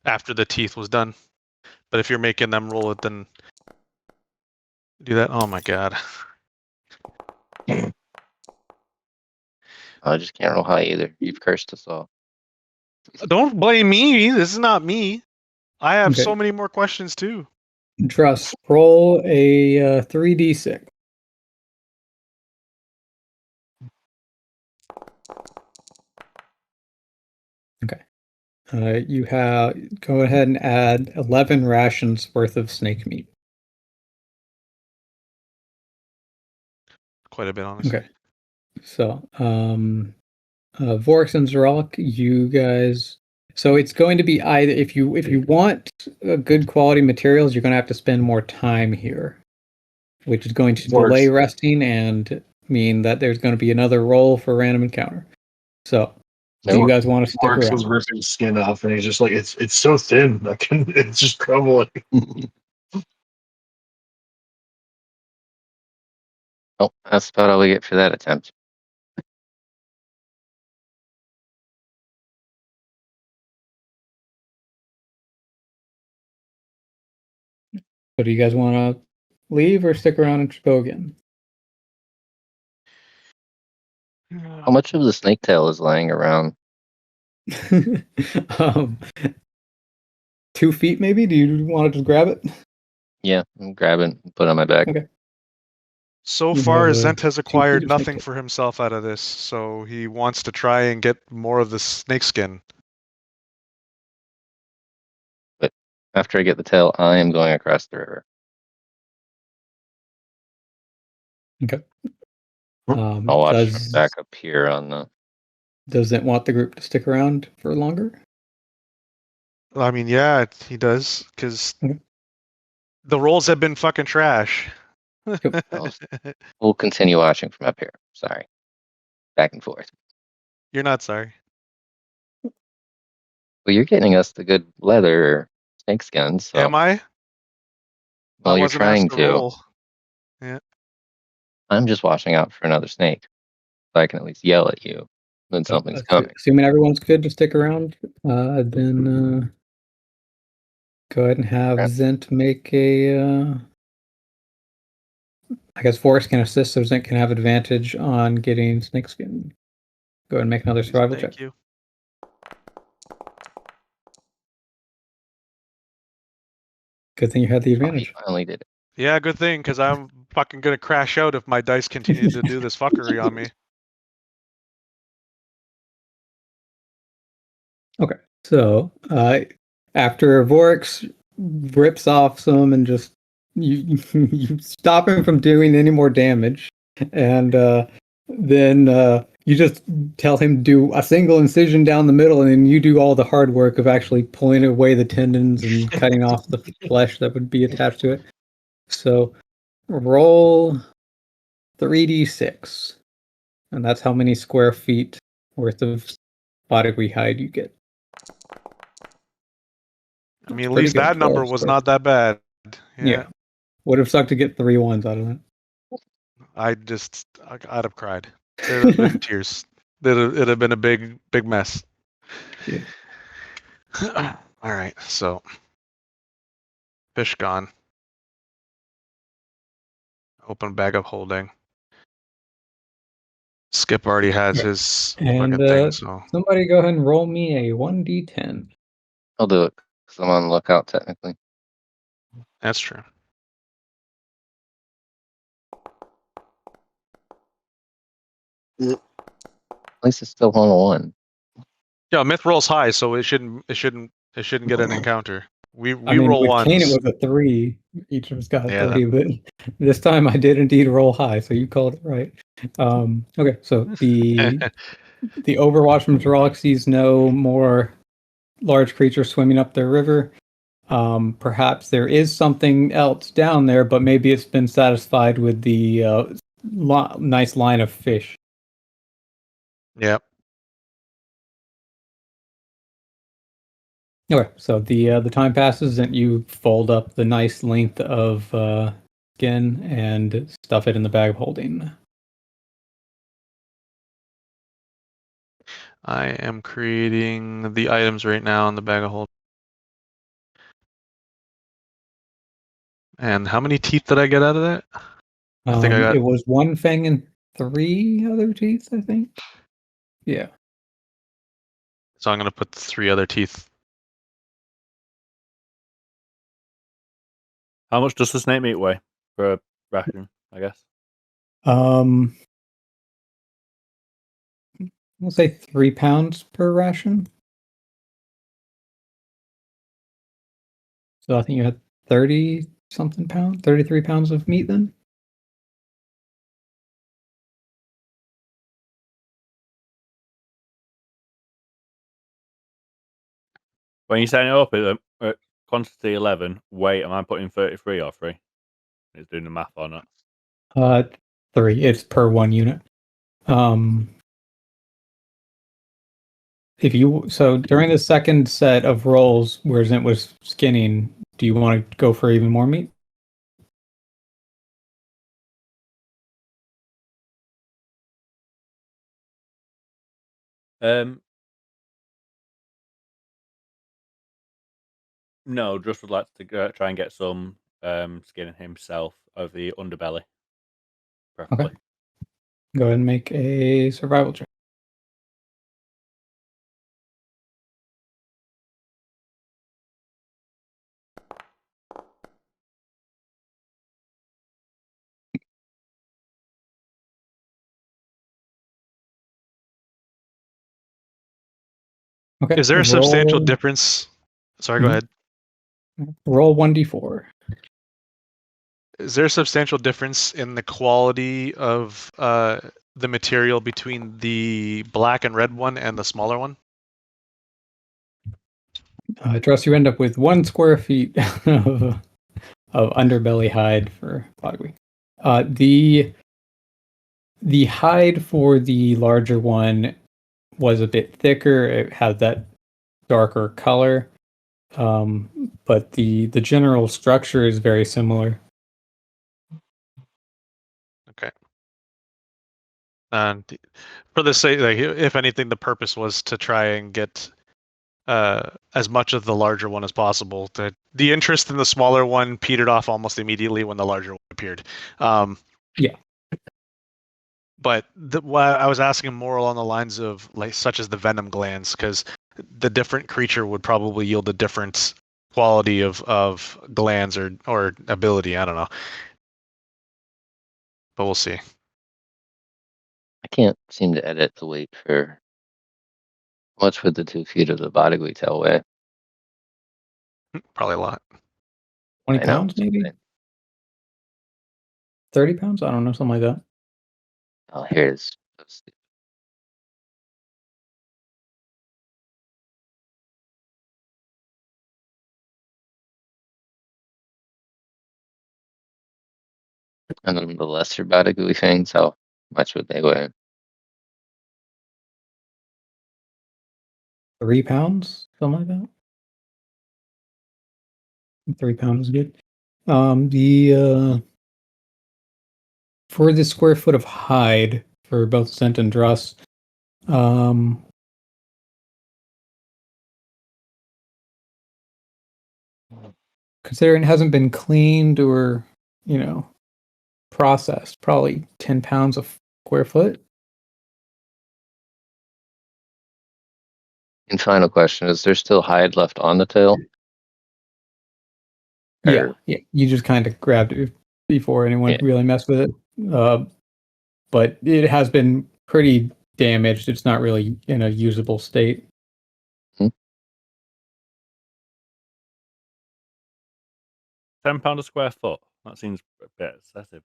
after the teeth was done. But if you're making them roll it, then do that. Oh my god. I just can't roll high either. You've cursed us all. Don't blame me. This is not me. I have Okay. so many more questions too. Dress, roll a 3d6. Okay. You have go ahead and add 11 rations worth of snake meat. Quite a bit, honestly. Okay. So, Vorix and Zeralik, you guys. So it's going to be either if you want good quality materials, you're going to have to spend more time here, which is going to Vorix. delay resting and mean that there's going to be another roll for random encounter. So, do you guys want to stick Vorks is around? ripping skin off, and he's just like, it's so thin, it's just crumbling. Oh, that's about all we get for that attempt. So, do you guys want to leave or stick around and go again? How much of the snake tail is laying around? 2 feet, maybe. Do you want to just grab it? Yeah, I'm grabbing, put it on my back. Okay. So You far, have, Zent has 2 feet acquired of nothing snake for himself out of this, so he wants to try and get more of the snake skin. But after I get the tail, I am going across the river. Okay. I'll watch Does from back up here on the. does it want the group to stick around for longer? I mean, yeah, he does, because Okay. the rolls have been fucking trash. We'll continue watching from up here. Sorry. Back and forth. You're not sorry. Well, you're getting us the good leather or snake skins. So. Am I? Well, I you're wasn't asked trying to to. roll. Yeah. I'm just watching out for another snake. So I can at least yell at you when something's coming. Assuming everyone's good to stick around, then go ahead and have Zent make a. I guess Forrest can assist, so Zent can have advantage on getting snakeskin. Go ahead and make another survival check. Thank you. Good thing you had the Oh, he advantage. finally did it. Yeah, good thing, because I'm fucking gonna crash out if my dice continue to do this fuckery on me. Okay, so after Vorix rips off some and just you stop him from doing any more damage, and then you just tell him to do a single incision down the middle, and then you do all the hard work of actually pulling away the tendons and cutting off the flesh that would be attached to it. So roll 3d6, and that's how many square feet worth of body hide you get. I mean, at Pretty least good, that number 12 was square. not that bad. Yeah. Would have sucked to get 3 1s out of I'd have cried. There'd have been tears. It'd have been a big mess. Yeah. All right, so fish gone. Open bag of holding. Skip already has his And fucking thing, so somebody go ahead and roll me a 1d10. I'll do it because I'm on the lookout technically. that's true. At least it's still on a 1. Yeah, myth rolls high, so it shouldn't get an encounter. We I mean, roll with Kane, it ones. was a 3. Each of us got a Yeah, 3, but this time I did indeed roll high, so you called it right. Okay, so the Overwatch Meteorology sees no more large creatures swimming up the river. Perhaps there is something else down there, but maybe it's been satisfied with the nice line of fish. Yep. Okay, so the time passes and you fold up the nice length of skin and stuff it in the bag of holding. I am creating the items right now in the bag of holding. And how many teeth did I get out of that? I think I got. It was 1 fang and 3 other teeth, I think. Yeah. So I'm gonna put 3 other teeth. How much does the snake meat weigh for a ration? I guess. We'll say 3 pounds per ration. So I think you had 30 something pounds, 33 pounds of meat then. When you sign it up at quantity 11, weight, am I putting 33 or 3? It's doing the math or not? 3. It's per 1 unit. So during the second set of rolls where Zint was skinning, do you want to go for even more meat? No, just would like to try and get some skin himself over the underbelly. Preferably. Okay. Go ahead and make a survival check. Okay. Is there a substantial difference? Sorry, go ahead. Roll 1d4. Is there a substantial difference in the quality of the material between the black and red one and the smaller one? Trust you end up with 1 square feet of underbelly hide for Bogby. The hide for the larger one was a bit thicker. It had that darker color, but the general structure is very similar. Okay. And for the sake, like, if anything, the purpose was to try and get as much of the larger one as possible. The interest in the smaller one petered off almost immediately when the larger one appeared. Yeah. But I was asking more along the lines of like such as the venom glands, because the different creature would probably yield a different quality of glands or ability. I don't know, but we'll see. I can't seem to edit the weight for much with the 2 feet of the body we tell weigh. Probably a lot. 20 I know, pounds, maybe? right. 30 pounds? I don't know, something like that. Oh, here it is. And then the lesser Batagui fangs, how much would they weigh? 3 pounds, something like that. 3 pounds is good. For the square foot of hide for both Scent and Druss, Um, considering it hasn't been cleaned or, processed, probably 10 pounds a square foot. And final question: is there still hide left on the tail? Yeah, you just kind of grabbed it before anyone really messed with it. But it has been pretty damaged. It's not really in a usable state. 10 pound a square foot. That seems a bit excessive.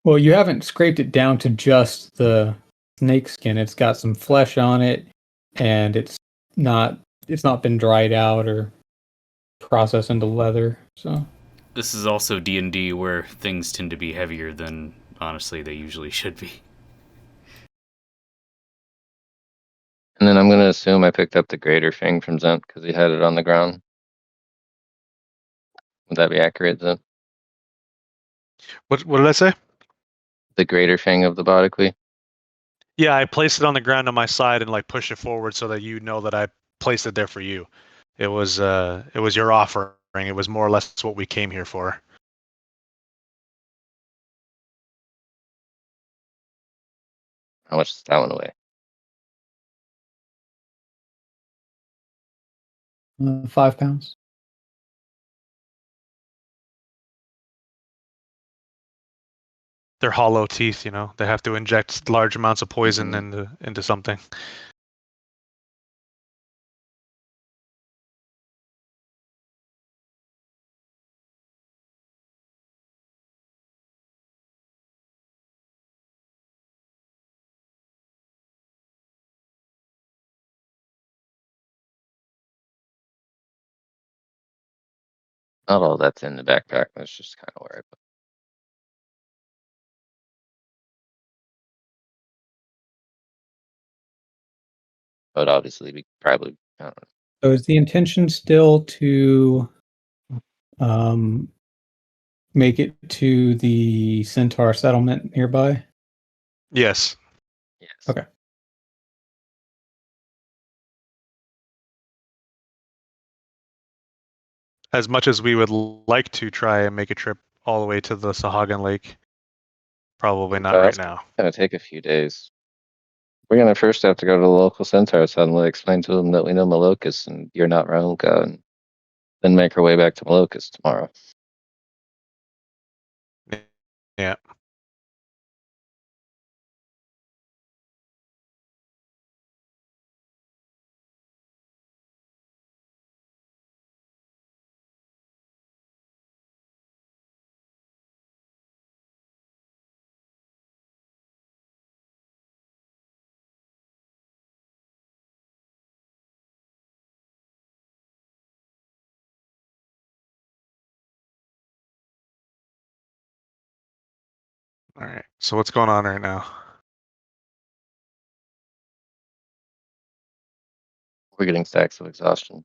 Well, you haven't scraped it down to just the snake skin. It's got some flesh on it, and it's not been dried out or processed into leather. So This is also D&D where things tend to be heavier than honestly they usually should be. And then I'm going to assume I picked up the greater thing from Zent because he had it on the ground. Would that be accurate then? What did I say? The greater thing of the Bodiquy? Yeah, I placed it on the ground on my side and like push it forward so that you know that I placed it there for you. It was your offering. It was more or less what we came here for. How much does that one weigh? 5 pounds. They're hollow teeth, They have to inject large amounts of poison Mm-hmm. into something. Not all that's in the backpack. That's just kind of where I put it. But obviously, we probably, I don't know. So is the intention still to make it to the Centaur settlement nearby? Yes. Yes. Okay. As much as we would like to try and make a trip all the way to the Sahagan Lake, probably not right now. It's going to take a few days. We're going to first have to go to the local Centaur settlement, explain to them that we know Malokus and you're not Rahuka, and then make our way back to Malokus tomorrow. Yeah. All right. So what's going on right now? We're getting stacks of exhaustion.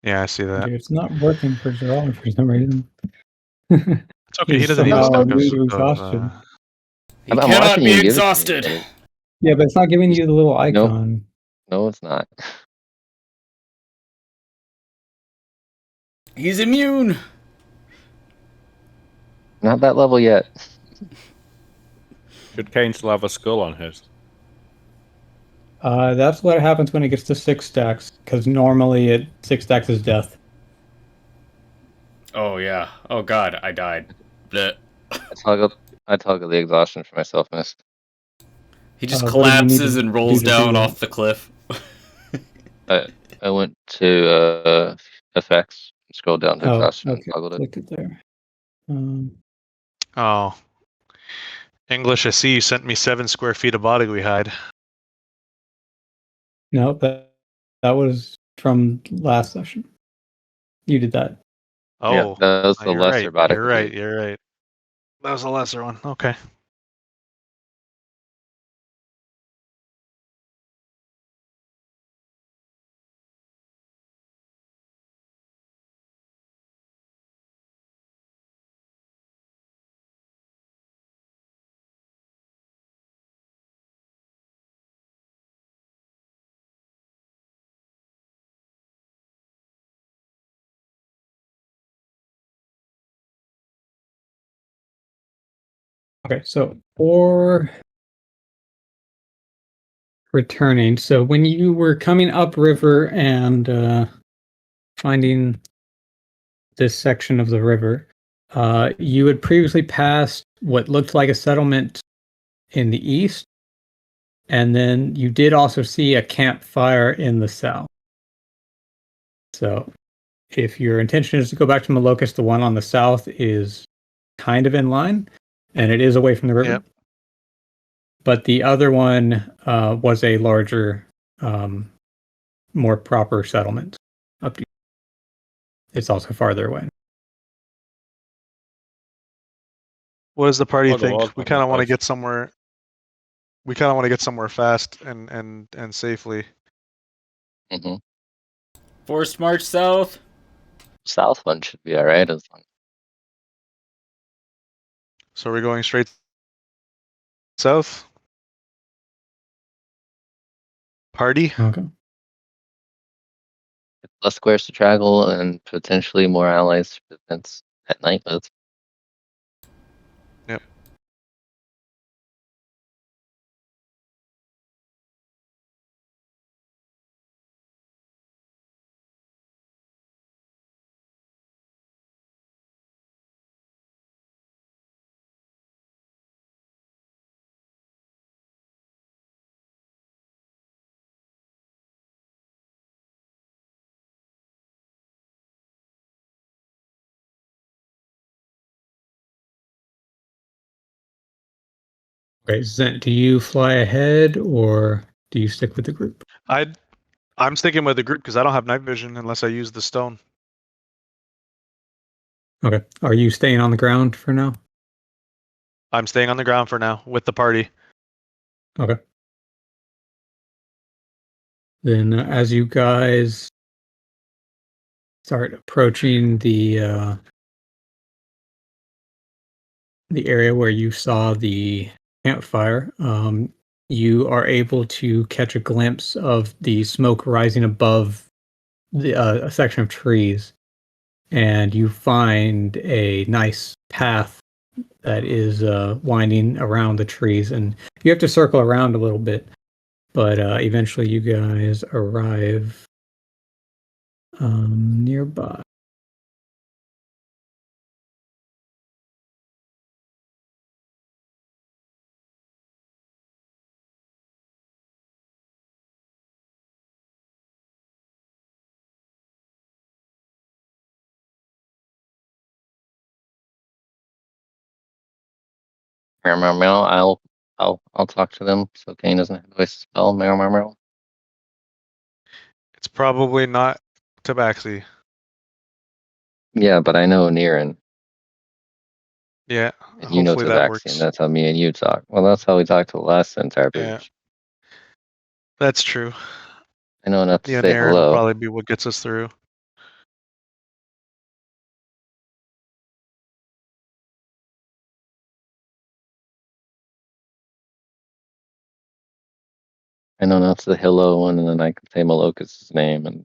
Yeah, I see that. Dude, it's not working for Gerald for some reason. It's okay. He doesn't need a somehow stack immune to of exhaustion. He I'm cannot watching be you give it to me, exhausted. but Yeah, but it's not giving you the little icon. no, it's not. He's immune. Not that level yet. Should Kane still have a skull on his? That's what happens when it gets to 6 stacks, because normally 6 stacks is death. Oh yeah. Oh god, I died. Blech. I toggled the exhaustion for myself, miss. He just What did you need collapses to and rolls do to do down that? off the cliff. I went to effects, scrolled down to Oh, exhaustion, okay. and toggled it. Click it there. Oh. English, I see you sent me 7 square feet of body we hide. No, that was from last session. You did that. Oh, Yeah, that was the you're lesser right. body. You're right. That was the lesser one. Okay. Okay, so for returning, so when you were coming upriver and finding this section of the river, you had previously passed what looked like a settlement in the east, and then you did also see a campfire in the south. So if your intention is to go back to Malocus, the one on the south is kind of in line, and it is away from the river. Yep. But the other one was a larger, more proper settlement. It's also farther away. What does the party Well, there think? was We one kind of want to close. get somewhere. We kind of want to get somewhere fast and safely. Hmm. Forced march south. South one should be all right as long. So we're going straight south. Party. Okay. Less squares to travel and potentially more allies to defense at night with. Yep. Okay, Zent, do you fly ahead or do you stick with the group? I'm sticking with the group because I don't have night vision unless I use the stone. Okay. Are you staying on the ground for now? I'm staying on the ground for now with the party. Okay. Then as you guys start approaching the area where you saw the campfire, you are able to catch a glimpse of the smoke rising above a section of trees, and you find a nice path that is winding around the trees, and you have to circle around a little bit, but eventually you guys arrive nearby. Meow, meow, meow. I'll talk to them so Kane doesn't have to waste a spell. Meow, meow, meow. It's probably not Tabaxi. Yeah, but I know Niran, Yeah. and you know Hopefully that Tabaxi, and works. that's how me and you talk. Well, that's how we talked the last Centaur Yeah. breach. That's true. I know enough to Yeah, say Naren will hello. probably be what gets us through. I know enough to say hello, and then I can say Malocus' name, and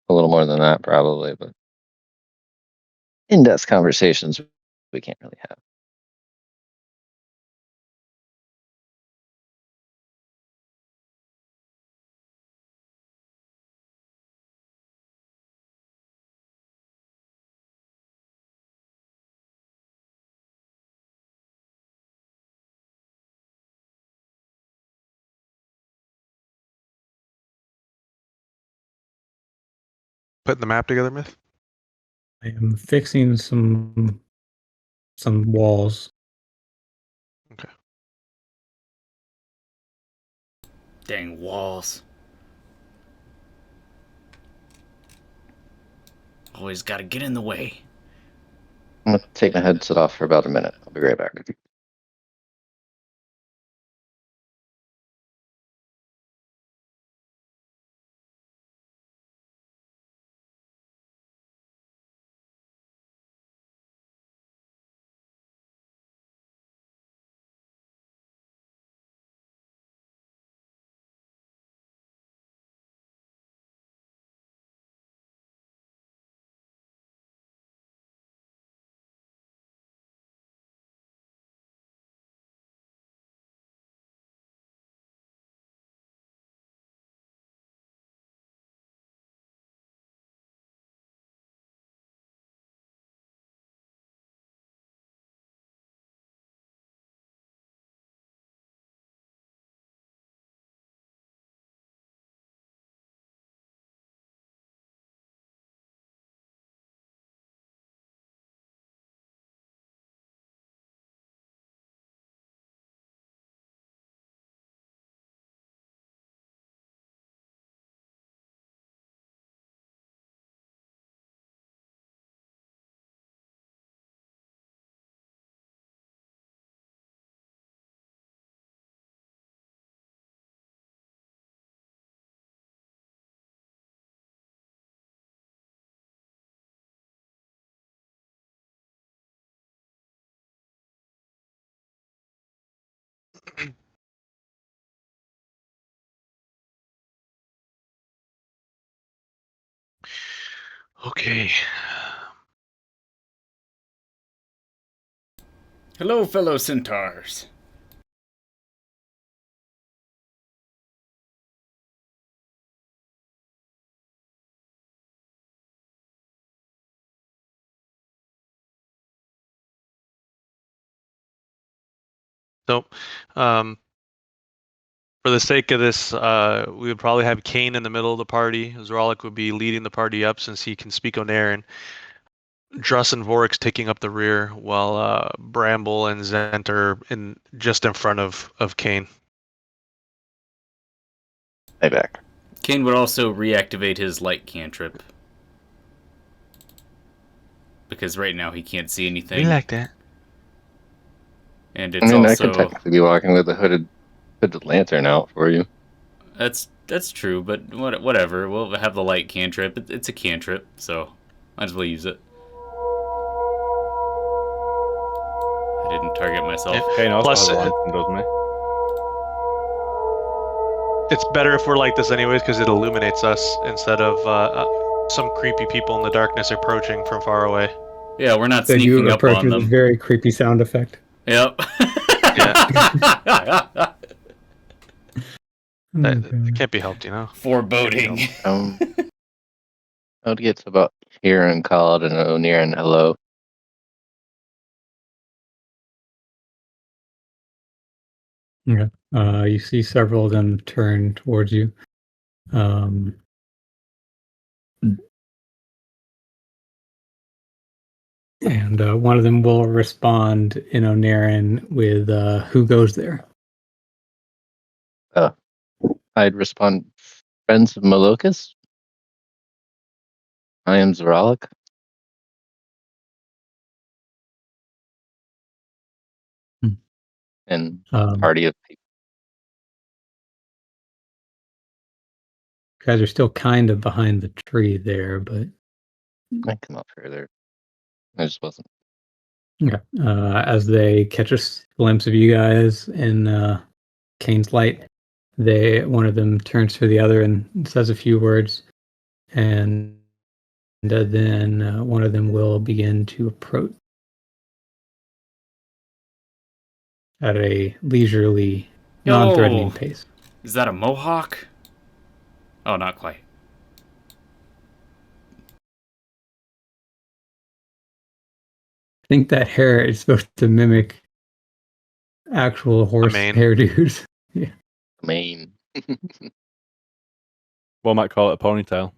a little more than that probably, but in-depth conversations we can't really have. Putting the map together, Myth. I am fixing some walls. Okay. Dang walls. Always gotta get in the way. I'm gonna take my headset off for about a minute. I'll be right back. Okay. Hello, fellow centaurs. So, for the sake of this, we would probably have Kane in the middle of the party. Zoralik would be leading the party up since he can speak Oneran. Druss and Vorix taking up the rear, while Bramble and Zent are just in front of Kane. Stay back. Kane would also reactivate his light cantrip. Because right now he can't see anything. We like that. And I it's mean, I also... could technically be walking with a hooded lantern out for you. That's true, but whatever. We'll have the light cantrip. It's a cantrip, so might as well use it. I didn't target myself. Kane also Plus, has a lantern, doesn't he? It's better if we're like this anyways because it illuminates us instead of some creepy people in the darkness approaching from far away. Yeah, we're not Then you sneaking up approach on with a them. very creepy sound effect. Yep. It can't be helped, you know. Foreboding. I would get to about here and call it an Oneran hello. Okay. You see several of them turn towards you. And one of them will respond in Oneran with who goes there. I'd respond, friends of Malokas. I am Zoralik. And party of people. Guys are still kind of behind the tree there, but I come up further. I just wasn't. okay. As they catch a glimpse of you guys in Kane's light, one of them turns to the other and says a few words, and then one of them will begin to approach at a leisurely, non-threatening pace. Is that a mohawk? Oh, not quite. I think that hair is supposed to mimic actual horse hairdos. Yeah. Mane. One might call it a ponytail.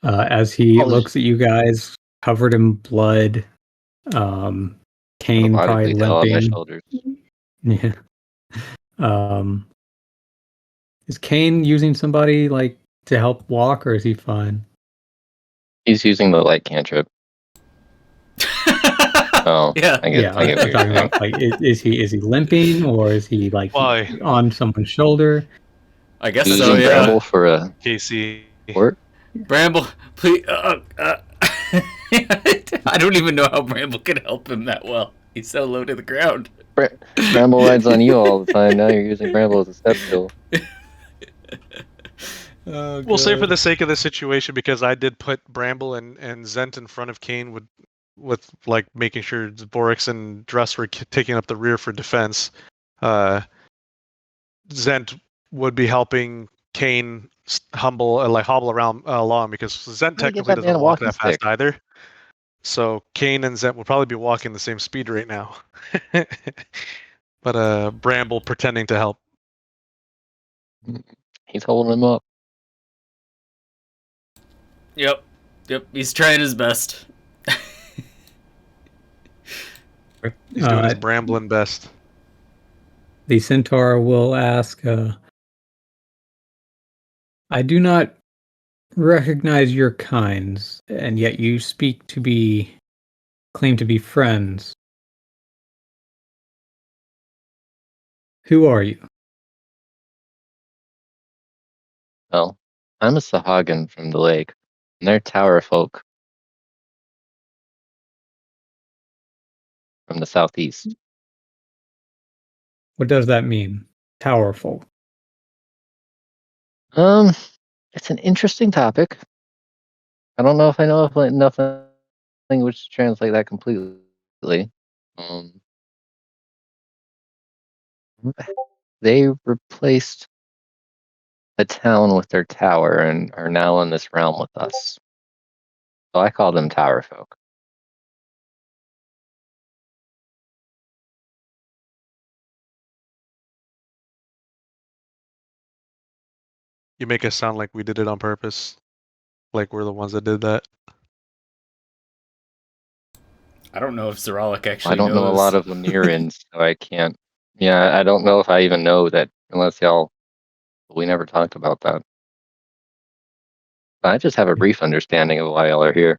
As he looks at you guys, covered in blood, Kane probably limping. On my limping. shoulders. Yeah. Is Kane using somebody like to help walk, or is he fine? He's using the light cantrip. Oh, yeah. I get what you're talking saying. about. Like, is he limping, or is he like on someone's shoulder? I guess using so. Yeah. Bramble for a Casey. Work. Bramble, please. I don't even know how Bramble can help him that well. He's so low to the ground. Bramble rides on you all the time. Now you're using Bramble as a step stool. We'll say for the sake of the situation, because I did put Bramble and Zent in front of Kane with like making sure Vorix and Druss were taking up the rear for defense. Zent would be helping Kane hobble around along, because Zent technically doesn't walk that fast either. So Kane and Zent will probably be walking the same speed right now. But Bramble pretending to help. He's holding him up. Yep. He's trying his best. He's doing his brambling best. The centaur will ask, I do not recognize your kinds, and yet you claim to be friends. Who are you? Well, I'm a Sahagin from the lake, and they're tower folk from the southeast. What does that mean? Towerful. Um, it's an interesting topic. I don't know if I know enough language to translate that completely. Um, they replaced a town with their tower and are now in this realm with us. So I call them tower folk. You make us sound like we did it on purpose. Like we're the ones that did that. I don't know if Zeralik I actually don't know a knows. lot of Lemurians, so I can't. Yeah, I don't know if I even know that unless y'all. We never talked about that. I just have a brief understanding of why y'all are here.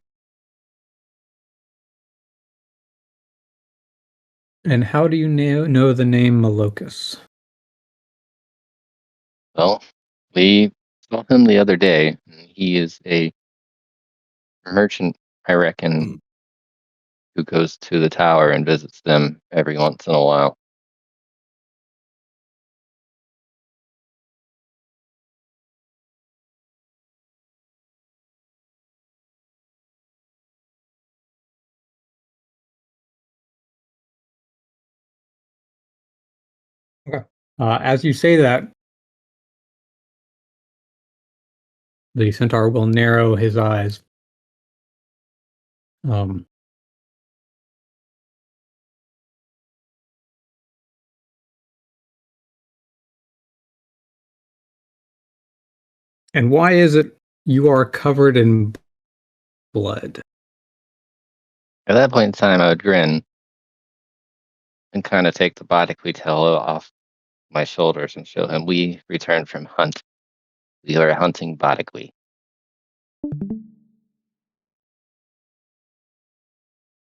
And how do you know the name Malocus? Well, we saw him the other day. He is a merchant, I reckon, who goes to the tower and visits them every once in a while. Okay. As you say that, the centaur will narrow his eyes. Um, and why is it you are covered in blood? At that point in time, I would grin and kind of take the Bodically tail off my shoulders and show him we returned from hunt. We are hunting Bodically.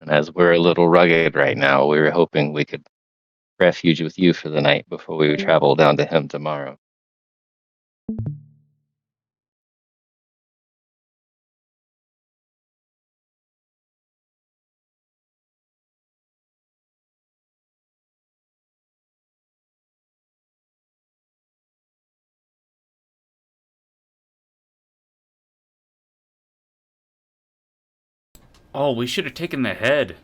And as we're a little rugged right now, we were hoping we could refuge with you for the night before we travel down to him tomorrow. Oh, we should have taken the head.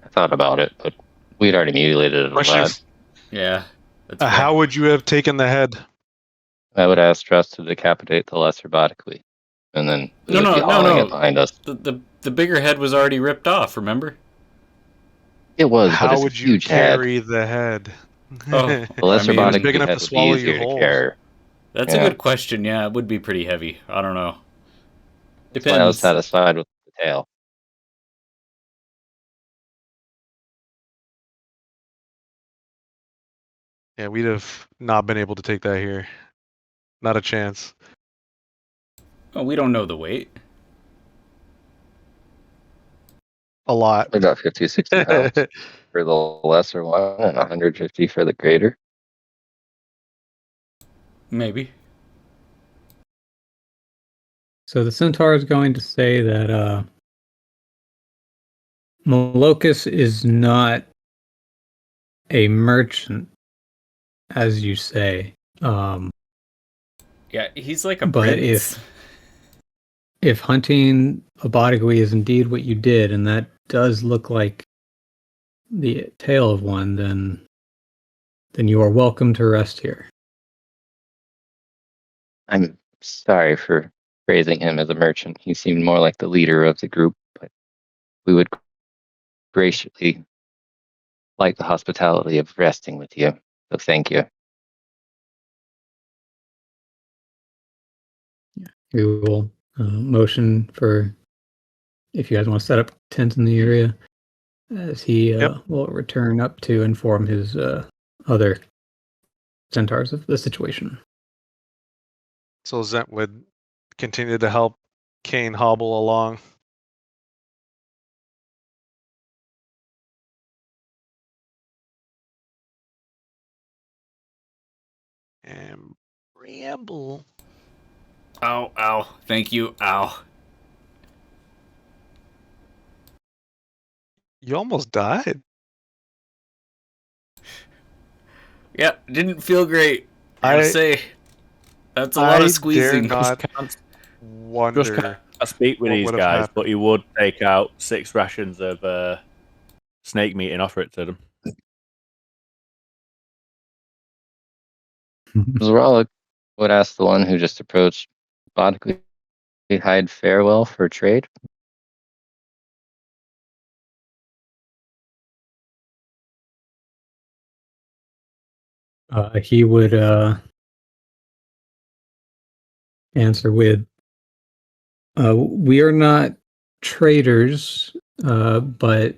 I thought about it, but we'd already mutilated it a Question: lot. Yeah, that's fair. How would you have taken the head? I would ask Trust to decapitate the lesser Bodically, and then we would be hauling it behind us. The bigger head was already ripped off. Remember? It was, but How it's a would you huge head. carry the head? Oh, The lesser I mean, Bodically big enough head to would be swallow you easier to whole. carry. That's a good question. Yeah, it would be pretty heavy. I don't know. That's why I was Depends. satisfied with the tail. Yeah, we'd have not been able to take that here. Not a chance. Oh, we don't know the weight. A lot. About 50, 60 pounds for the lesser one and 150 for the greater. Maybe. So the centaur is going to say that Malocus is not a merchant, as you say. Yeah, he's like a But prince. if hunting a Bodegui is indeed what you did, and that does look like the tail of one, then you are welcome to rest here. I'm sorry for praising him as a merchant. He seemed more like the leader of the group, but we would graciously like the hospitality of resting with you. So thank you. We will motion for if you guys want to set up tents in the area, as he will return up to inform his other centaurs of the situation. So Zent would continue to help Kane hobble along. And Bramble. Ow, ow. Thank you. Ow. You almost died. Yeah, didn't feel great. I gotta say. That's a lot of dare squeezing. not Just wonder can't speak with what these would have guys, happened. but he would take out 6 rations of snake meat and offer it to them. Zorala would ask the one who just approached, bodically hide farewell for trade. He would answer with, we are not traders, but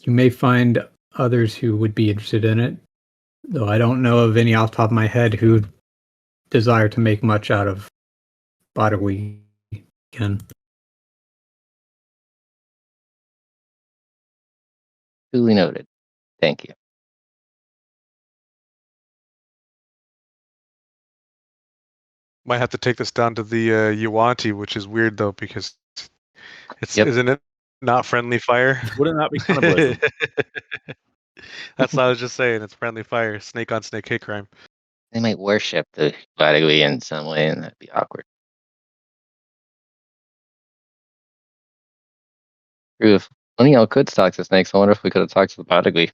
you may find others who would be interested in it. Though I don't know of any off the top of my head who desire to make much out of Badawi again. Duly noted. Thank you. Might have to take this down to the Yuanti, which is weird though because it's Yep. isn't it not friendly fire? Wouldn't that be cannibalism? That's what I was just saying. It's friendly fire, snake on snake hate crime. They might worship the Badagui in some way, and that'd be awkward. True, if one of y'all could talk to snakes, I wonder if we could have talked to the Badagui.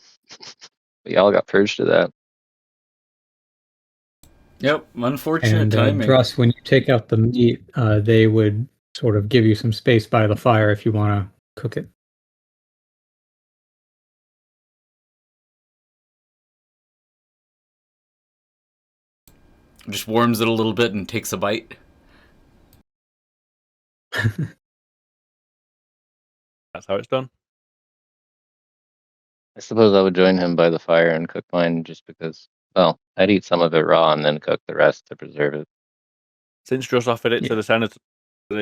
We all got purged to that. Yep, unfortunate And timing. Druss, when you take out the meat, they would sort of give you some space by the fire if you want to cook it. Just warms it a little bit and takes a bite. That's how it's done. I suppose I would join him by the fire and cook mine just because, well, I'd eat some of it raw and then cook the rest to preserve it. Since just offered it Yeah. to the centaurs, do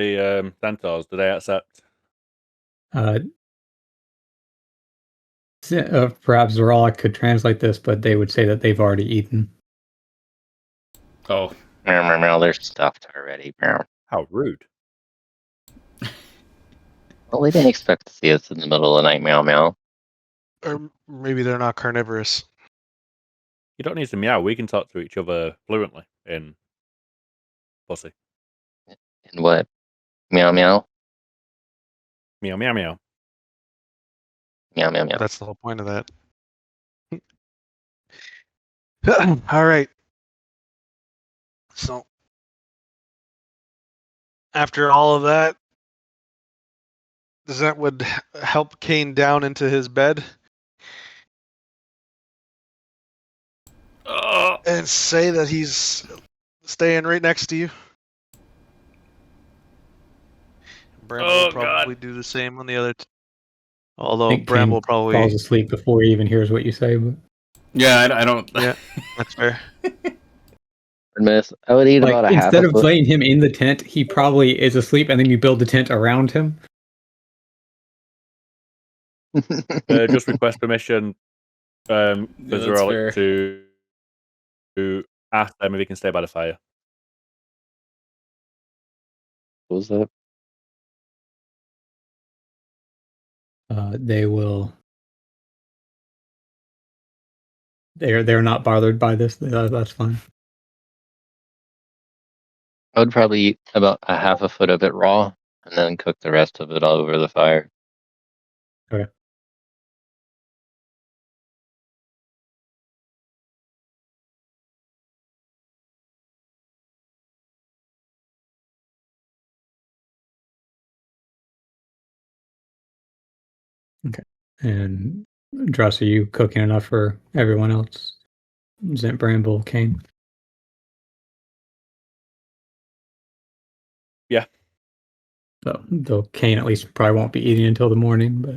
they accept? Perhaps Zorala could translate this, but they would say that they've already eaten. Oh. They're stuffed already. How rude. Well, they didn't expect to see us in the middle of the night, meow meow. Or maybe they're not carnivorous. You don't need to meow. We can talk to each other fluently in pussy. And what? Meow meow? Meow, meow, meow. Meow meow meow. That's the whole point of that. All right. So after all of that, does that would help Kane down into his bed and say that he's staying right next to you? Bramble will probably do the same on the other. Although I think Bramble Kane probably falls asleep before he even hears what you say. But Yeah, I don't. Yeah, that's fair. Miss, I would eat about a half instead a of foot. laying him in the tent, he probably is asleep, and then you build the tent around him. Just request permission for Yeah, that's Zoralik fair. to ask them if he can stay by the fire. What was that? They will. They're not bothered by this. That's fine. I would probably eat about a half a foot of it raw and then cook the rest of it all over the fire. Okay. Okay. And Dross, are you cooking enough for everyone else? Zent, Bramble, Kane? Yeah. So, though Kane at least probably won't be eating until the morning, but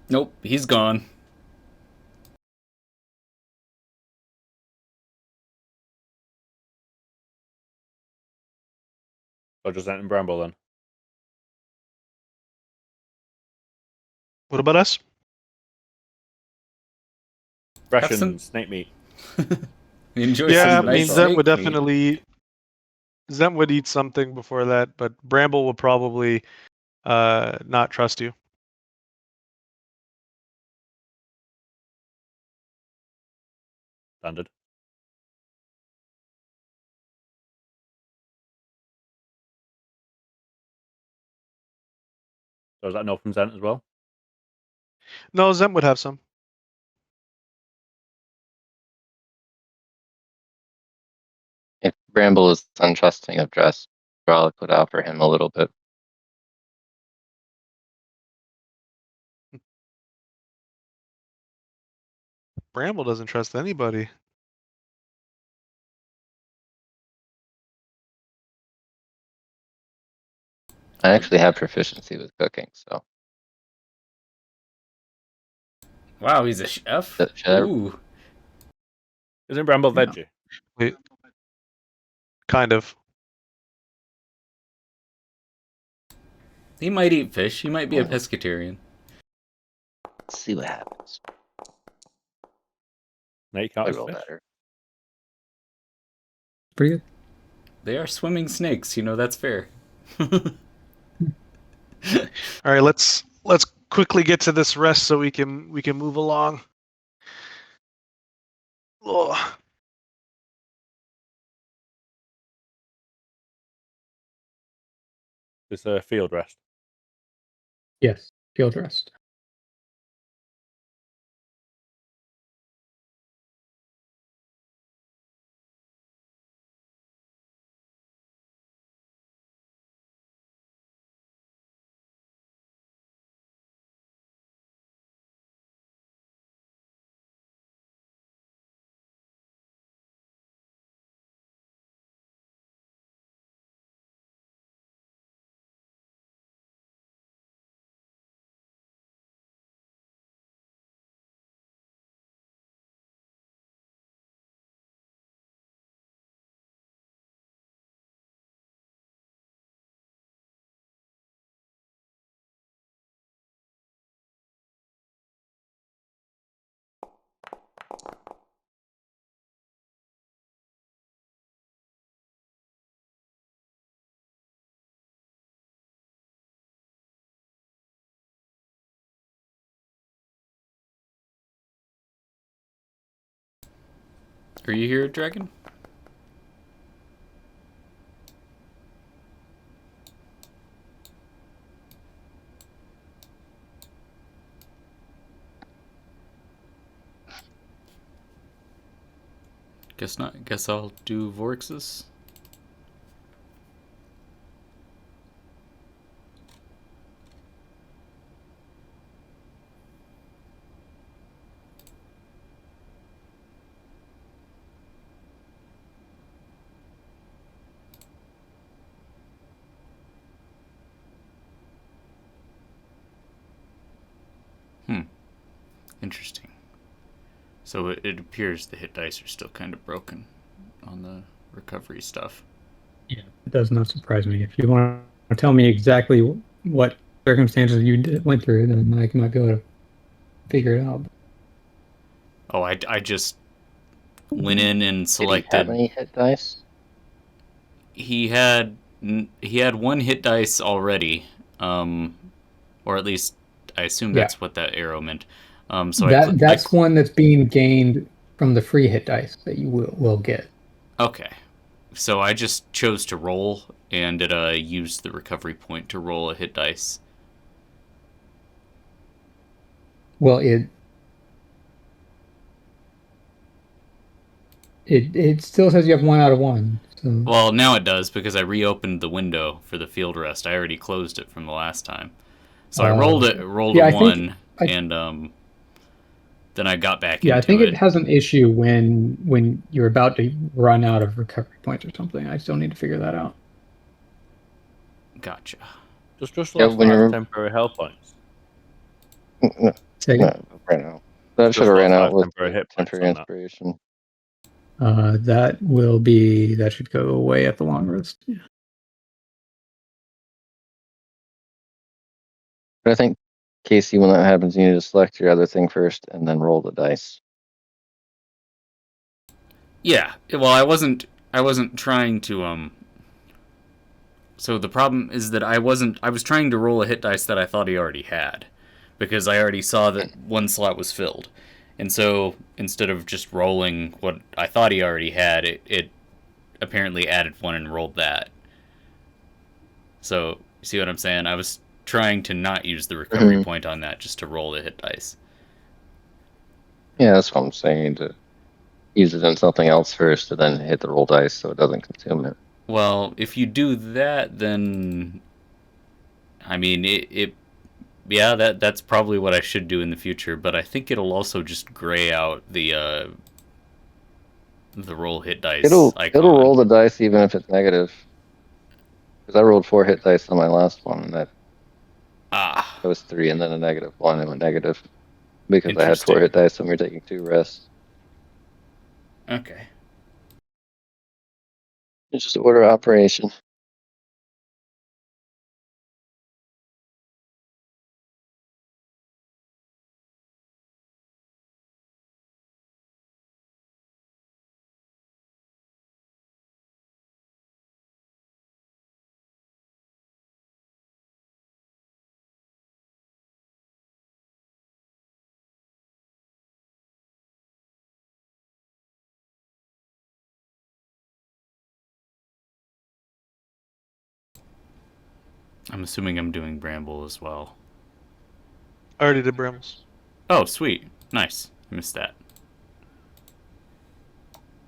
Nope, he's gone. Or just Zent and Bramble then? What about us? Have some- Ration snake meat. Enjoy Yeah, I some mean, nice Zem would snake meat. definitely. Zem would eat something before that, but Bramble will probably not trust you. Standard. So is that no from Zen as well? No, Zem would have some. If Bramble is untrusting of Dress, Frolic would offer him a little bit. Bramble doesn't trust anybody. I actually have proficiency with cooking, so Wow, he's a chef. should I Ooh, Isn't Bramble Yeah. veggie? Wait. Kind of. he might eat fish. He might be a Hmm. pescatarian. let's see what happens. No, you can't I eat roll fish. better. Pretty good. They are swimming snakes. You know that's fair. All right, let's quickly get to this rest so we can move along. Ugh. It's a field rest. Yes. Field rest. Are you here, Dragon? Guess not. Guess I'll do Vorx's. Interesting. So it appears the hit dice are still kind of broken on the recovery stuff. Yeah. It does not surprise me. If you want to tell me exactly what circumstances you went through, then I might be able to figure it out. Oh, I just went in and Did he have selected. any hit dice? He had one hit dice already, or at least I assume Yeah. that's what that arrow meant. So That's one that's being gained from the free hit dice that you will get. Okay, so I just chose to roll and it used the recovery point to roll a hit dice. Well, it still says you have 1 out of 1. So. Well, now it does because I reopened the window for the field rest. I already closed it from the last time, so I rolled a I 1, think and then I got back Yeah, I into think it. it has an issue when you're about to run out of recovery points or something. I still need to figure that out. Gotcha. Just Yeah, last when time you're- temporary health points. No, Say again? right now. That Just should have ran lost out 5 with temporary hit points temporary on that. inspiration. That should go away at the long rest. Yeah. But I think, Casey, when that happens, you need to select your other thing first and then roll the dice. Yeah. Well, I wasn't trying to. So the problem is that I was trying to roll a hit dice that I thought he already had, because I already saw that one slot was filled, and so instead of just rolling what I thought he already had, it apparently added one and rolled that. So you see what I'm saying? I was trying to not use the recovery point on that, just to roll the hit dice. Yeah, that's what I'm saying. To use it on something else first, and then hit the roll dice so it doesn't consume it. Well, if you do that, then I mean it yeah, that's probably what I should do in the future. But I think it'll also just gray out the roll hit dice It'll roll icon. the dice even if it's negative. Because I rolled 4 hit dice on my last one, and that was 3, and then a -1, and went negative because I had 4 hit Interesting. dice, and we were taking 2 rests. Okay. It's just order of operation. I'm assuming I'm doing Bramble as well. I already did Brambles. Oh, sweet. Nice. I missed that.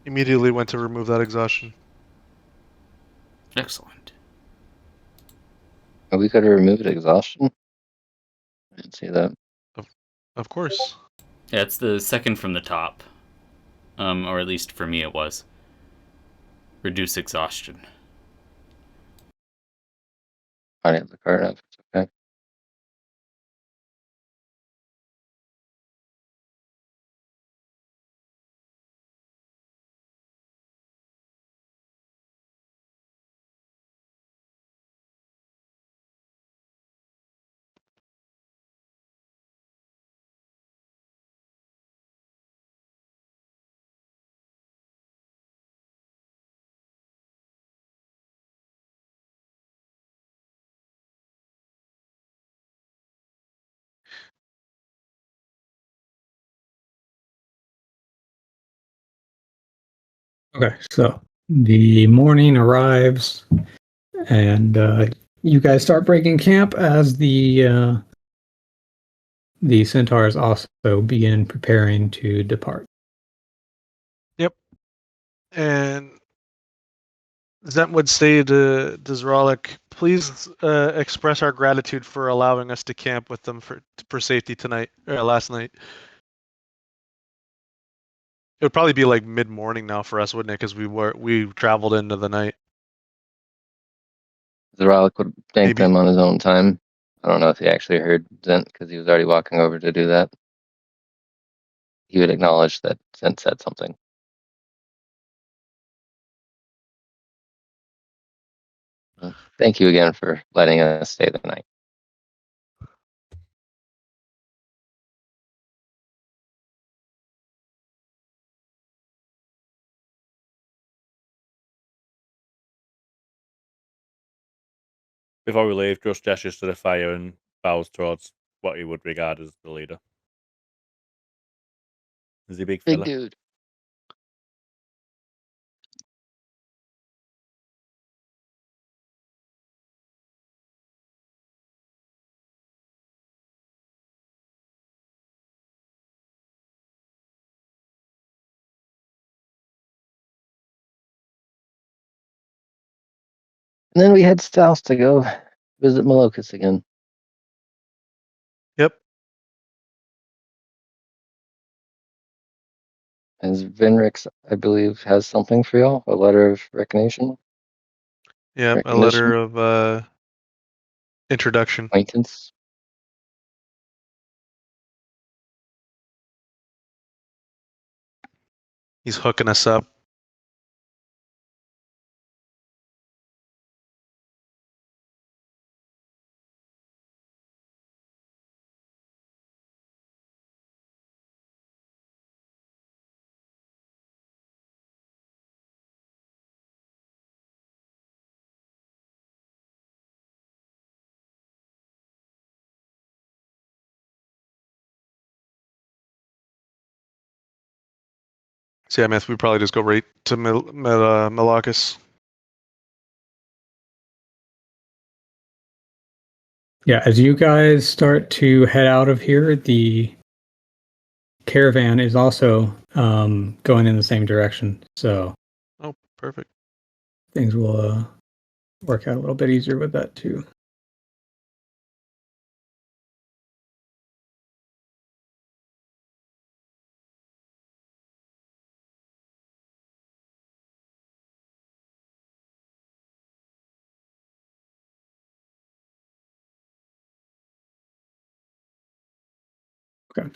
Immediately went to remove that exhaustion. Excellent. Oh, we could have removed exhaustion. I didn't see that. Of course. Yeah, it's the second from the top. Or at least for me it was. Reduce exhaustion. I didn't have the card up. It's okay. Okay, so the morning arrives, and you guys start breaking camp as the centaurs also begin preparing to depart. Yep. And Zent would say to Dizralik, please express our gratitude for allowing us to camp with them for safety tonight, or last night. It would probably be like mid-morning now for us, wouldn't it? Because we traveled into the night. Zaralik would thank Maybe. them on his own time. I don't know if he actually heard Zent because he was already walking over to do that. He would acknowledge that Zent said something. Thank you again for letting us stay the night. Before we leave, just gestures to the fire and bows towards what he would regard as the leader. Is he a big fella? Big dude. And then we head south to go visit Malokus again. Yep. As Vinrix, I believe, has something for y'all, a letter of recognition. Yep. A letter of introduction. Acquaintance. He's hooking us up. So yeah, Myth, we probably just go right to Malakis. Yeah, as you guys start to head out of here, the caravan is also going in the same direction. So Oh, perfect. things will work out a little bit easier with that too. Okay.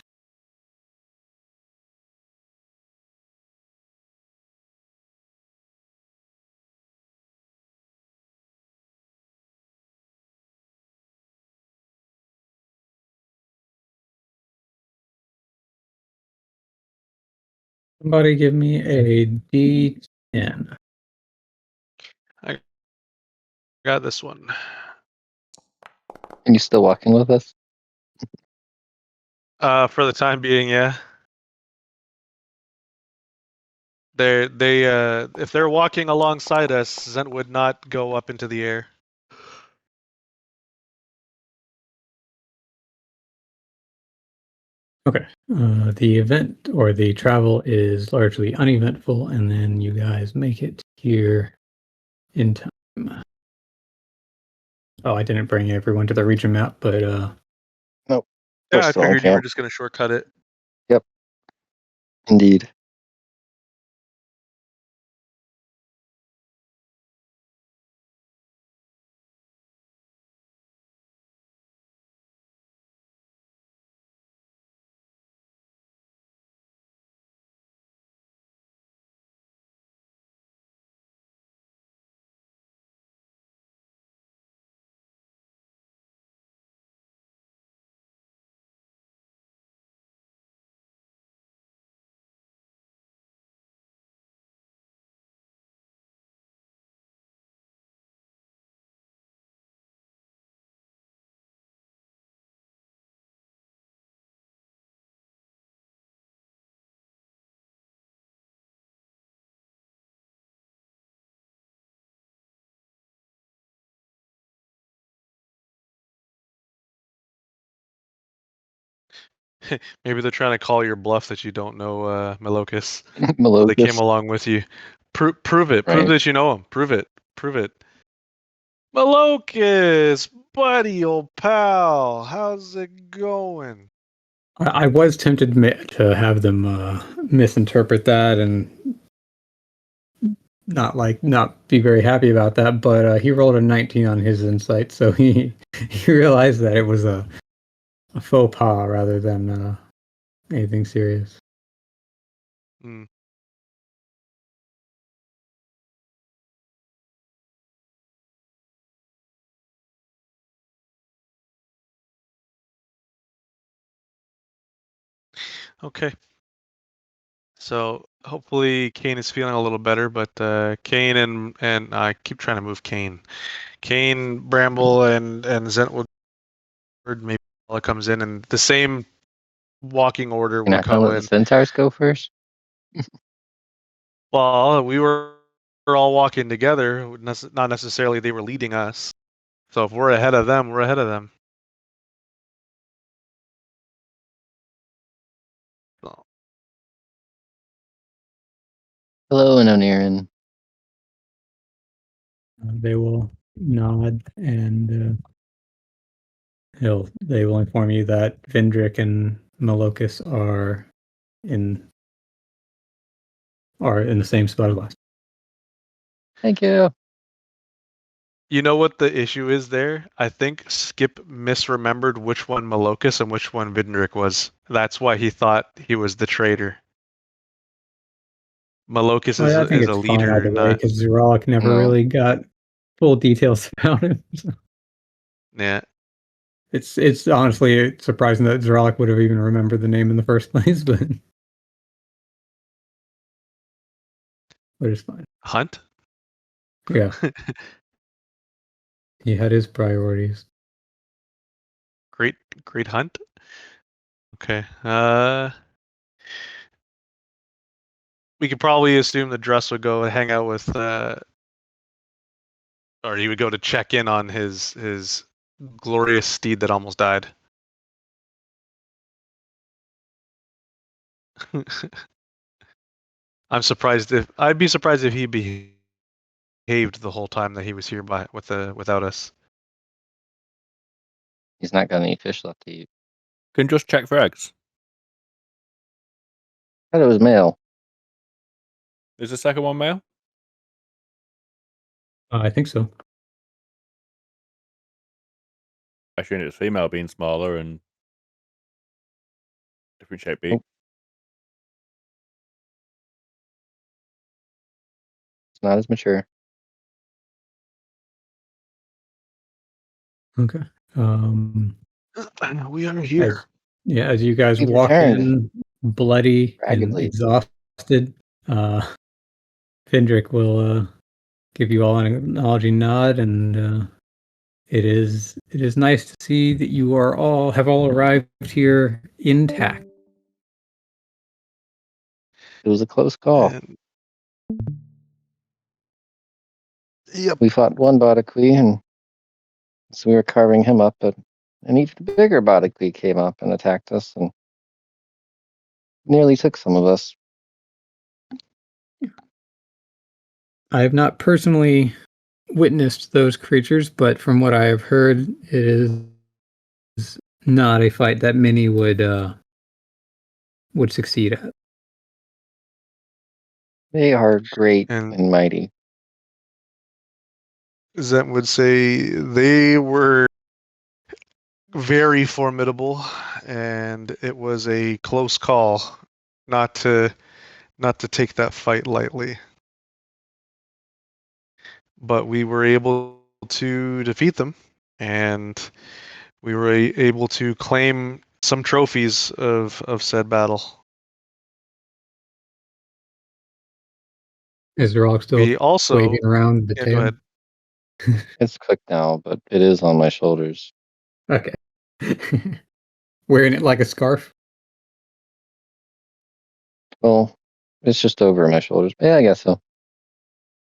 Somebody give me a D10. I got this one. Are you still walking with us? For the time being, yeah. If they're walking alongside us, Zent would not go up into the air. Okay. The event or the travel is largely uneventful, and then you guys make it here in time. Oh, I didn't bring everyone to the region map, but Nope. Yeah, We're I still in figured you were camp. just going to shortcut it. Yep. Indeed. Maybe they're trying to call your bluff that you don't know Malokis. So they Malocus. came along with you. Prove it. Prove Right. that you know him. Prove it. Prove it. Malokis, buddy, old pal, how's it going? I was tempted to have them misinterpret that and not be very happy about that, but he rolled a 19 on his insight, so he realized that it was a faux pas rather than anything serious. Hmm. Okay. So hopefully Kane is feeling a little better, but Kane and I keep trying to move Kane. Kane, Bramble, and Zentwood maybe Paula comes in, and the same walking order You're will not gonna go let the in. centaurs go first? Well, we were all walking together, not necessarily they were leading us. So if we're ahead of them, we're ahead of them. So, Hello, Anoniran. They will nod and they will inform you that Vindrick and Malocus are in the same spot as last. Thank you. you know what the issue is there? I think Skip misremembered which one Malocus and which one Vidrick was. That's why he thought he was the traitor. Malocus I think is it's a fine leader, either way not because Zeralik never No. really got full details about him. So yeah. it's honestly surprising that Zeralik would have even remembered the name in the first place, but it's fine. Hunt. Yeah, he had his priorities. Great hunt. Okay. we could probably assume the Dress would go and hang out with, or he would go to check in on his glorious steed that almost died. I'd be surprised if he behaved the whole time that he was here without us. He's not got any fish left to eat. Can just check for eggs. I thought it was male. Is the second one male? I think so. I assume it's female being smaller and different shape beak. Oh. It's not as mature. Okay. We are here. As you guys We've walk returned. in, bloody and Raggedly. exhausted, Findrick will give you all an acknowledging nod, and it is nice to see that you have all arrived here intact. It was a close call. And, yep. We fought one Bodaqui, and so we were carving him up, but an even bigger Bodaqui came up and attacked us and nearly took some of us. I have not personally witnessed those creatures, but from what I have heard, it is not a fight that many would succeed at. They are great and mighty. Zent would say they were very formidable, and it was a close call not to take that fight lightly. But we were able to defeat them, and we were able to claim some trophies of said battle. Is the rock still We also waving around the yeah, tail? go ahead. It's quick now, but it is on my shoulders. Okay. Wearing it like a scarf? Well, it's just over my shoulders. Yeah, I guess so.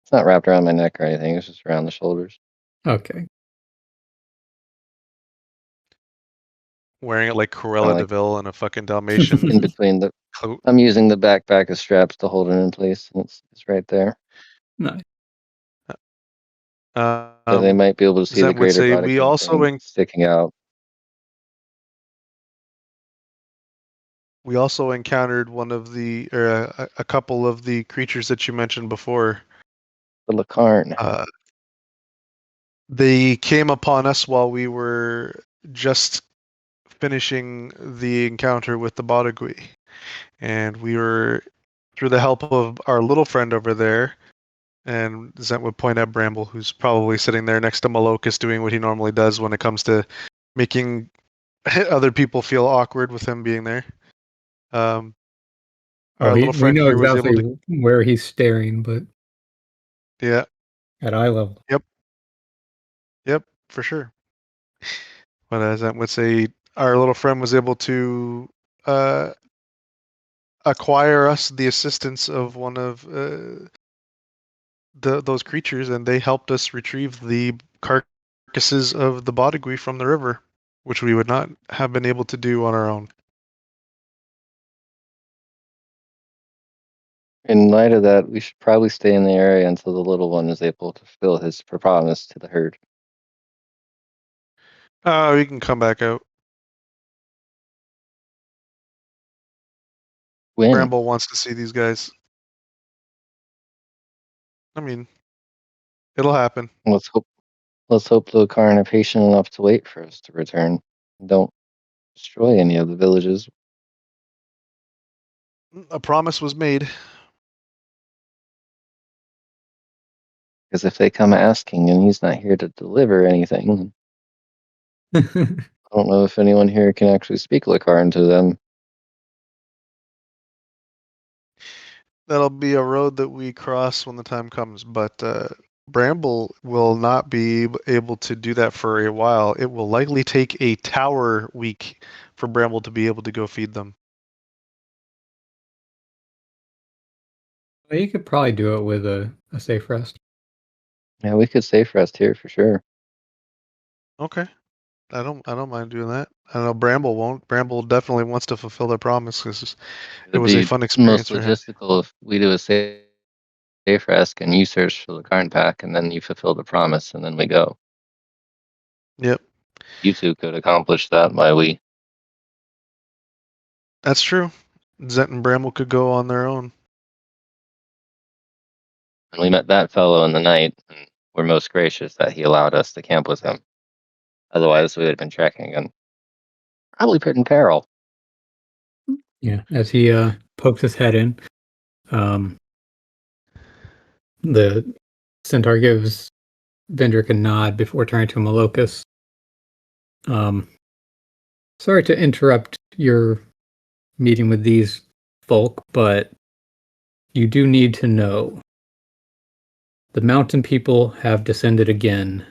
It's not wrapped around my neck or anything. It's just around the shoulders. Okay. Wearing it like Cruella DeVille and a fucking Dalmatian. In between the coat. I'm using the backpack as straps to hold it in place, and it's right there. Nice. So they might be able to see the Zent would greater say body we also sticking out. We also encountered one of the a couple of the creatures that you mentioned before. The Lacarn. They came upon us while we were just finishing the encounter with the Bodagui. And we were, through the help of our little friend over there, and Zent would point at Bramble, who's probably sitting there next to Malokus doing what he normally does when it comes to making other people feel awkward with him being there. Our little We friend know here was exactly able to... where he's staring, but Yeah. At eye level. Yep, for sure. But as I would say, our little friend was able to acquire us the assistance of one of those creatures, and they helped us retrieve the carcasses of the Bodagui from the river, which we would not have been able to do on our own. In light of that, we should probably stay in the area until the little one is able to fulfill his promise to the herd. We can come back out. When? Bramble wants to see these guys. I mean, it'll happen. Let's hope the Lacarn are patient enough to wait for us to return. Don't destroy any of the villages. A promise was made. Because if they come asking and he's not here to deliver anything, I don't know if anyone here can actually speak Lacarn to them. That'll be a road that we cross when the time comes, but Bramble will not be able to do that for a while. It will likely take a tower week for Bramble to be able to go feed them. Well, you could probably do it with a safe rest. Yeah, we could safe rest here for sure. Okay. I don't mind doing that. I know Bramble won't. Bramble definitely wants to fulfill their promise because it It'd was a be fun most experience for him. logistical if we do a safe rest and you search for the Karn pack, and then you fulfill the promise, and then we go. Yep, You two could accomplish that while we. that's true. Zet and Bramble could go on their own. And we met that fellow in the night, and we're most gracious that he allowed us to camp with him. Otherwise, we would have been trekking and probably put in peril. Yeah, as he pokes his head in, the centaur gives Vendrick a nod before turning to Malokus. Sorry to interrupt your meeting with these folk, but you do need to know the mountain people have descended again.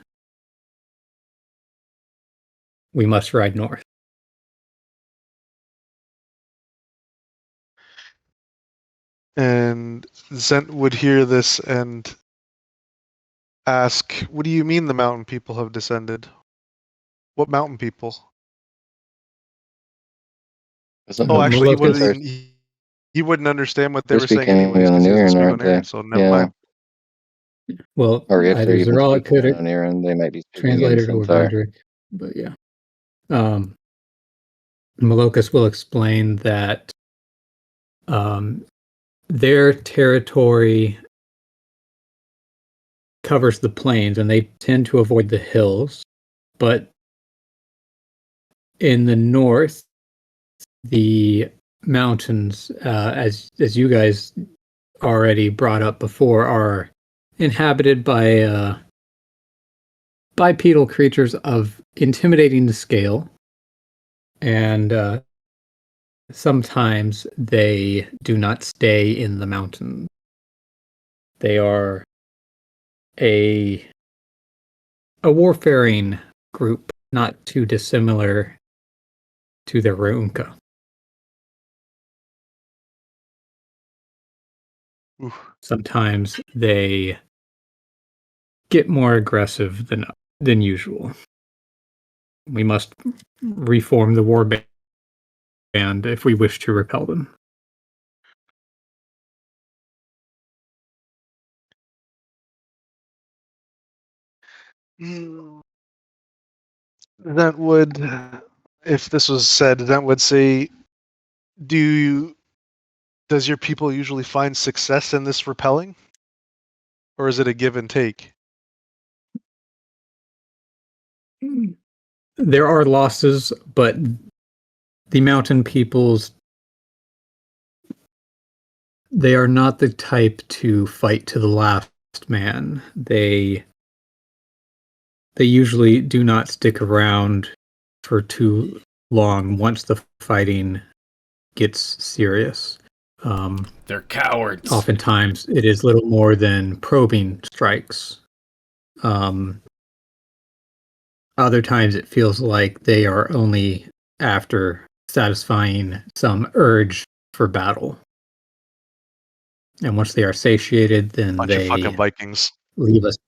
We must ride north. And Zent would hear this and ask, "What do you mean the mountain people have descended? What mountain people?" Oh, actually, he wouldn't understand what they were saying anyways because he doesn't speak Onarian, so never mind. Well, or if they're either even Zerala speaking could Onarian, they might be speaking translate in it or Centaur. Vendrick, but yeah. Malokus will explain that their territory covers the plains and they tend to avoid the hills, but in the north, the mountains, as you guys already brought up before, are inhabited by bipedal creatures of intimidating scale, and sometimes they do not stay in the mountain. They are a warfaring group, not too dissimilar to the Reunka. Sometimes they get more aggressive than usual. We must reform the war band if we wish to repel them. That would, if this was said, that would say, does your people usually find success in this repelling? Or is it a give and take? There are losses, but the mountain peoples, they are not the type to fight to the last man. They usually do not stick around for too long once the fighting gets serious. They're cowards. Oftentimes, it is little more than probing strikes. Other times, it feels like they are only after satisfying some urge for battle. And once they are satiated, then Bunch they of fucking Vikings. leave us.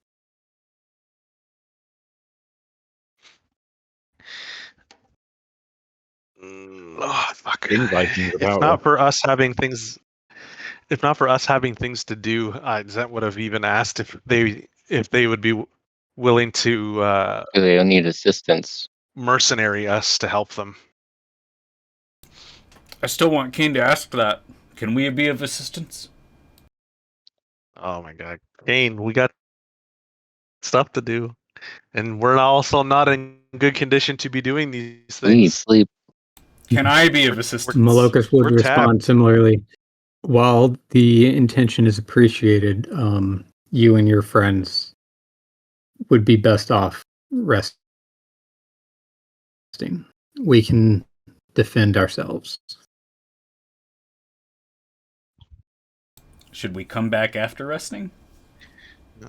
Oh, fuck. Vikings If about not for us having things, to do, Zent would have even asked if they would be willing to They'll need assistance. mercenary us to help them. I still want Kane to ask that. Can we be of assistance? Oh my god, Kane, we got stuff to do, and we're also not in good condition to be doing these things. Sleep. Can I be of assistance? Malokus would We're respond tapped. similarly. While the intention is appreciated, you and your friends would be best off resting. We can defend ourselves. Should we come back after resting? We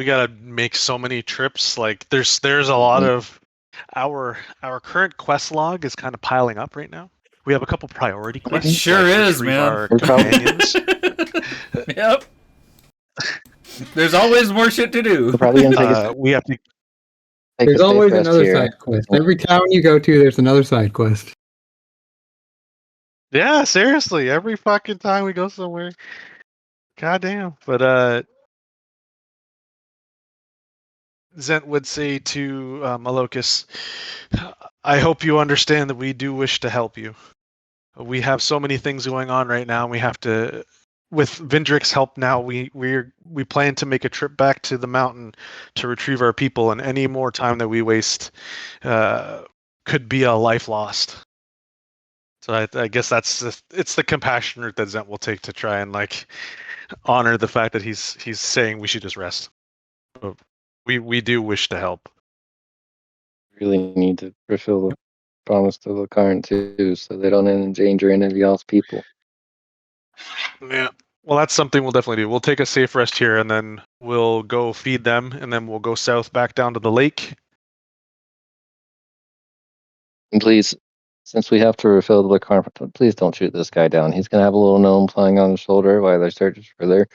gotta make so many trips. Like there's a lot of our current quest log is kind of piling up right now. We have a couple priority quests. Sure like is, retrieve man. Our We're probably- companions. Yep. There's always more shit to do. We're probably gonna take We have to. There's a safe always rest another here. side quest. Every town you go to, there's another side quest. Yeah, seriously. Every fucking time we go somewhere. Goddamn. But Zent would say to Malocus, I hope you understand that we do wish to help you. We have so many things going on right now, and we have to. With Vindrik's help now, we plan to make a trip back to the mountain to retrieve our people, and any more time that we waste could be a life lost. So I guess it's the compassion route that Zent will take to try and like honor the fact that he's saying we should just rest. But we do wish to help. Really need to fulfill the promise to the current too, so they don't endanger any of y'all's people. Yeah. Well, that's something we'll definitely do. We'll take a safe rest here, and then we'll go feed them, and then we'll go south back down to the lake. And please, since we have to refill the car, please don't shoot this guy down. He's gonna have a little gnome flying on his shoulder while they search for their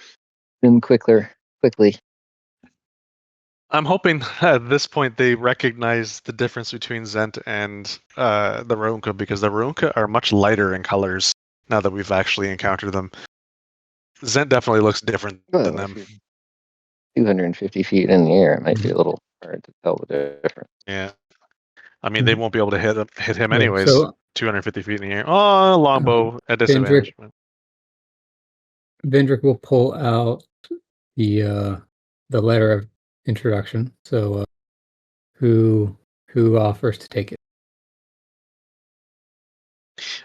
quickly. I'm hoping at this point they recognize the difference between Zent and the Rounka, because the Rounka are much lighter in colors now that we've actually encountered them. Zent definitely looks different than them. 250 feet in the air, it might be a little hard to tell the difference. Yeah. I mean, they won't be able to hit him Yeah, anyways. so- 250 feet in the air. Oh, longbow at disadvantage. Vindrick will pull out the letter of introduction. So, who offers to take it?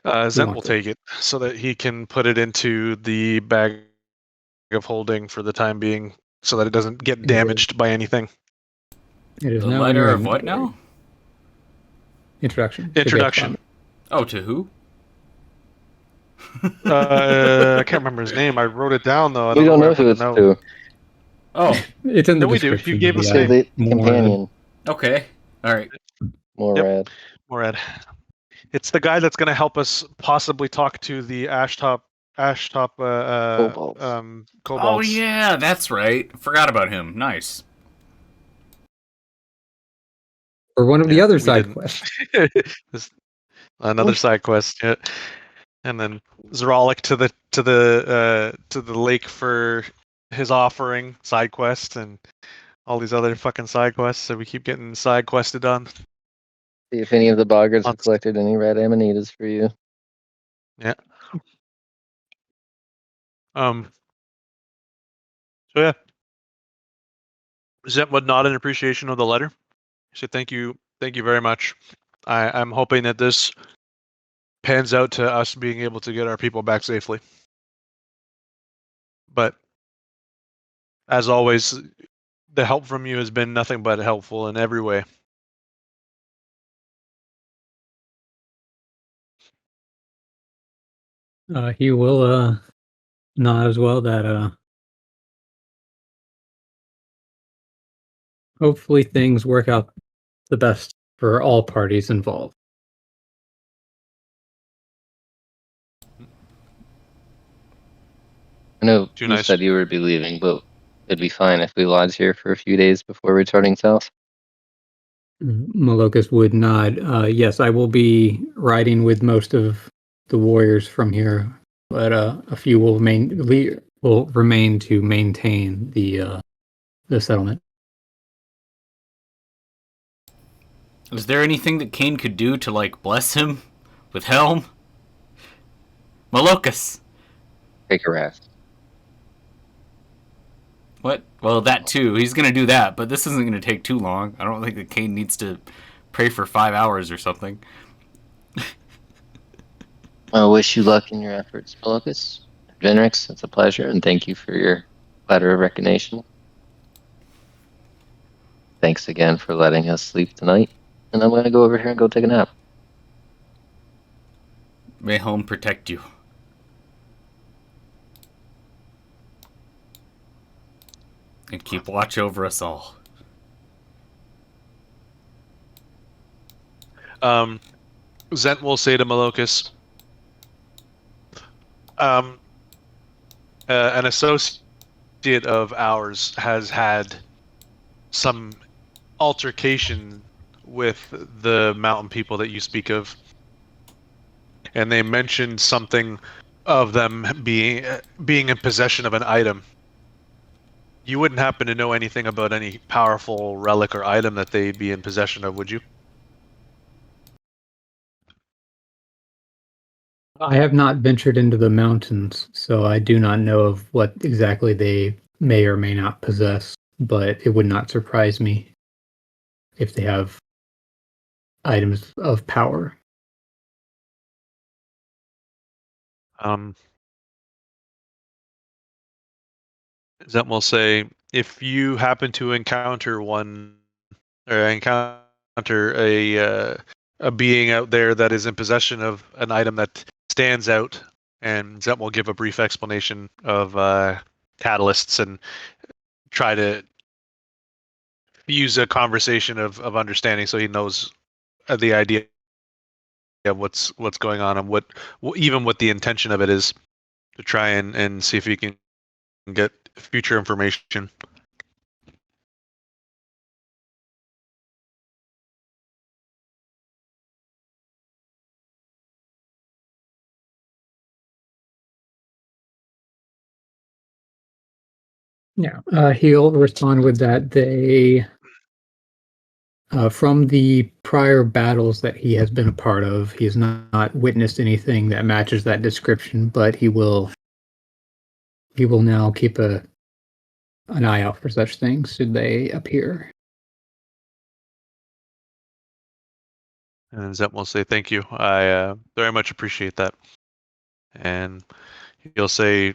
Zent wants will it? take it so that he can put it into the bag of holding for the time being, so that it doesn't get damaged by anything. It is The now in letter your of what inventory. now? Introduction. Introduction. Oh, to who? I can't remember his name. I wrote it down though. I We don't where know I put who the it's note. to. Oh, It's in the No, we do. You description. gave us yeah. name. The More- companion, okay. All right. Yep. Morad. Morad. It's the guy that's going to help us possibly talk to the Ashtop Kobolds. Oh kobolds. yeah, that's right. Forgot about him. Nice. Or one of the Yeah, other we side didn't. quests. Another side quest, yeah. And then Zeralik to the lake for his offering side quest, and all these other fucking side quests. So we keep getting side quested on. See if any of the boggards have Lots. collected any red amanitas for you. Yeah. So yeah. Zent would nod in appreciation of the letter. He said, thank you very much. I'm hoping that this pans out to us being able to get our people back safely. But as always, the help from you has been nothing but helpful in every way. He will nod as well that hopefully things work out the best for all parties involved. I know Too you nice. said you would be leaving, but it'd be fine if we lodge here for a few days before returning south. Malokas would nod. Yes, I will be riding with most of the warriors from here, but a few will remain to maintain the settlement. Is there anything that Kane could do to like bless him with Helm? Malokas. Take a rest. What? Well, that too. He's gonna do that, but this isn't gonna take too long. I don't think that Kane needs to pray for 5 hours or something. I wish you luck in your efforts, Malocus. Venrix, it's a pleasure, and thank you for your letter of recognition. Thanks again for letting us sleep tonight. And I'm going to go over here and go take a nap. May Helm protect you. And keep watch over us all. Zent will say to Malocus, An associate of ours has had some altercation with the mountain people that you speak of, and they mentioned something of them being in possession of an item. You wouldn't happen to know anything about any powerful relic or item that they'd be in possession of, would you? I have not ventured into the mountains, so I do not know of what exactly they may or may not possess, but it would not surprise me if they have items of power. Zent will say, if you happen to encounter one, or encounter a being out there that is in possession of an item that stands out, and Zent will give a brief explanation of catalysts and try to use a conversation of understanding, so he knows the idea of what's going on and what even what the intention of it is, to try and see if he can get future information. Yeah, he'll respond with that they, from the prior battles that he has been a part of, he has not witnessed anything that matches that description, but he will now keep an eye out for such things should they appear. And Zent will say, thank you. I very much appreciate that. And he'll say,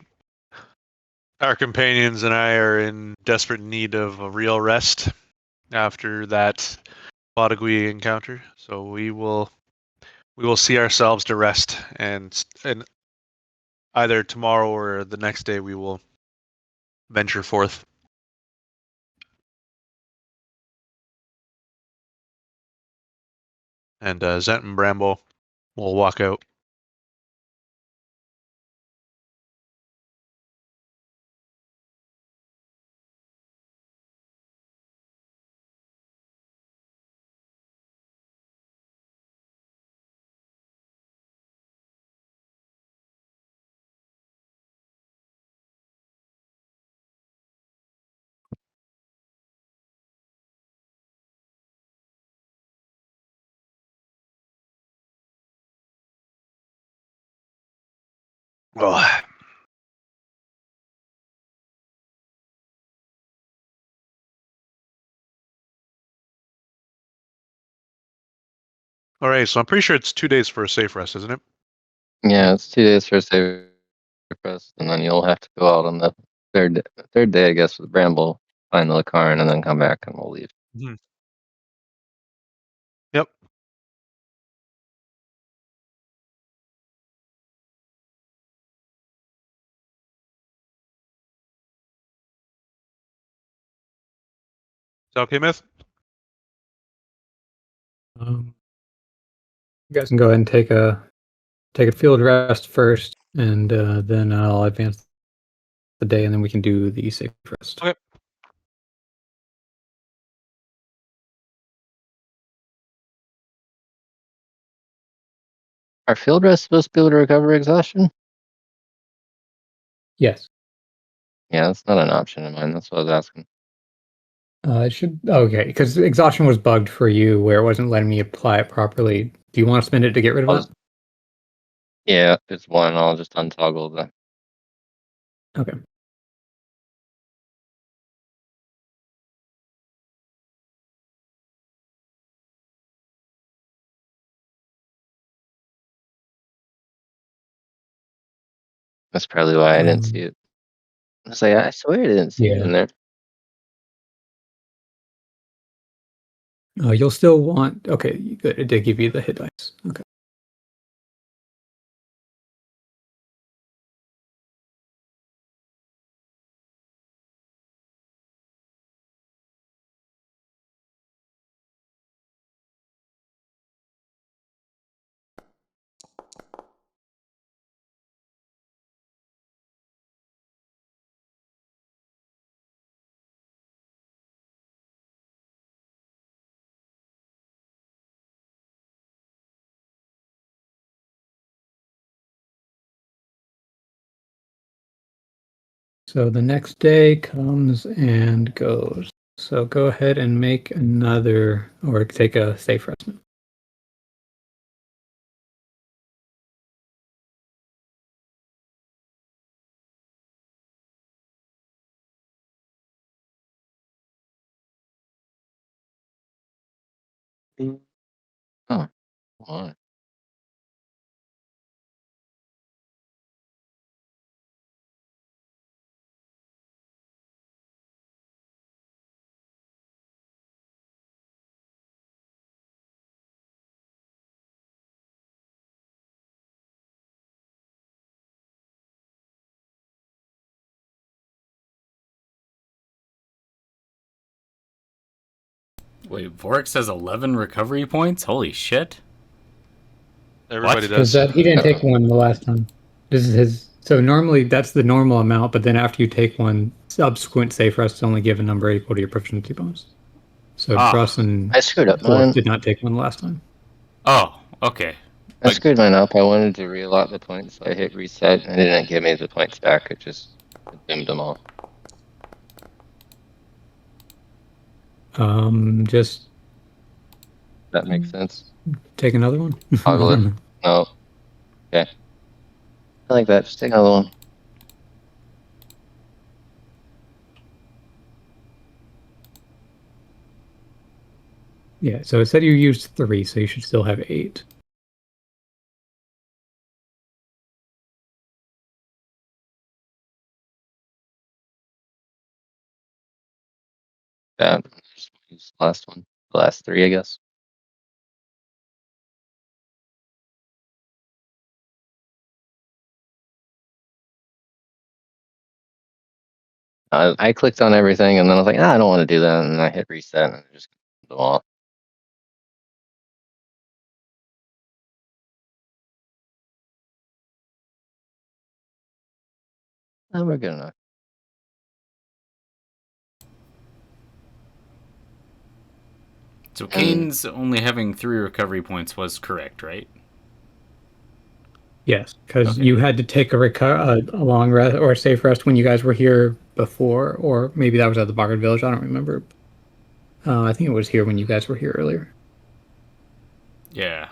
our companions and I are in desperate need of a real rest after that Bodagui encounter. So we will see ourselves to rest, and either tomorrow or the next day we will venture forth. And Zent and Bramble will walk out. Oh. All right, so I'm pretty sure it's 2 days for a safe rest, isn't it? Yeah, it's 2 days for a safe rest, and then you'll have to go out on the third day, I guess, with Bramble, find the Lacarn, and then come back, and we'll leave. Mm-hmm. Yep. Is that okay, Myth? You guys can go ahead and take a field rest first, and then I'll advance the day, and then we can do the safe rest. Okay. Are field rests supposed to be able to recover exhaustion? Yes. Yeah, that's not an option in mine. That's what I was asking. It should okay because exhaustion was bugged for you where it wasn't letting me apply it properly. Do you want to spend it to get rid of that? Yeah, it's one. I'll just untoggle the. Okay. That's probably why I didn't see it. I was like, I swear I didn't see it in there. You'll still want okay. Good. It did give you the hit dice. Okay. So the next day comes and goes. So go ahead and make another, or take a safe rest. Oh, what? Wait, Vorix has 11 recovery points? Holy shit. Everybody Because does. he didn't take one the last time. This is his. So normally that's the normal amount, but then after you take one, subsequent safe rest is only give a number equal to your proficiency bonus. So Druss and I screwed up Forth mine. did not take one last time. Oh, okay. I screwed mine up. I wanted to reallot the points, so I hit reset, and it didn't give me the points back. It just consumed them all. Just That makes sense. take another one. Toggle it. No. Okay. I like that. Just take another one. Yeah, so it said you used 3, so you should still have 8. Yeah. Just use the last one. The last 3, I guess. I clicked on everything, and then I was like, I don't want to do that, and I hit reset, and it just the wall. Oh, we're good enough. So Kane's only having 3 recovery points was correct, right? Yes, because Okay. you had to take a long rest or a safe rest when you guys were here before, or maybe that was at the Bogard Village. I don't remember. I think it was here when you guys were here earlier. Yeah.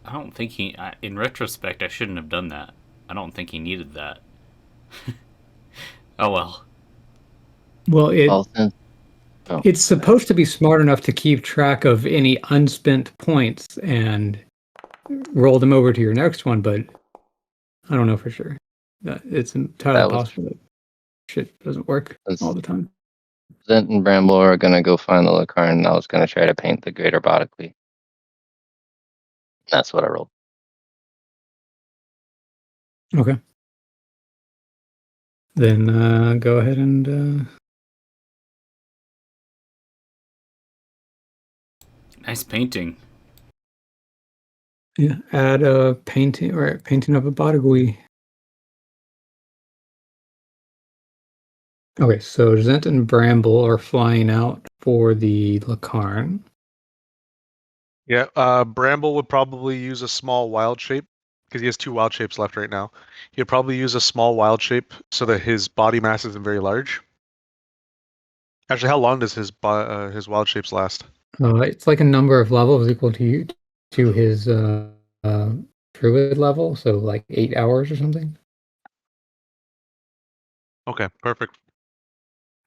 I don't think in retrospect, I shouldn't have done that. I don't think he needed that. Oh well. Well, Oh. it's supposed to be smart enough to keep track of any unspent points and roll them over to your next one, but I don't know for sure. It's entirely possible that shit doesn't work all the time. Zent and Bramble are gonna go find the Lacarn, and I was gonna try to paint the Greater Bodically. That's what I rolled. Okay. Then go ahead and Nice painting. yeah, add a painting or painting of a Bodagui. Okay, so Zent and Bramble are flying out for the Lacarn. Yeah, Bramble would probably use a small wild shape because he has 2 wild shapes left right now. He'd probably use a small wild shape so that his body mass isn't very large. Actually, how long does his wild shapes last? It's like a number of levels equal to his druid level, so like 8 hours or something. Okay, perfect.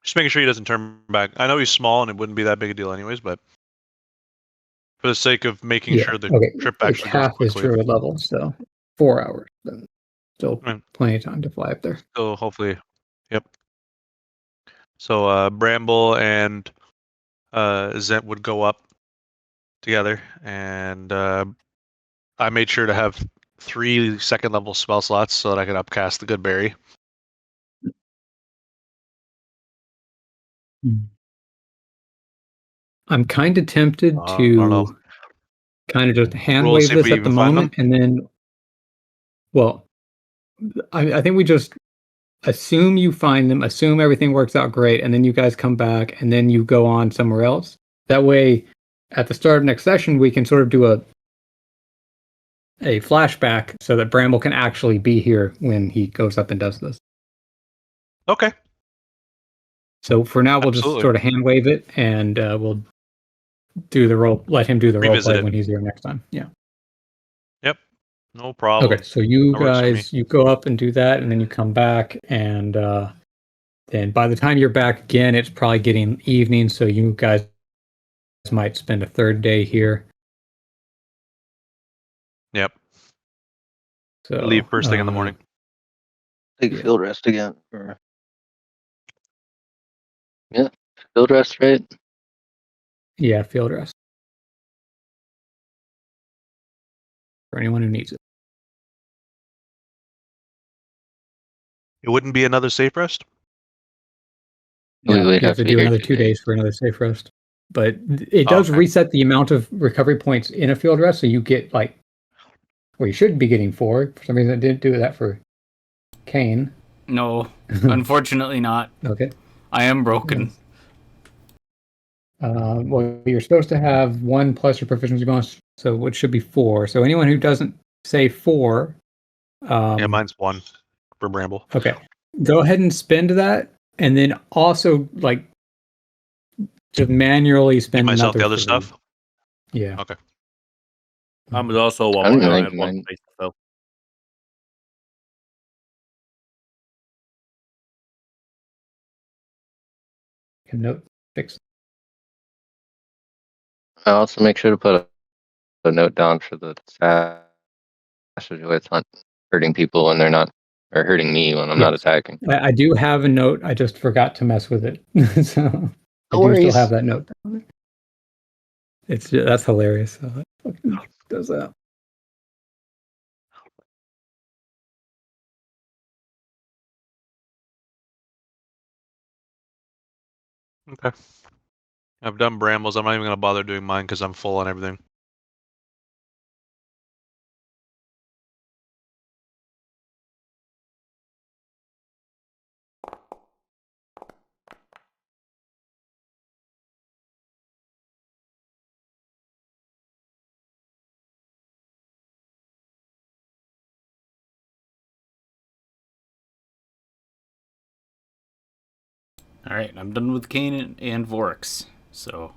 Just making sure he doesn't turn back. I know he's small and it wouldn't be that big a deal anyways, but for the sake of making sure the trip It's actually goes half his quickly. druid level, so 4 hours. Then still Right. plenty of time to fly up there. So hopefully, yep. So Bramble and Zent would go up together, and I made sure to have 3 second level spell slots so that I could upcast the Good Berry. I'm kind of tempted I don't know. to kind of just hand Roll, wave see if this we at the even find moment, and then, well, I think we just assume you find them, assume everything works out great, and then you guys come back, and then you go on somewhere else. That way, at the start of next session, we can sort of do a flashback so that Bramble can actually be here when he goes up and does this. Okay. So for now, we'll just Absolutely. sort of hand wave it, and we'll do the role. Let him do the role Revisit play it. when he's here next time. Yeah. Yep. No problem. Okay. So you That works for me. guys, you go up and do that, and then you come back, and then by the time you're back again, it's probably getting evening. So you guys might spend a third day here. Yep. So Leave first thing in the morning. Take Yeah. field rest again. Yeah, field rest, right? Yeah, field rest for anyone who needs it. It wouldn't be another safe rest? We No, would you have to be do here another 2 2 days for another safe rest. But it Oh, does okay. reset the amount of recovery points in a field rest, so you get well, you should be getting 4. For some reason, it didn't do that for Kane. No, unfortunately not. Okay. I am broken. Well, you're supposed to have 1 plus your proficiency bonus, so it should be 4. So anyone who doesn't say 4, Yeah, mine's 1 for Bramble. okay, go ahead and spend that, and then also just manually spend Give myself another the other 3. stuff? Yeah. Okay. I was also one. I don't I think had one mine- space to fill. Can note fix. I also make sure to put a note down for the sash it's not hurting people when they're not, or hurting me when I'm not Yes. attacking. I do have a note. I just forgot to mess with it, so I No do worries. still have that note down there. That's hilarious. So it fucking does that. Okay. I've done Brambles. I'm not even going to bother doing mine because I'm full on everything. All right, I'm done with Kane and Vorix. So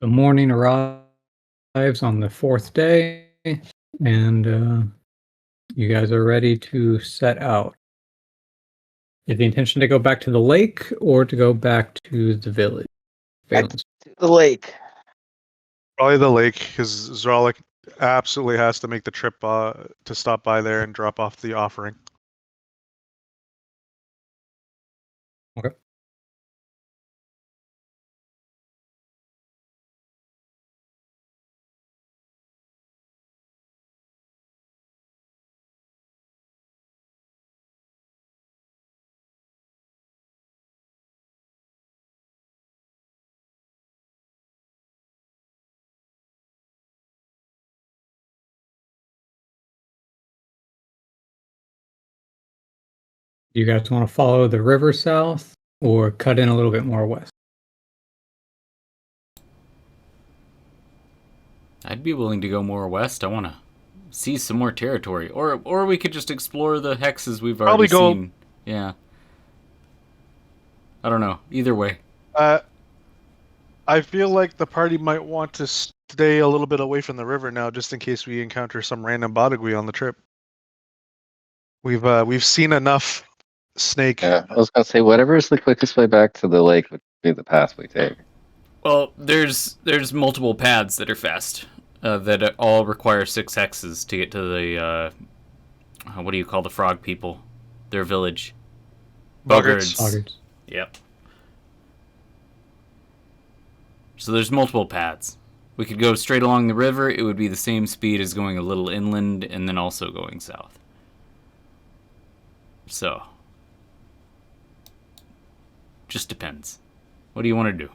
The morning arrives on the 4th day, and you guys are ready to set out. Is the intention to go back to the lake or to go back to the village? Back Valence. to the lake. Probably the lake because Zralik absolutely has to make the trip to stop by there and drop off the offering. Okay. Do you guys want to follow the river south or cut in a little bit more west? I'd be willing to go more west. I want to see some more territory, or we could just explore the hexes we've already Probably go- seen. Yeah. I don't know. Either way. I feel like the party might want to stay a little bit away from the river now, just in case we encounter some random Bodagui on the trip. We've seen enough snake. Yeah, I was gonna say whatever is the quickest way back to the lake would be the path we take. Well, there's multiple paths that are fast that all require 6 hexes to get to the what do you call the frog people? Their village. Boggarts. Boggarts. Yep. So there's multiple paths. We could go straight along the river. It would be the same speed as going a little inland and then also going south. So, just depends. What do you want to do?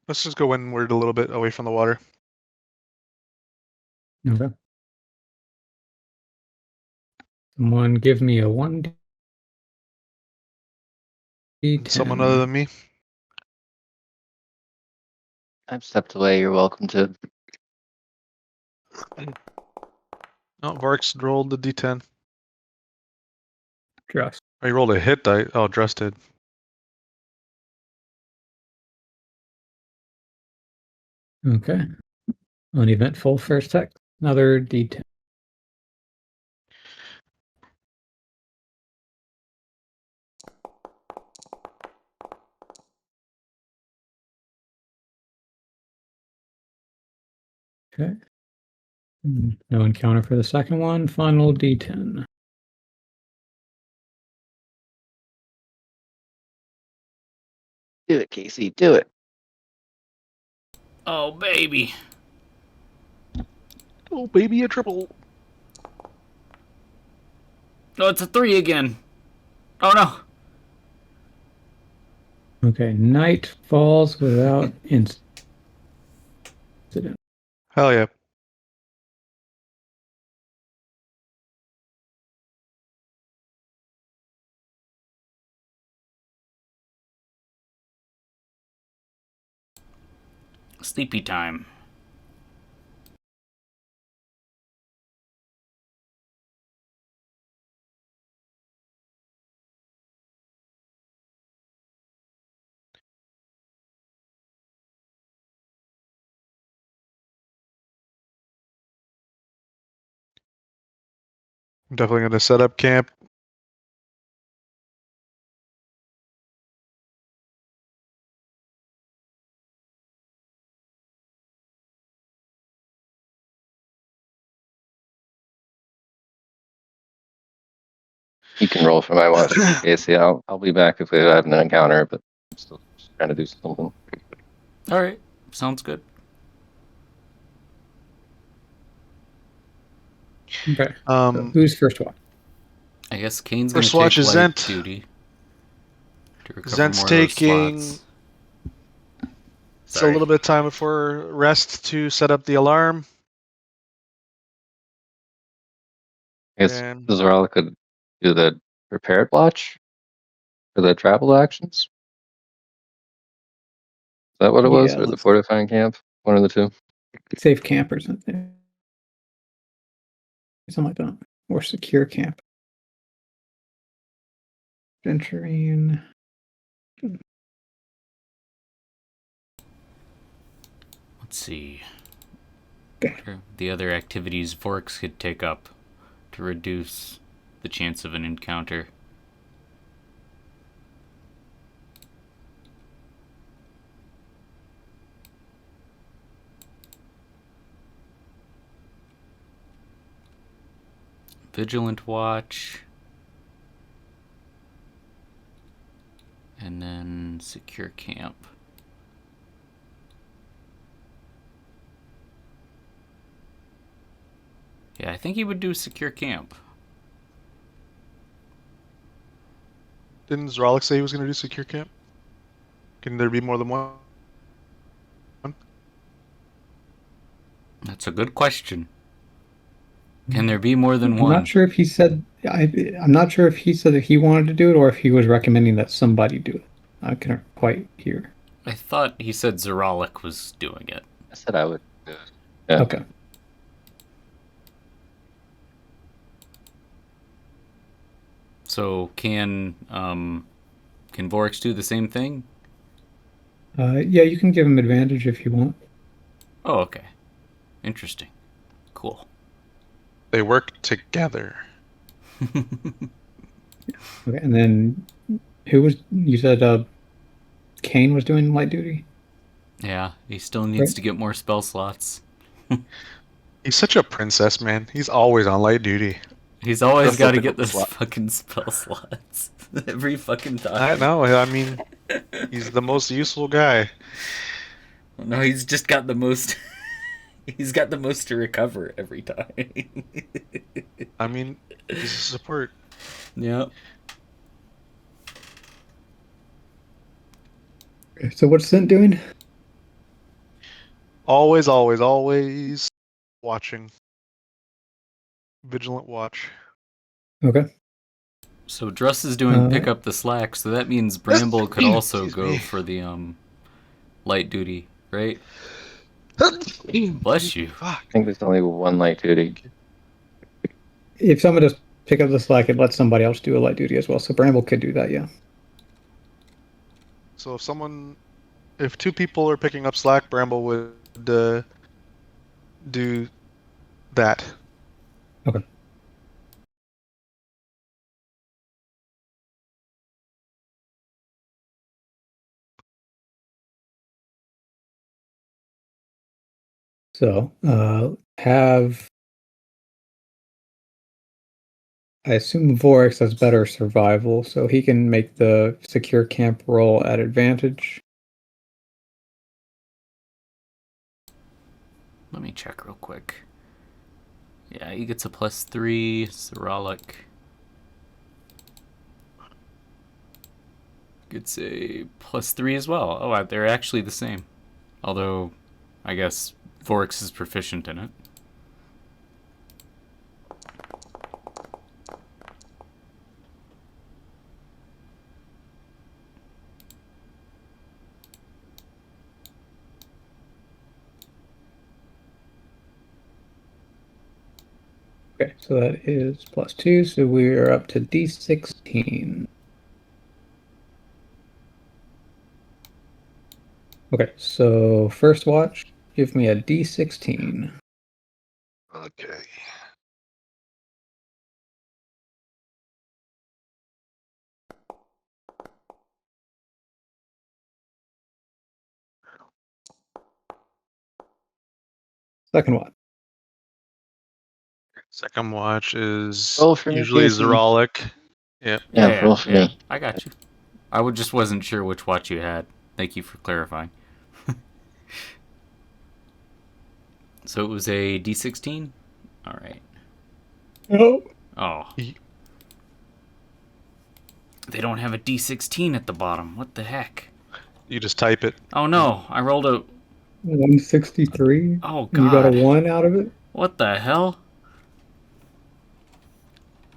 Let's just go inward a little bit away from the water. Okay. Someone give me a 1d10. Someone other than me. I've stepped away. You're welcome to. Oh, Varks rolled the d10. Dress. Oh, you rolled a hit die. Oh, Dress did. Okay. Uneventful first text. Another d10. Okay. No encounter for the second one. Final d10. Do it, Casey. Do it. Oh, baby. Oh, baby, a triple. Oh, it's a 3 again. Oh, no. Okay. Night falls without incident. Hell yeah. Sleepy time. I'm definitely going to set up camp. You can roll for my watch, Casey. I'll be back if we have an encounter, but I'm still trying to do something. All right. Sounds good. Okay. Um, Who's first watch? I guess Kane's going First to watch take is light Zent. duty. To recover Zent's more of those taking- slots. it's a Sorry. little bit of time before rest to set up the alarm. I guess And- Zorala could do the prepared watch for the travel actions. Is that what it was? Yeah, Or the let's- fortifying camp? One of the two. Safe camp or something. Something like that. Or secure camp. Venturing. Let's see. Okay. What are the other activities Vorks could take up to reduce the chance of an encounter? Vigilant watch. And then secure camp. Yeah, I think he would do secure camp. Didn't Zralik say he was going to do secure camp? Can there be more than one? That's a good question. Can there be more than I'm one? not sure if he said. I'm not sure if he said that he wanted to do it or if he was recommending that somebody do it. I can't quite hear. I thought he said Zoralik was doing it. I said I would do it. Yeah. Okay. So can Vorix do the same thing? Yeah, you can give him advantage if you want. Oh, okay. Interesting. Cool. They work together. Okay, and then who was you said? Kane was doing light duty. Yeah, he still needs to get more spell slots. He's such a princess, man. He's always on light duty. He's always Just got let to the get good those slot. fucking spell slots every fucking time. I know. I mean, he's the most useful guy. No, he's just got the most. He's got the most to recover every time. I mean, he's a support. Yep. So what's Sint doing? Always, always, always watching. Vigilant watch. Okay. So Druss is doing pick up the slack, so that means Bramble could also Excuse go me. for the light duty, right? Bless you. Fuck. I think there's only one light duty. If someone does pick up the slack, it lets somebody else do a light duty as well. So Bramble could do that, yeah. So if two people are picking up slack, Bramble would do that. Okay. So I assume Vorix has better survival, so he can make the secure camp roll at advantage. Let me check real quick. Yeah, he gets a +3. Soralik gets a +3 as well. Oh, they're actually the same. Although, I guess Vorix is proficient in it. Okay, so that is +2, so we're up to D16. Okay, so first watch, give me a D16. Okay. Second watch. Second watch is Roll for me, usually Casey. Zerolic. Yep. Yeah, roll for me. I got you. I just wasn't sure which watch you had. Thank you for clarifying. So it was a D16? Alright. Oh. Oh. They don't have a D16 at the bottom. What the heck? You just type it. Oh no, I rolled a... 163. Oh god. You got a 1 out of it? What the hell?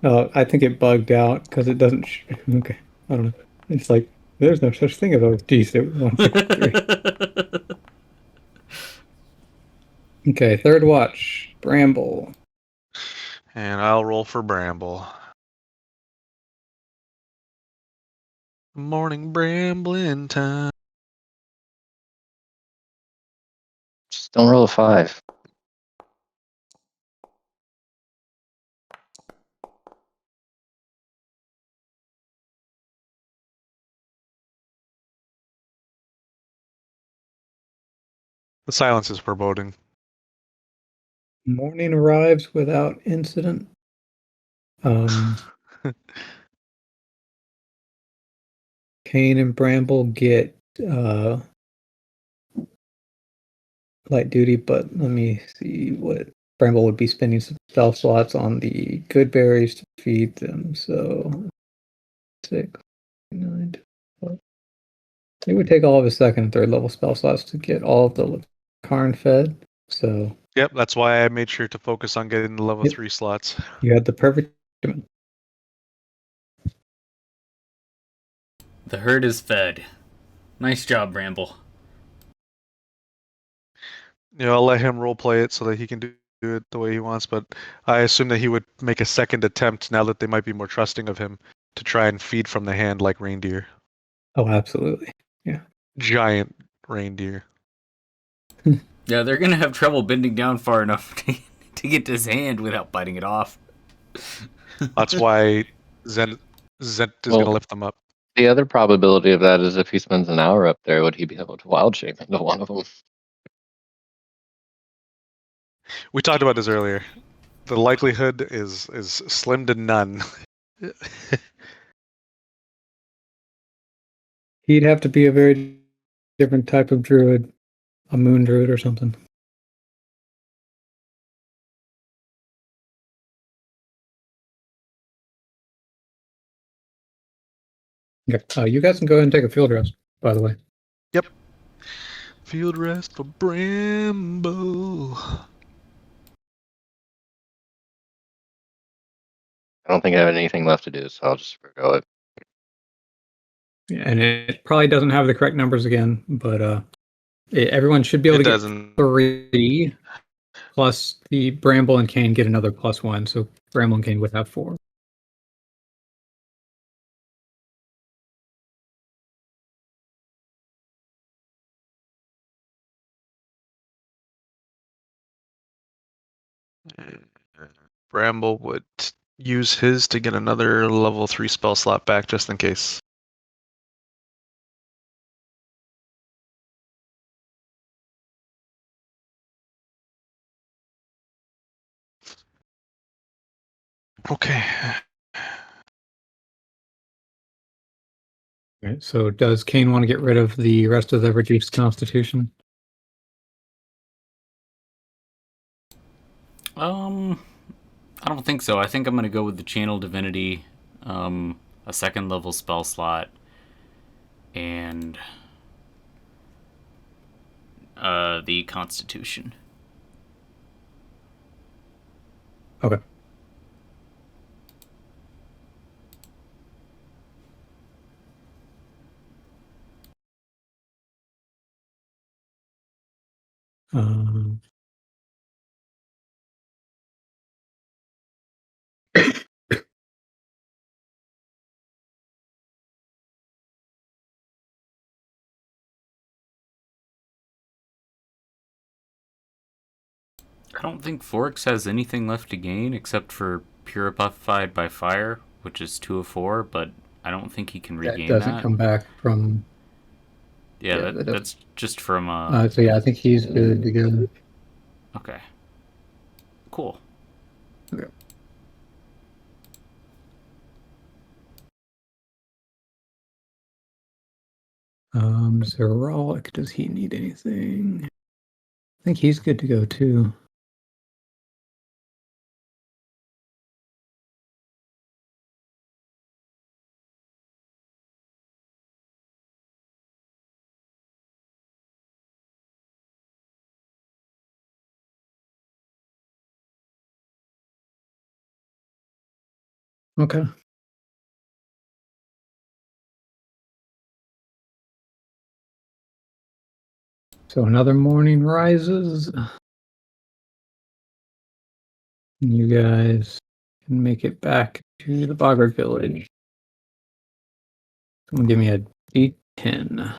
I think it bugged out because it doesn't. Okay, I don't know. It's like there's no such thing as a D163. Okay, third watch, Bramble. And I'll roll for Bramble. Morning brambling time. Just don't roll a 5. The silence is foreboding. Morning arrives without incident. Kane and Bramble get light duty, but let me see what Bramble would be spending some spell slots on the good berries to feed them. So 6, 9, 12. It would take all of his second and third level spell slots to get all of the Karn fed. So Yep, that's why I made sure to focus on getting the level 3 slots. you had the perfect amount. The herd is fed. Nice job, Bramble. You know, I'll let him roleplay it so that he can do it the way he wants, but I assume that he would make a second attempt now that they might be more trusting of him to try and feed from the hand like reindeer. Oh, absolutely. Yeah. Giant reindeer. Yeah, they're gonna have trouble bending down far enough to get to his hand without biting it off. That's why Zent is going to lift them up. The other probability of that is if he spends an hour up there, would he be able to wild shape into one of them? We talked about this earlier. The likelihood is slim to none. He'd have to be a very different type of druid, a moon druid or something. Okay. You guys can go ahead and take a field rest, by the way. Yep. Field rest for Bramble. I don't think I have anything left to do, so I'll just forgo it. And it probably doesn't have the correct numbers again, but everyone should be able to doesn't. get 3, plus the Bramble and Kane get another +1, so Bramble and Kane would have 4. Bramble would use his to get another level 3 spell slot back just in case. Okay. Okay, so does Kane want to get rid of the rest of the reduced constitution? I don't think so. I think I'm going to go with the Channel Divinity, a 2nd level spell slot, and the Constitution. Okay. Um, I don't think Forks has anything left to gain except for Purified by Fire, which is 2 of 4, but I don't think he can regain that doesn't that. come back from. Yeah, that's just from. So yeah, I think he's good to go. Okay. Cool. Okay. Zerolic, does he need anything? I think he's good to go too. Okay. So another morning rises. You guys can make it back to the Boggart village. Someone give me a D10.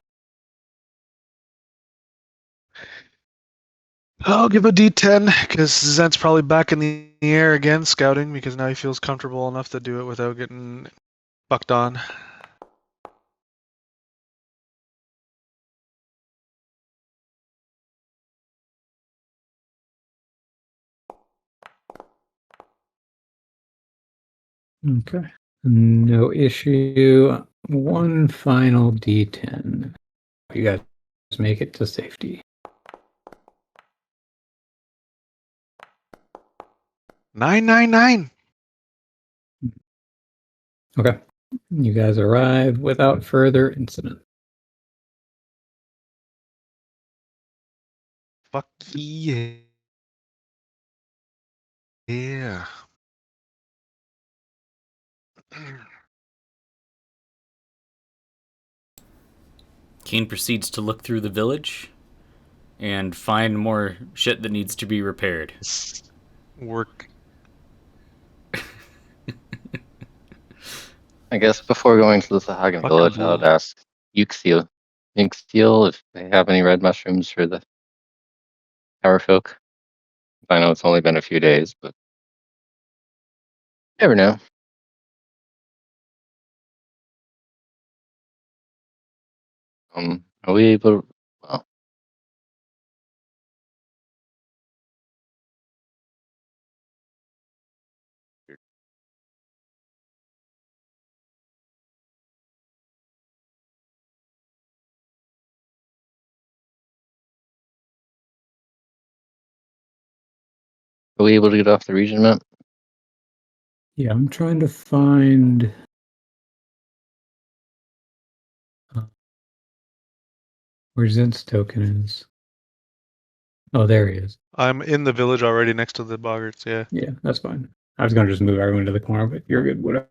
I'll give a D10 because Zent's probably back in the air again scouting because now he feels comfortable enough to do it without getting bucked on. Okay. No issue. One final D10. You guys make it to safety. 999. Okay. You guys arrive without further incident. Fuck yeah. Yeah. Kane proceeds to look through the village and find more shit that needs to be repaired. Work. I guess before going to the Sahagan Fucking village, I would bull. ask Yuxil if they have any red mushrooms for the tower folk. I know it's only been a few days, but never know. Are we able to, well, are we able to get off the region map? Yeah, I'm trying to find. Where Zent's token is. Oh, there he is. I'm in the village already next to the boggarts, yeah. Yeah, that's fine. I was gonna just move everyone to the corner, but you're good. Whatever.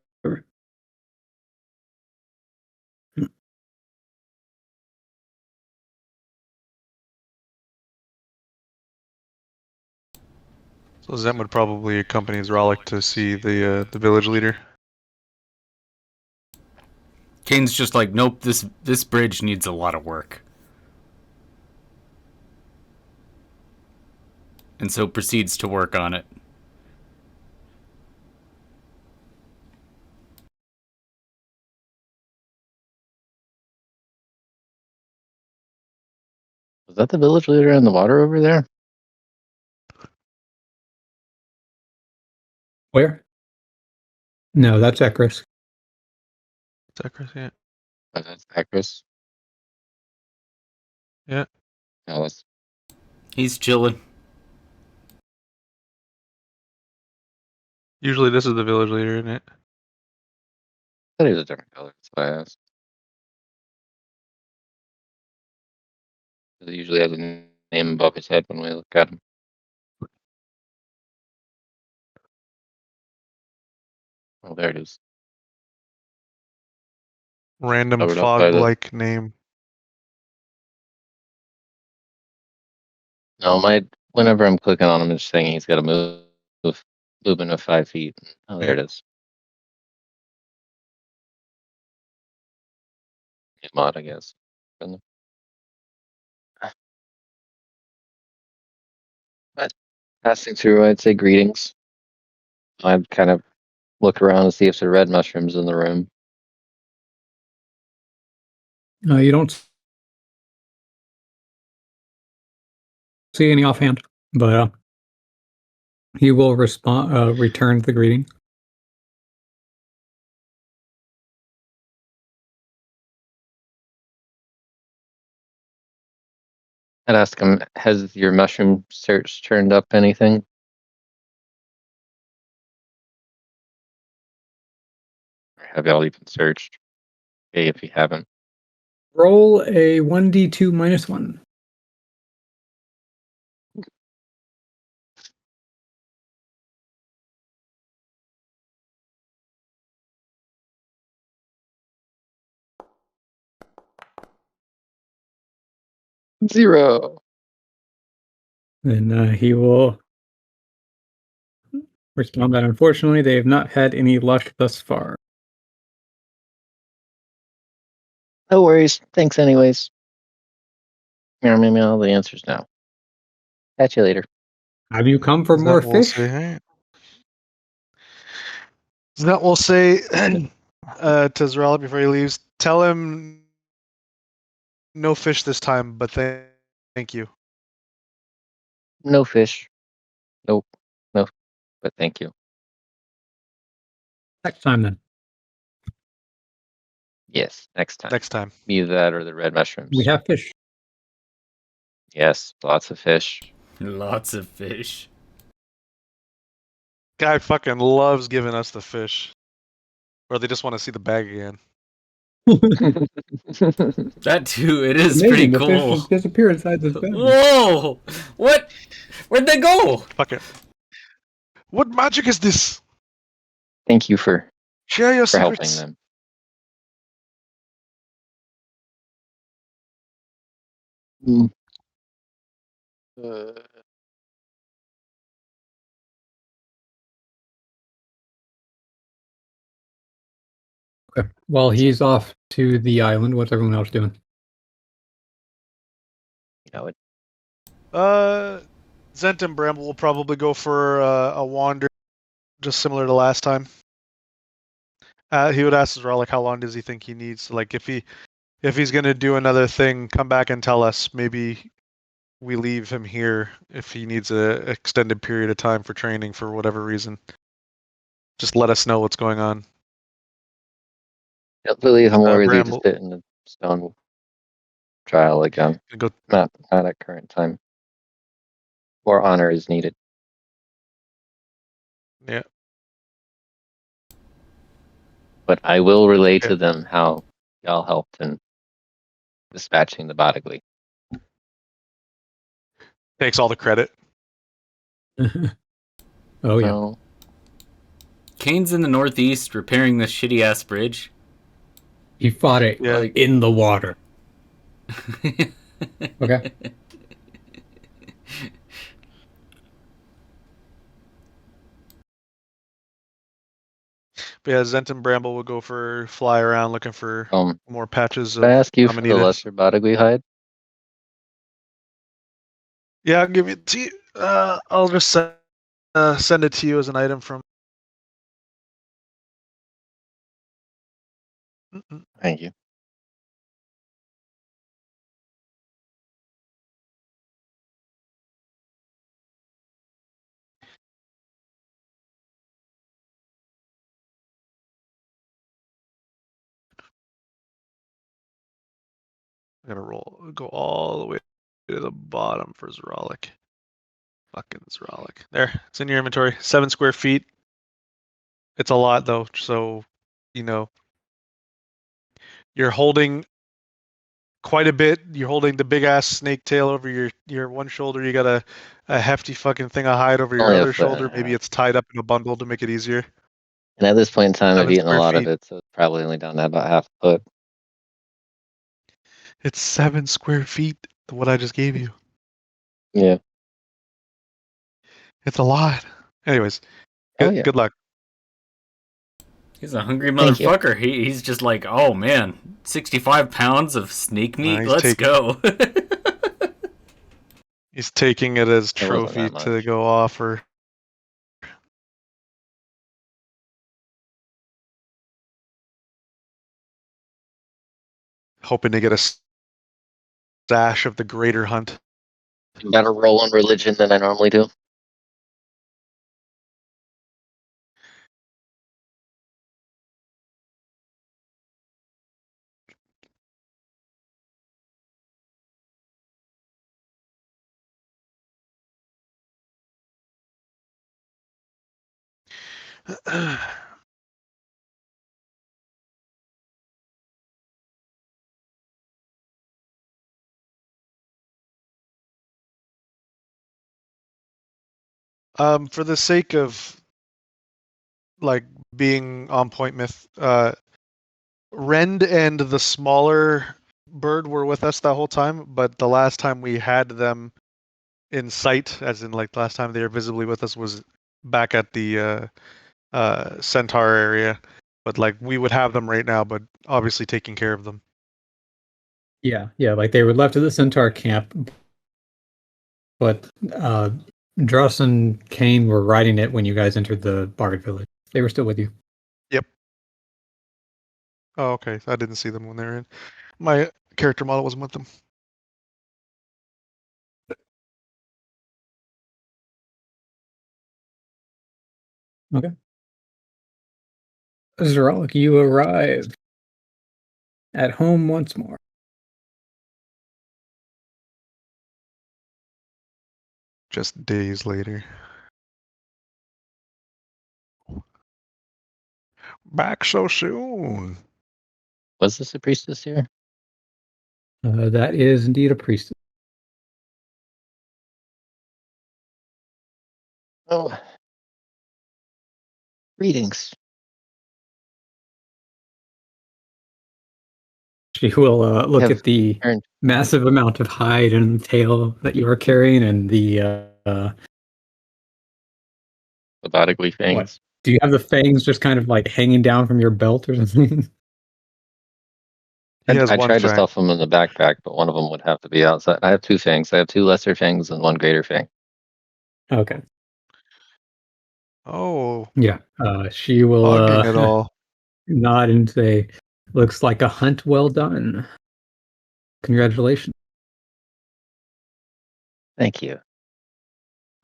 So Zem would probably accompany Zralik to see the village leader. Kane's just like, nope, this bridge needs a lot of work. And so proceeds to work on it. Was that the village leader in the water over there? Where? No, that's Ekris. Zachary, yeah. Oh, that's Akris. Yeah. No, that's He's chilling. Usually this is the village leader, isn't it? I thought he was a different color. That's why I asked. 'Cause he usually has a name above his head when we look at him. Oh, there it is. Random Covered up by the- fog-like name. No, whenever I'm clicking on him, it's saying he's got to movement of 5 feet. Oh, there it is. Mod, I guess. But passing through, I'd say greetings. I'd kind of look around and see if there are red mushrooms in the room. No, you don't see any offhand, but he will respond. Return the greeting. I'd ask him, has your mushroom search turned up anything? Or have y'all even searched? Okay, if you haven't. Roll a 1d2 minus 1. Zero. Then he will respond that unfortunately they have not had any luck thus far. No worries. Thanks anyways. Maybe all the answers now. Catch you later. Have you come for Zet more will fish? say, hey. Zet will say to Zralik before he leaves, tell him no fish this time, but thank you. No fish. Nope. No. But thank you. Next time then. Yes, next time. Next time. Either that or the red mushrooms. We have fish. Yes, lots of fish. Lots of fish. Guy fucking loves giving us the fish. Or they just want to see the bag again. That too, it is Amazing, pretty the fish cool. just disappear inside this bag. Whoa! What? Where'd they go? Fuck it. What magic is this? Thank you for Share your helping secrets. them. Mm. Okay. While he's off to the island, what's everyone else doing? You know it. Zent and Bramble will probably go for a wander, just similar to last time. He would ask Zralik how long does he think he needs. Like if he if he's going to do another thing, come back and tell us. Maybe we leave him here if he needs an extended period of time for training for whatever reason. Just let us know what's going on. Don't believe him worthy to Bramble, sit in the stone trial again. go. Not at current time. More honor is needed. Yeah. But I will relay to them how y'all helped in dispatching the Bodickley. Takes all the credit. Oh yeah. So, Kane's in the northeast repairing this shitty ass bridge. He fought it Yeah. in the water. Okay. But yeah, Zent and Bramble will go for fly around looking for more patches of can I ask you for the Amanita. lesser Bodickley hide? Yeah, I'll give it to you. I'll just send it to you as an item from. Thank you. I'm gonna go all the way to the bottom for Zeralik. Fucking Zeralik. There, it's in your inventory. 7 square feet. It's a lot though, so you're holding quite a bit. You're holding the big ass snake tail over your one shoulder. You got a hefty fucking thing of hide over your Only other if, shoulder. Maybe it's tied up in a bundle to make it easier. And at this point in time, I've 7 eaten a square lot of feet. it, so it's probably only down to about half a foot. It's 7 square feet. What I just gave you. Yeah. It's a lot. Anyways, good luck. He's a hungry Thank you. motherfucker. He's just like, oh man, 65 pounds of snake meat. he's Let's go. He's taking it as It wasn't trophy that to much. go offer. Hoping to get a stash of the greater hunt. Better roll on religion than I normally do. For the sake of like being on point, myth, Rend and the smaller bird were with us that whole time, but the last time we had them in sight, as in like last time they were visibly with us, was back at the Centaur area. But like we would have them right now, but obviously taking care of them. Yeah, like they were left at the Centaur camp, but Dross and Kane were riding it when you guys entered the Bard village. They were still with you. Yep. Oh, okay. I didn't see them when they were in. My character model wasn't with them. Okay. Zeralik, you arrive at home once more. Just days later. Back so soon. Was this a priestess here? That is indeed a priestess. Oh. Greetings. She will look at the Earned. massive amount of hide and tail that you are carrying and the Bodickley fangs. What? Do you have the fangs just kind of like hanging down from your belt or something? He has I one tried to fang. stuff them in the backpack, but one of them would have to be outside. I have 2 fangs. I have 2 lesser fangs and 1 greater fang. Okay. Oh. Yeah. She will Hogging it all. nod and say, "Looks like a hunt well done." Congratulations. Thank you.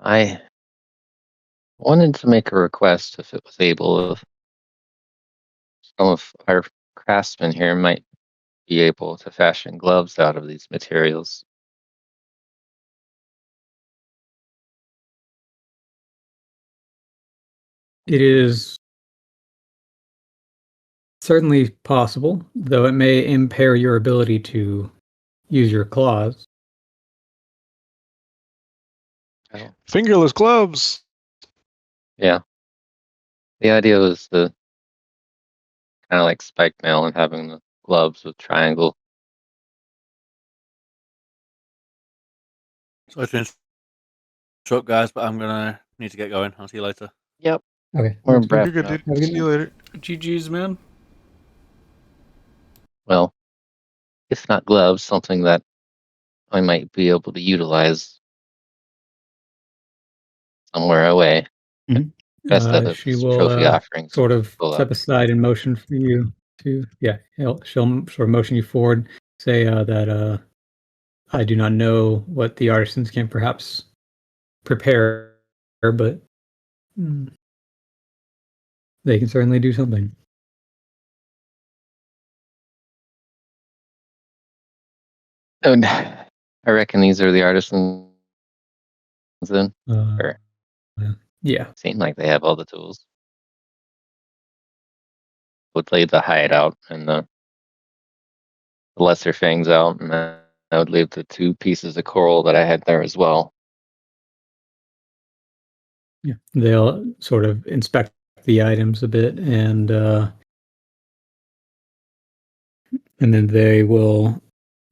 I wanted to make a request if it was able. If some of our craftsmen here might be able to fashion gloves out of these materials. It is certainly possible, though it may impair your ability to use your claws. Oh, Fingerless gloves. yeah. The idea was the kind of like spike mail and having the gloves with triangle. So to interrupt, guys, but I'm gonna need to get going. I'll see you later. Yep. Okay. We're thanks, man. You're good, wrapping up. dude. See you later. GG's, man. Well, if not gloves, something that I might be able to utilize somewhere away. Best of it She was will trophy offerings. sort of Pull step up. aside and motion for you to, she'll sort of motion you forward, say that I do not know what the artisans can perhaps prepare, but they can certainly do something. And I reckon these are the artisans then. Or Yeah. seem like they have all the tools. Would lay the hide out and the lesser fangs out, and then I would leave the 2 pieces of coral that I had there as well. Yeah. They'll sort of inspect the items a bit and then they will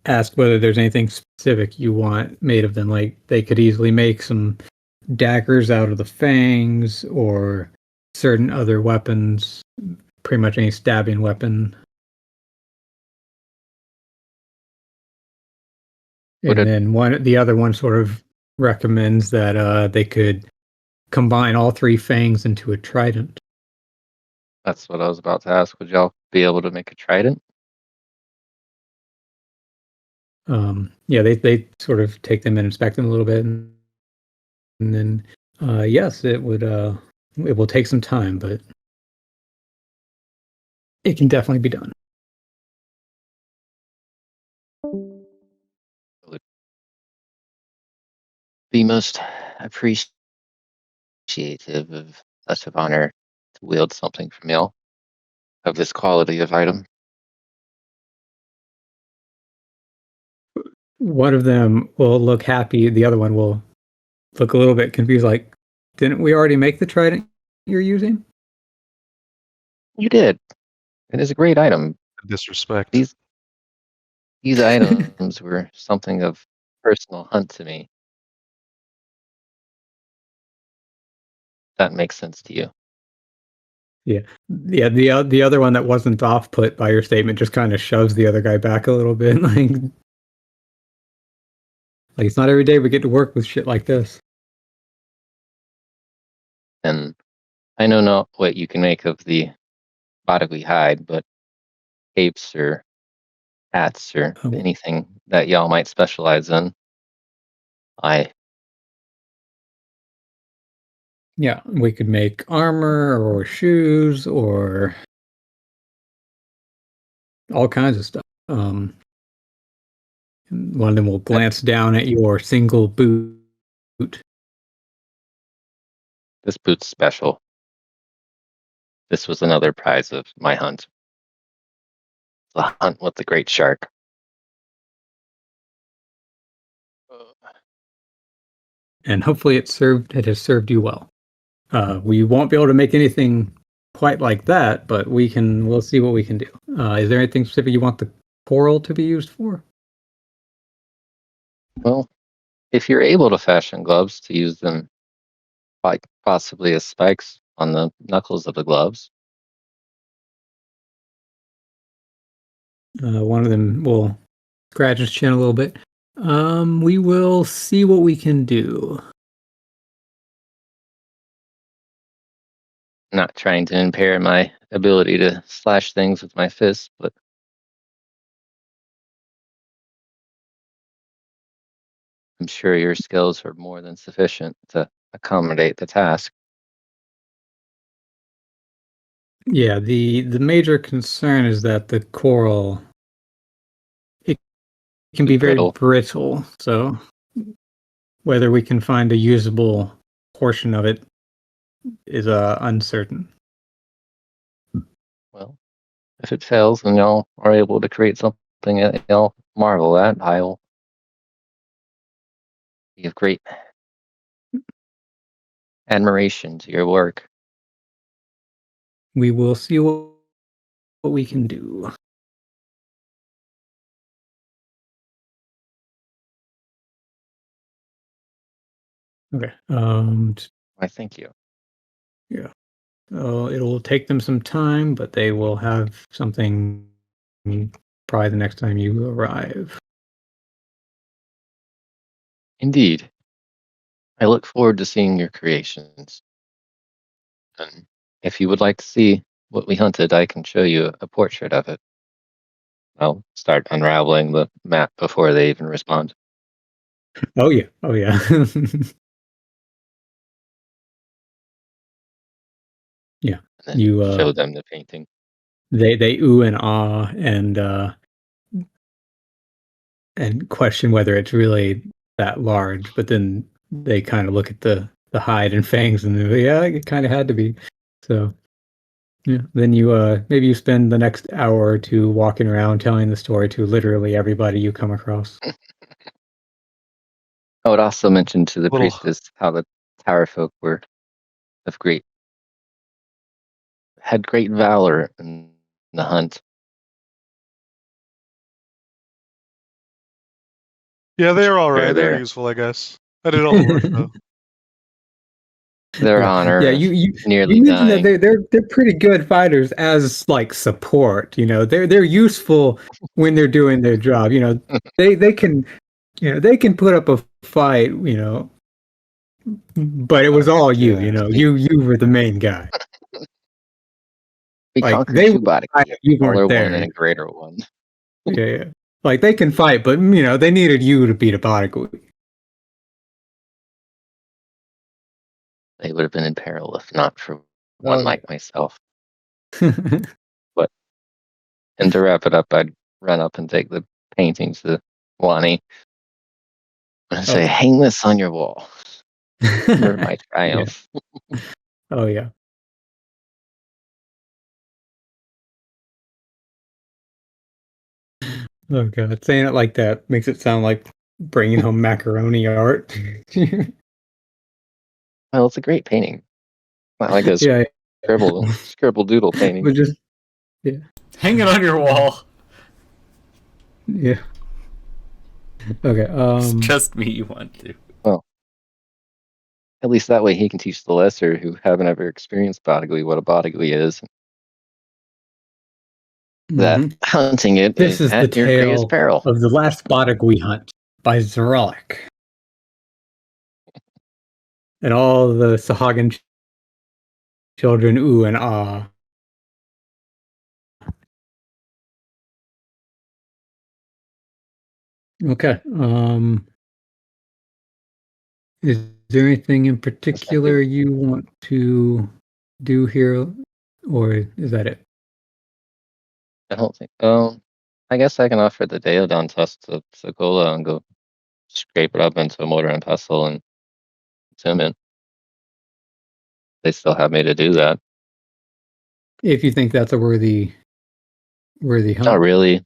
ask whether there's anything specific you want made of them. Like they could easily make some daggers out of the fangs or certain other weapons, pretty much any stabbing weapon. And then the other one sort of recommends that they could combine all 3 fangs into a trident. That's what I was about to ask. Would y'all be able to make a trident? Yeah, they sort of take them and inspect them a little bit, and then yes, it will take some time, but it can definitely be done. Be most appreciative of such an honor to wield something from y'all of this quality of item. One of them will look happy, the other one will look a little bit confused, like, didn't we already make the trident you're using? You did. It is a great item. Disrespect. These items were something of personal hunt to me. That makes sense to you. Yeah. The other one that wasn't off put by your statement just kind of shoves the other guy back a little bit, like it's not every day we get to work with shit like this. And I know not what you can make of the bodily hide, but capes or hats or anything that y'all might specialize in. Yeah, we could make armor or shoes or all kinds of stuff. One of them will glance down at your single boot. This boot's special. This was another prize of my hunt. The hunt with the great shark. And hopefully it has served you well. We won't be able to make anything quite like that, but we'll see what we can do. Is there anything specific you want the coral to be used for? Well, if you're able to fashion gloves to use them possibly as spikes on the knuckles of the gloves. One of them will scratch his chin a little bit. We will see what we can do. Not trying to impair my ability to slash things with my fists, but sure your skills are more than sufficient to accommodate the task. Yeah, the major concern is that the coral it can be very Brittle. brittle. So whether we can find a usable portion of it is uncertain. Well, if it fails and y'all are able to create something that y'all marvel at, I will be of great admiration to your work. We will see what we can do. Okay. I thank you. Yeah. It'll take them some time, but they will have something probably the next time you arrive. Indeed. I look forward to seeing your creations. And if you would like to see what we hunted, I can show you a portrait of it. I'll start unraveling the map before they even respond. Oh yeah. Oh yeah. Yeah. And then You show them the painting. they ooh and ah and question whether it's really that large, but then they kind of look at the hide and fangs and they're, yeah, it kind of had to be. So yeah, then you maybe you spend the next hour or two walking around telling the story to literally everybody you come across. I would also mention to the Little- priestess how the tower folk were of had great valor in the hunt. Yeah, they're all They're right. They're there. useful, I guess. I did all the work though. Their Yeah. honor Yeah, of you nearly mentioned that dying. they're pretty good fighters as like support. You know, they're useful when they're doing their job. You know, they can they can put up a fight. You know, but it was all you. You True. know, you were the main guy. We Like conquered they two would bodies, fight a if you smaller weren't one and there. a greater one. Yeah, yeah. Like they can fight, but they needed you to beat a Baragui. They would have been in peril if not for one Oh like myself. yeah. But and to wrap it up, I'd run up and take the paintings to Wani and say, Okay. "Hang this on your wall. Remember my Yeah. triumph." Oh yeah. Oh god, saying it like that makes it sound like bringing home macaroni art. Well, it's a great painting. Not like a Yeah, scribble doodle painting. but just yeah, Hang it on your wall. yeah. Okay. It's just me you want to. Well, at least that way he can teach the lesser who haven't ever experienced Bodagui what a Bodagui is. That Mhm. hunting it This is the at your greatest tale peril. of the last Baragui hunt by Zeralik. And all the Sahagan children ooh and ah. Okay. Is there anything in particular you want to do here, or is that it? I don't think. I guess I can offer the Daedon test to Sokola and go scrape it up into a mortar and pestle and consume it. They still have me to do that. If you think that's a worthy hunt. Not really.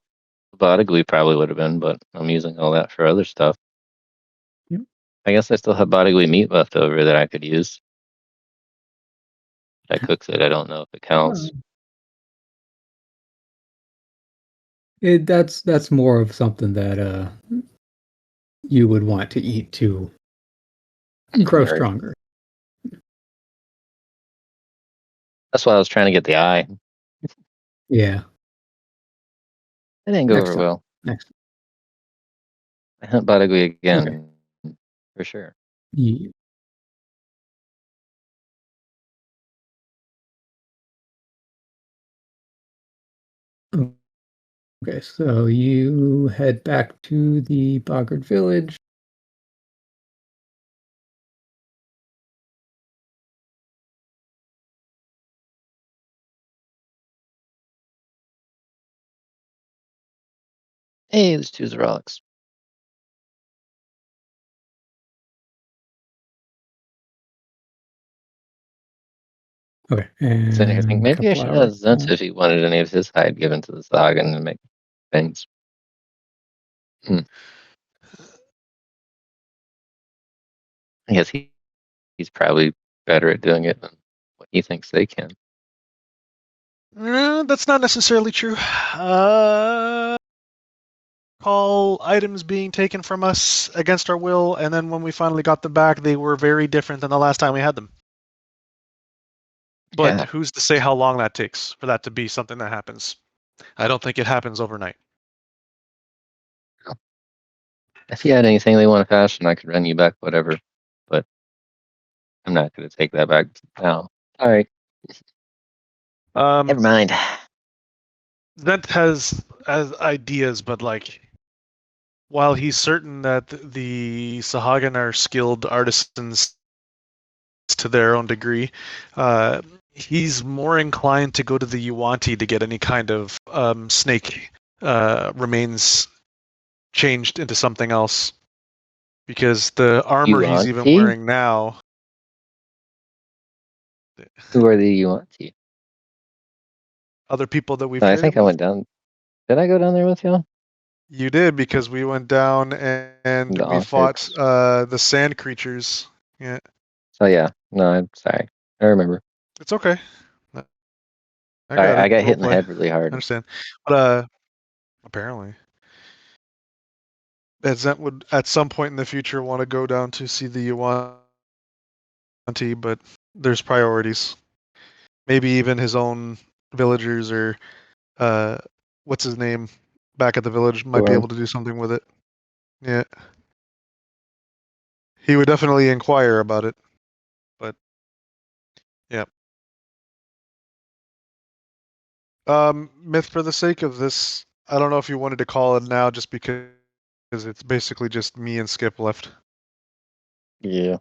Bodagui probably would have been, but I'm using all that for other stuff. Yep. I guess I still have Bodagui meat left over that I could use. If I cooked it, I don't know if it counts. That's more of something that you would want to eat to grow Right. stronger. That's why I was trying to get the eye. Yeah. It didn't go Next over time. well. Next. I hunt Bodagui again, Okay. for sure. Yeah. Okay, so you head back to the Boggart village. Hey, let's choose the relics. Okay. Sitting here thinking, And maybe I couple should hours. ask Zent if he wanted any of his hide given to the Sagan and make things. I guess he's probably better at doing it than what he thinks they can. That's not necessarily true. Call items being taken from us against our will, and then when we finally got them back, they were very different than the last time we had them. But Yeah. who's to say how long that takes for that to be something that happens? I don't think it happens overnight. If you had anything they want to fashion, I could run you back whatever. But I'm not going to take that back now. All right. Never mind. Zent has ideas, but like, while he's certain that the Sahagan are skilled artisans to their own degree, he's more inclined to go to the Yuan-Ti to get any kind of snake remains changed into something else, because the armor he's even Yuan-Ti? wearing now. Who are the Yuan-Ti? Other people that we've I traded think I with? went down. Did I go down there with y'all? You did, because we went down and The we fought Arctics. the sand creatures. Yeah, So yeah. No, I'm sorry. I remember. it's okay. I Sorry, got I it. got hit in the Roleplay. head really I hard. understand. But apparently, that Zent would at some point in the future want to go down to see the Yuan-Ti, but there's priorities. Maybe even his own villagers or what's his name back at the village might be Sure. able to do something with it. Yeah. He would definitely inquire about it. But yeah. Myth, for the sake of this, I don't know if you wanted to call it now just because it's basically just me and Skip left. Yeah.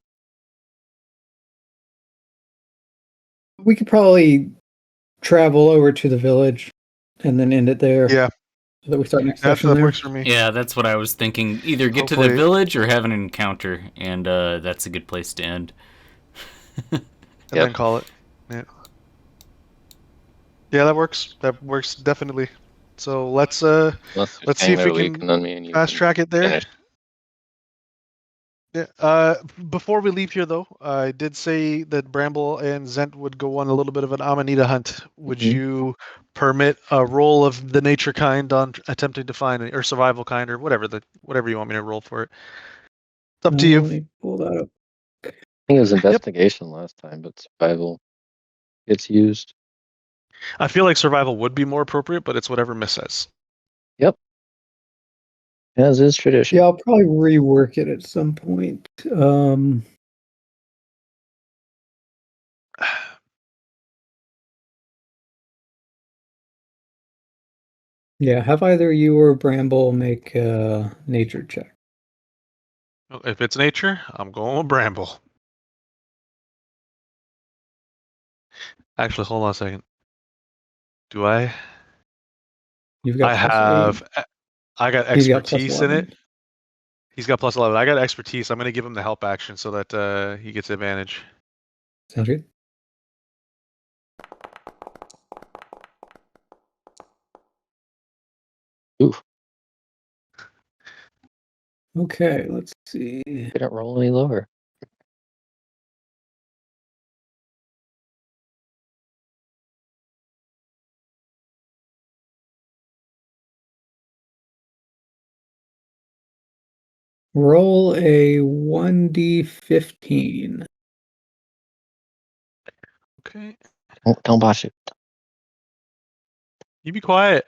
We could probably travel over to the village and then end it there. Yeah. So that we start next That session there. works for me. Yeah, that's what I was thinking. Either get to the Hopefully- village or have an encounter, and that's a good place to end. And then call it. Yeah. Yeah, that works. That works definitely. So let's see if we can fast track it there. finish. Yeah. Before we leave here, though, I did say that Bramble and Zent would go on a little bit of an Amanita hunt. Would you permit a roll of the nature kind on attempting to find or survival kind or whatever you want me to roll for it? It's up to you. Let me pull that up. I think it was investigation last time, but survival gets used. I feel like survival would be more appropriate, but it's whatever Miss says. Yep. As is tradition. Yeah, I'll probably rework it at some point. Yeah, have either you or Bramble make a nature check. If it's nature, I'm going with Bramble. Actually, hold on a second. Do I? You've got I got He's got plus expertise in 11. it. He's got plus 11. I got expertise. I'm going to give him the help action so that he gets advantage. Sounds good. Oof. Okay, let's see. Didn't roll any lower. Roll a 1d15. Okay. Don't botch it. You be quiet.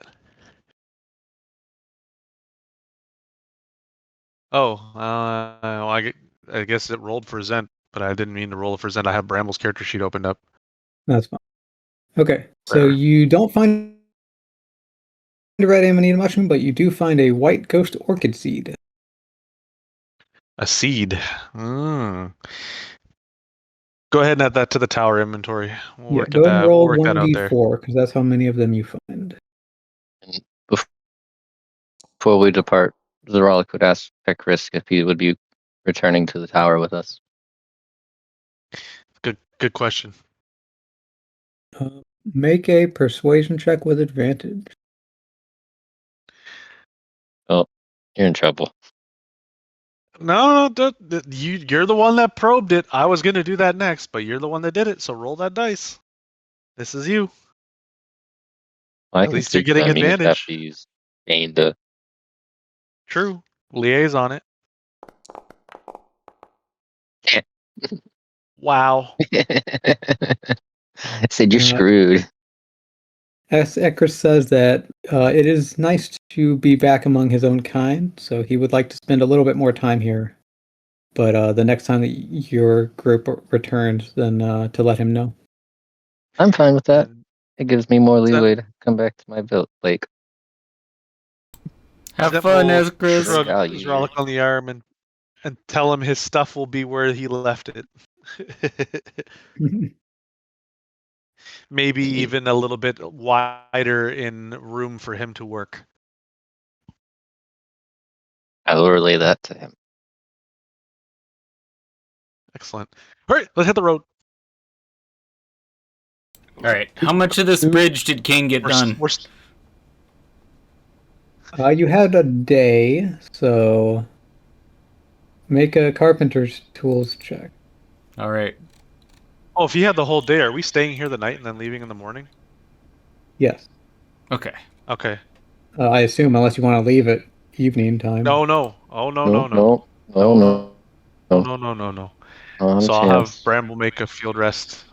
Oh, I guess it rolled for Zent, but I didn't mean to roll it for Zent. I have Bramble's character sheet opened up. That's fine. Okay, so Rare. you don't find a red amanita mushroom, but you do find a white ghost orchid seed. A seed. Go ahead and add that to the tower inventory. We'll Yeah, work go ahead and roll that out there. 1d4 because that's how many of them you find. And before we depart, Zaralik would ask Ekrisk if he would be returning to the tower with us. Good question. Make a persuasion check with advantage. Oh, you're in trouble. No, you're the one that probed it. I was going to do that next, but you're the one that did it, so roll that dice. This is you. Well, At least you're getting them. You just have advantage. to use Bane to... True. Liaison it. Wow. I said you're screwed. As Ekris says that it is nice to be back among his own kind, so he would like to spend a little bit more time here. But the next time that your group returns, then to let him know. I'm fine with that. It gives me more leeway to come back to my lake. Have fun, Ekris. Shrug Zaralik on the arm and tell him his stuff will be where he left it. Maybe even a little bit wider in room for him to work. I will relay that to him. Excellent. All right, let's hit the road. All right. How much of this bridge did Kane get done? You had a day, so make a carpenter's tools check. All right. Oh, if you had the whole day, are we staying here the night and then leaving in the morning? Yes. Okay. Okay. I assume, unless you want to leave at evening time. No. Oh, no. No. So I'll have Bramble make a field rest.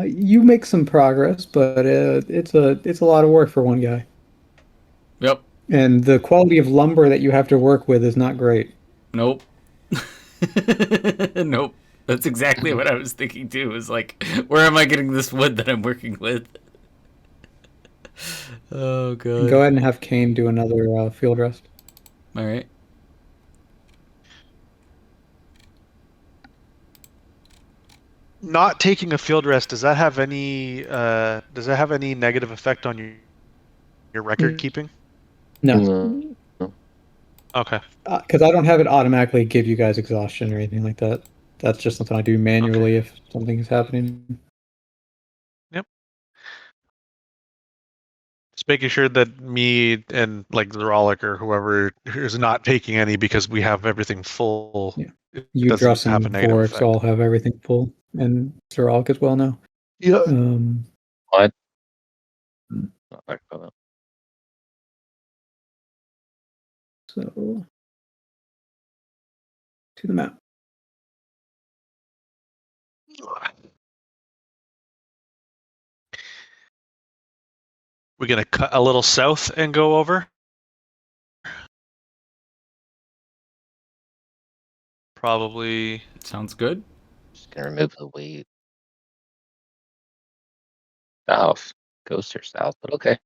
You make some progress, but it's a lot of work for one guy. Yep. And the quality of lumber that you have to work with is not great. Nope. Nope. That's exactly what I was thinking too. Is like, where am I getting this wood that I'm working with? Oh god. Go ahead and have Kane do another field rest. All right. Not taking a field rest, does that have any negative effect on your record keeping? No. Okay. Because I don't have it automatically give you guys exhaustion or anything like that. That's just something I do manually if something is happening. Yep. Just making sure that me and like Zaralik or whoever is not taking any because we have everything full. Yeah. You, Druss, and Vorex all have everything full, and Zaralik as well now. Yeah. What? So, to the map. We're gonna cut a little south and go over. Probably. Sounds good. Just gonna remove the weight. South. Ghosts are south, but okay.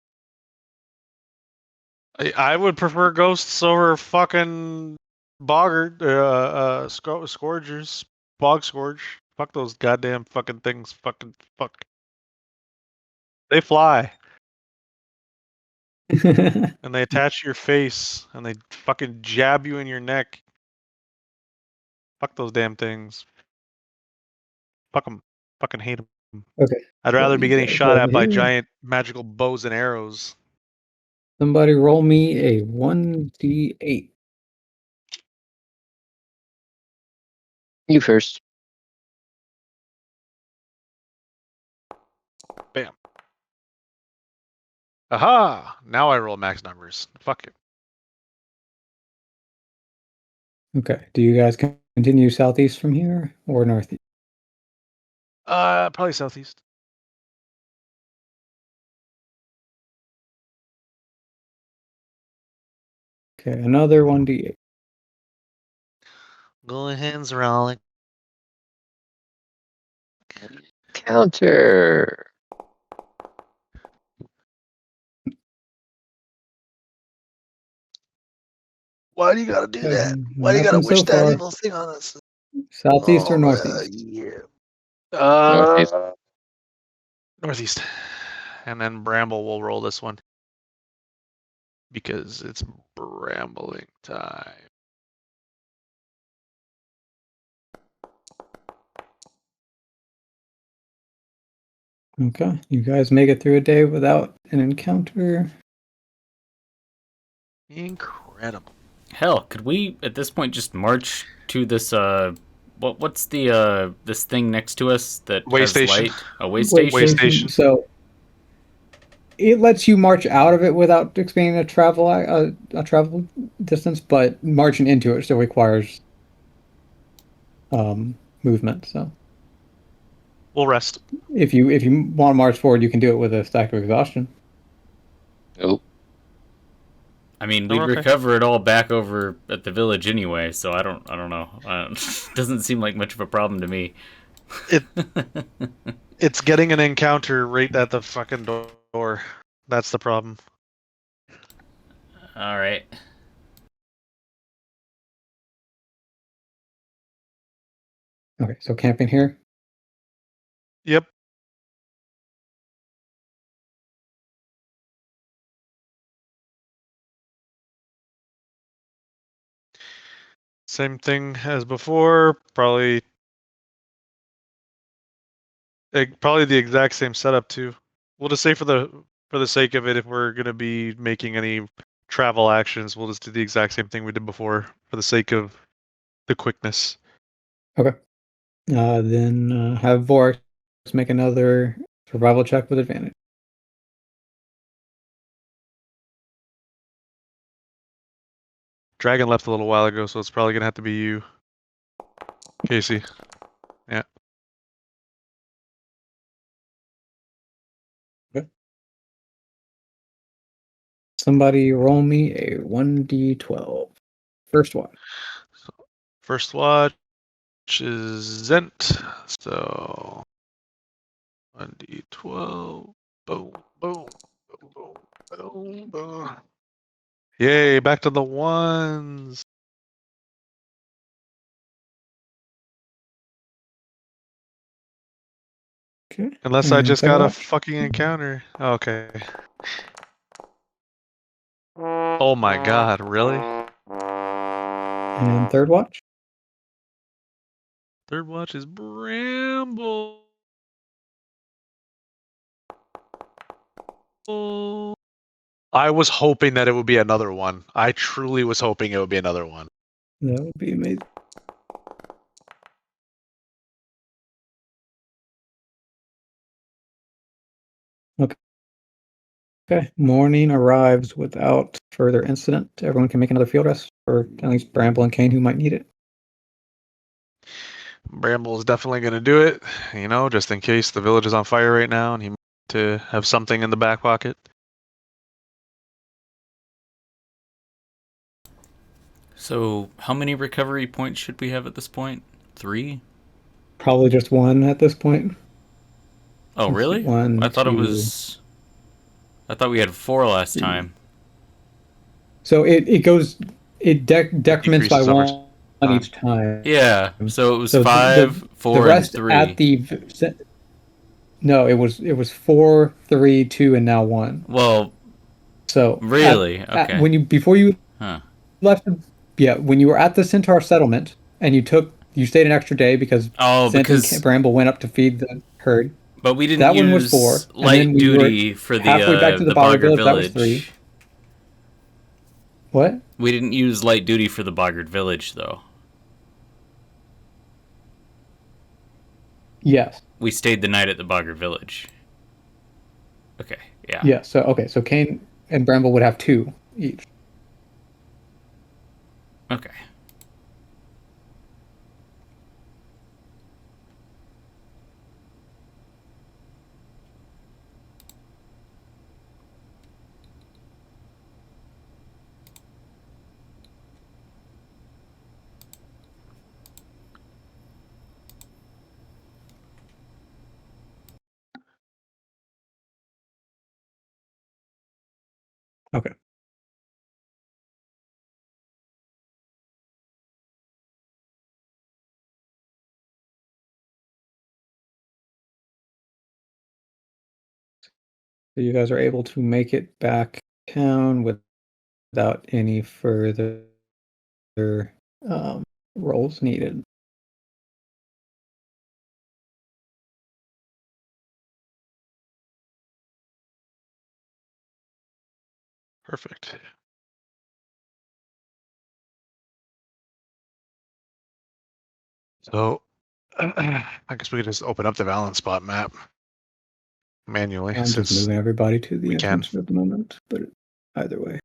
I would prefer ghosts over fucking scourgers. Bog scourge. Fuck those goddamn fucking things. Fuck. They fly. And they attach to your face and they fucking jab you in your neck. Fuck those damn things. Fuck them. Fucking hate them. Okay. I'd rather be getting shot at by giant magical bows and arrows. Somebody roll me a 1d8. You first. Bam. Aha! Now I roll max numbers. Fuck you. Okay. Do you guys continue southeast from here or northeast? Probably southeast. Okay, another 1d8. Go ahead, Zaralik. Counter. Why do you gotta do that? Why do you gotta wish that evil thing on us? Southeast or northeast? Yeah. Northeast. Northeast. And then Bramble will roll this one. Because it's brambling time. Okay, you guys make it through a day without an encounter. Incredible. Hell, could we at this point just march to this what's the this thing next to us that Way has station. light? A way station. Way station. So it lets you march out of it without expanding a travel distance, but marching into it still requires movement. So We'll rest. if you want to march forward, you can do it with a stack of exhaustion. Nope. I mean, No, we'd okay. recover it all back over at the village anyway, so I don't know. Doesn't seem like much of a problem to me. It's getting an encounter right at the fucking door. That's the problem. All right. Okay, so camping here. Yep. Same thing as before. Probably the exact same setup too. We'll just say for the sake of it, if we're gonna be making any travel actions, we'll just do the exact same thing we did before for the sake of the quickness. Okay. Then have Vorax make another survival check with advantage. Dragon left a little while ago, so it's probably gonna have to be you, Casey. Yeah. Somebody roll me a 1d12. First one. So first watch is Zent. So 1d12. Boom, boom, boom, boom, boom, boom. Yay, back to the ones. Okay. Unless I And just second got a watch. fucking encounter. Okay. Oh my god, really? And third watch. Third watch is Bramble. I was hoping that it would be another one. I truly was hoping it would be another one. That would be amazing. Okay. Morning arrives without further incident. Everyone can make another field rest, or at least Bramble and Kane who might need it. Bramble is definitely going to do it, just in case the village is on fire right now and he to have something in the back pocket. So, how many recovery points should we have at this point? 3? Probably just one at this point. Oh, really? One, I thought it two. was. I thought we had 4 last time. So it goes. It decrements by Decreases over one time. each time. Yeah. So it was So 5, 4, the rest and 3. at the. No, it was 4, 3, 2, and now 1. Well, So really? Okay. when you before you Huh. left, when you were at the Centaur settlement and you stayed an extra day because Zent and Bramble went up to feed the herd. But we didn't That use one was 4, and light then we duty were for the halfway back to the Boggart Village. That was Village. 3. What? We didn't use light duty for the Boggart Village, though. Yes. We stayed the night at the Boggart Village. Okay, yeah. Yeah, so Kane and Bramble would have 2 each. Okay. Okay. So you guys are able to make it back town without any further rolls needed. Perfect. So, I guess we could just open up the Valen spot map manually. I'm just moving everybody to the we can. entrance at the moment, but either way.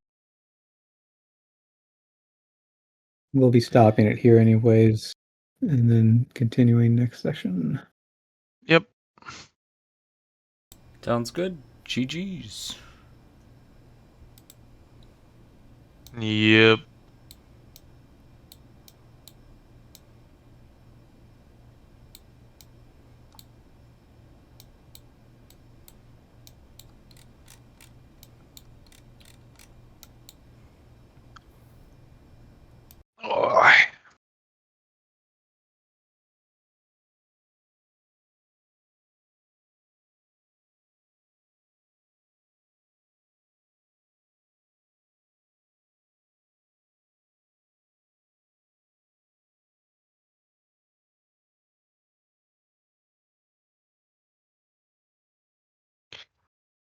We'll be stopping it here anyways, and then continuing next session. Yep. Sounds good. GG's. Yep. Oh.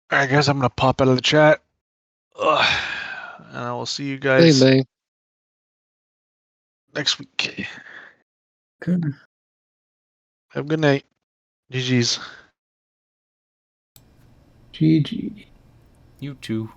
All right, guys, I'm gonna pop out of the chat. Ugh. And I will see you guys next week. Good. Have a good night. GG's. GG. You too.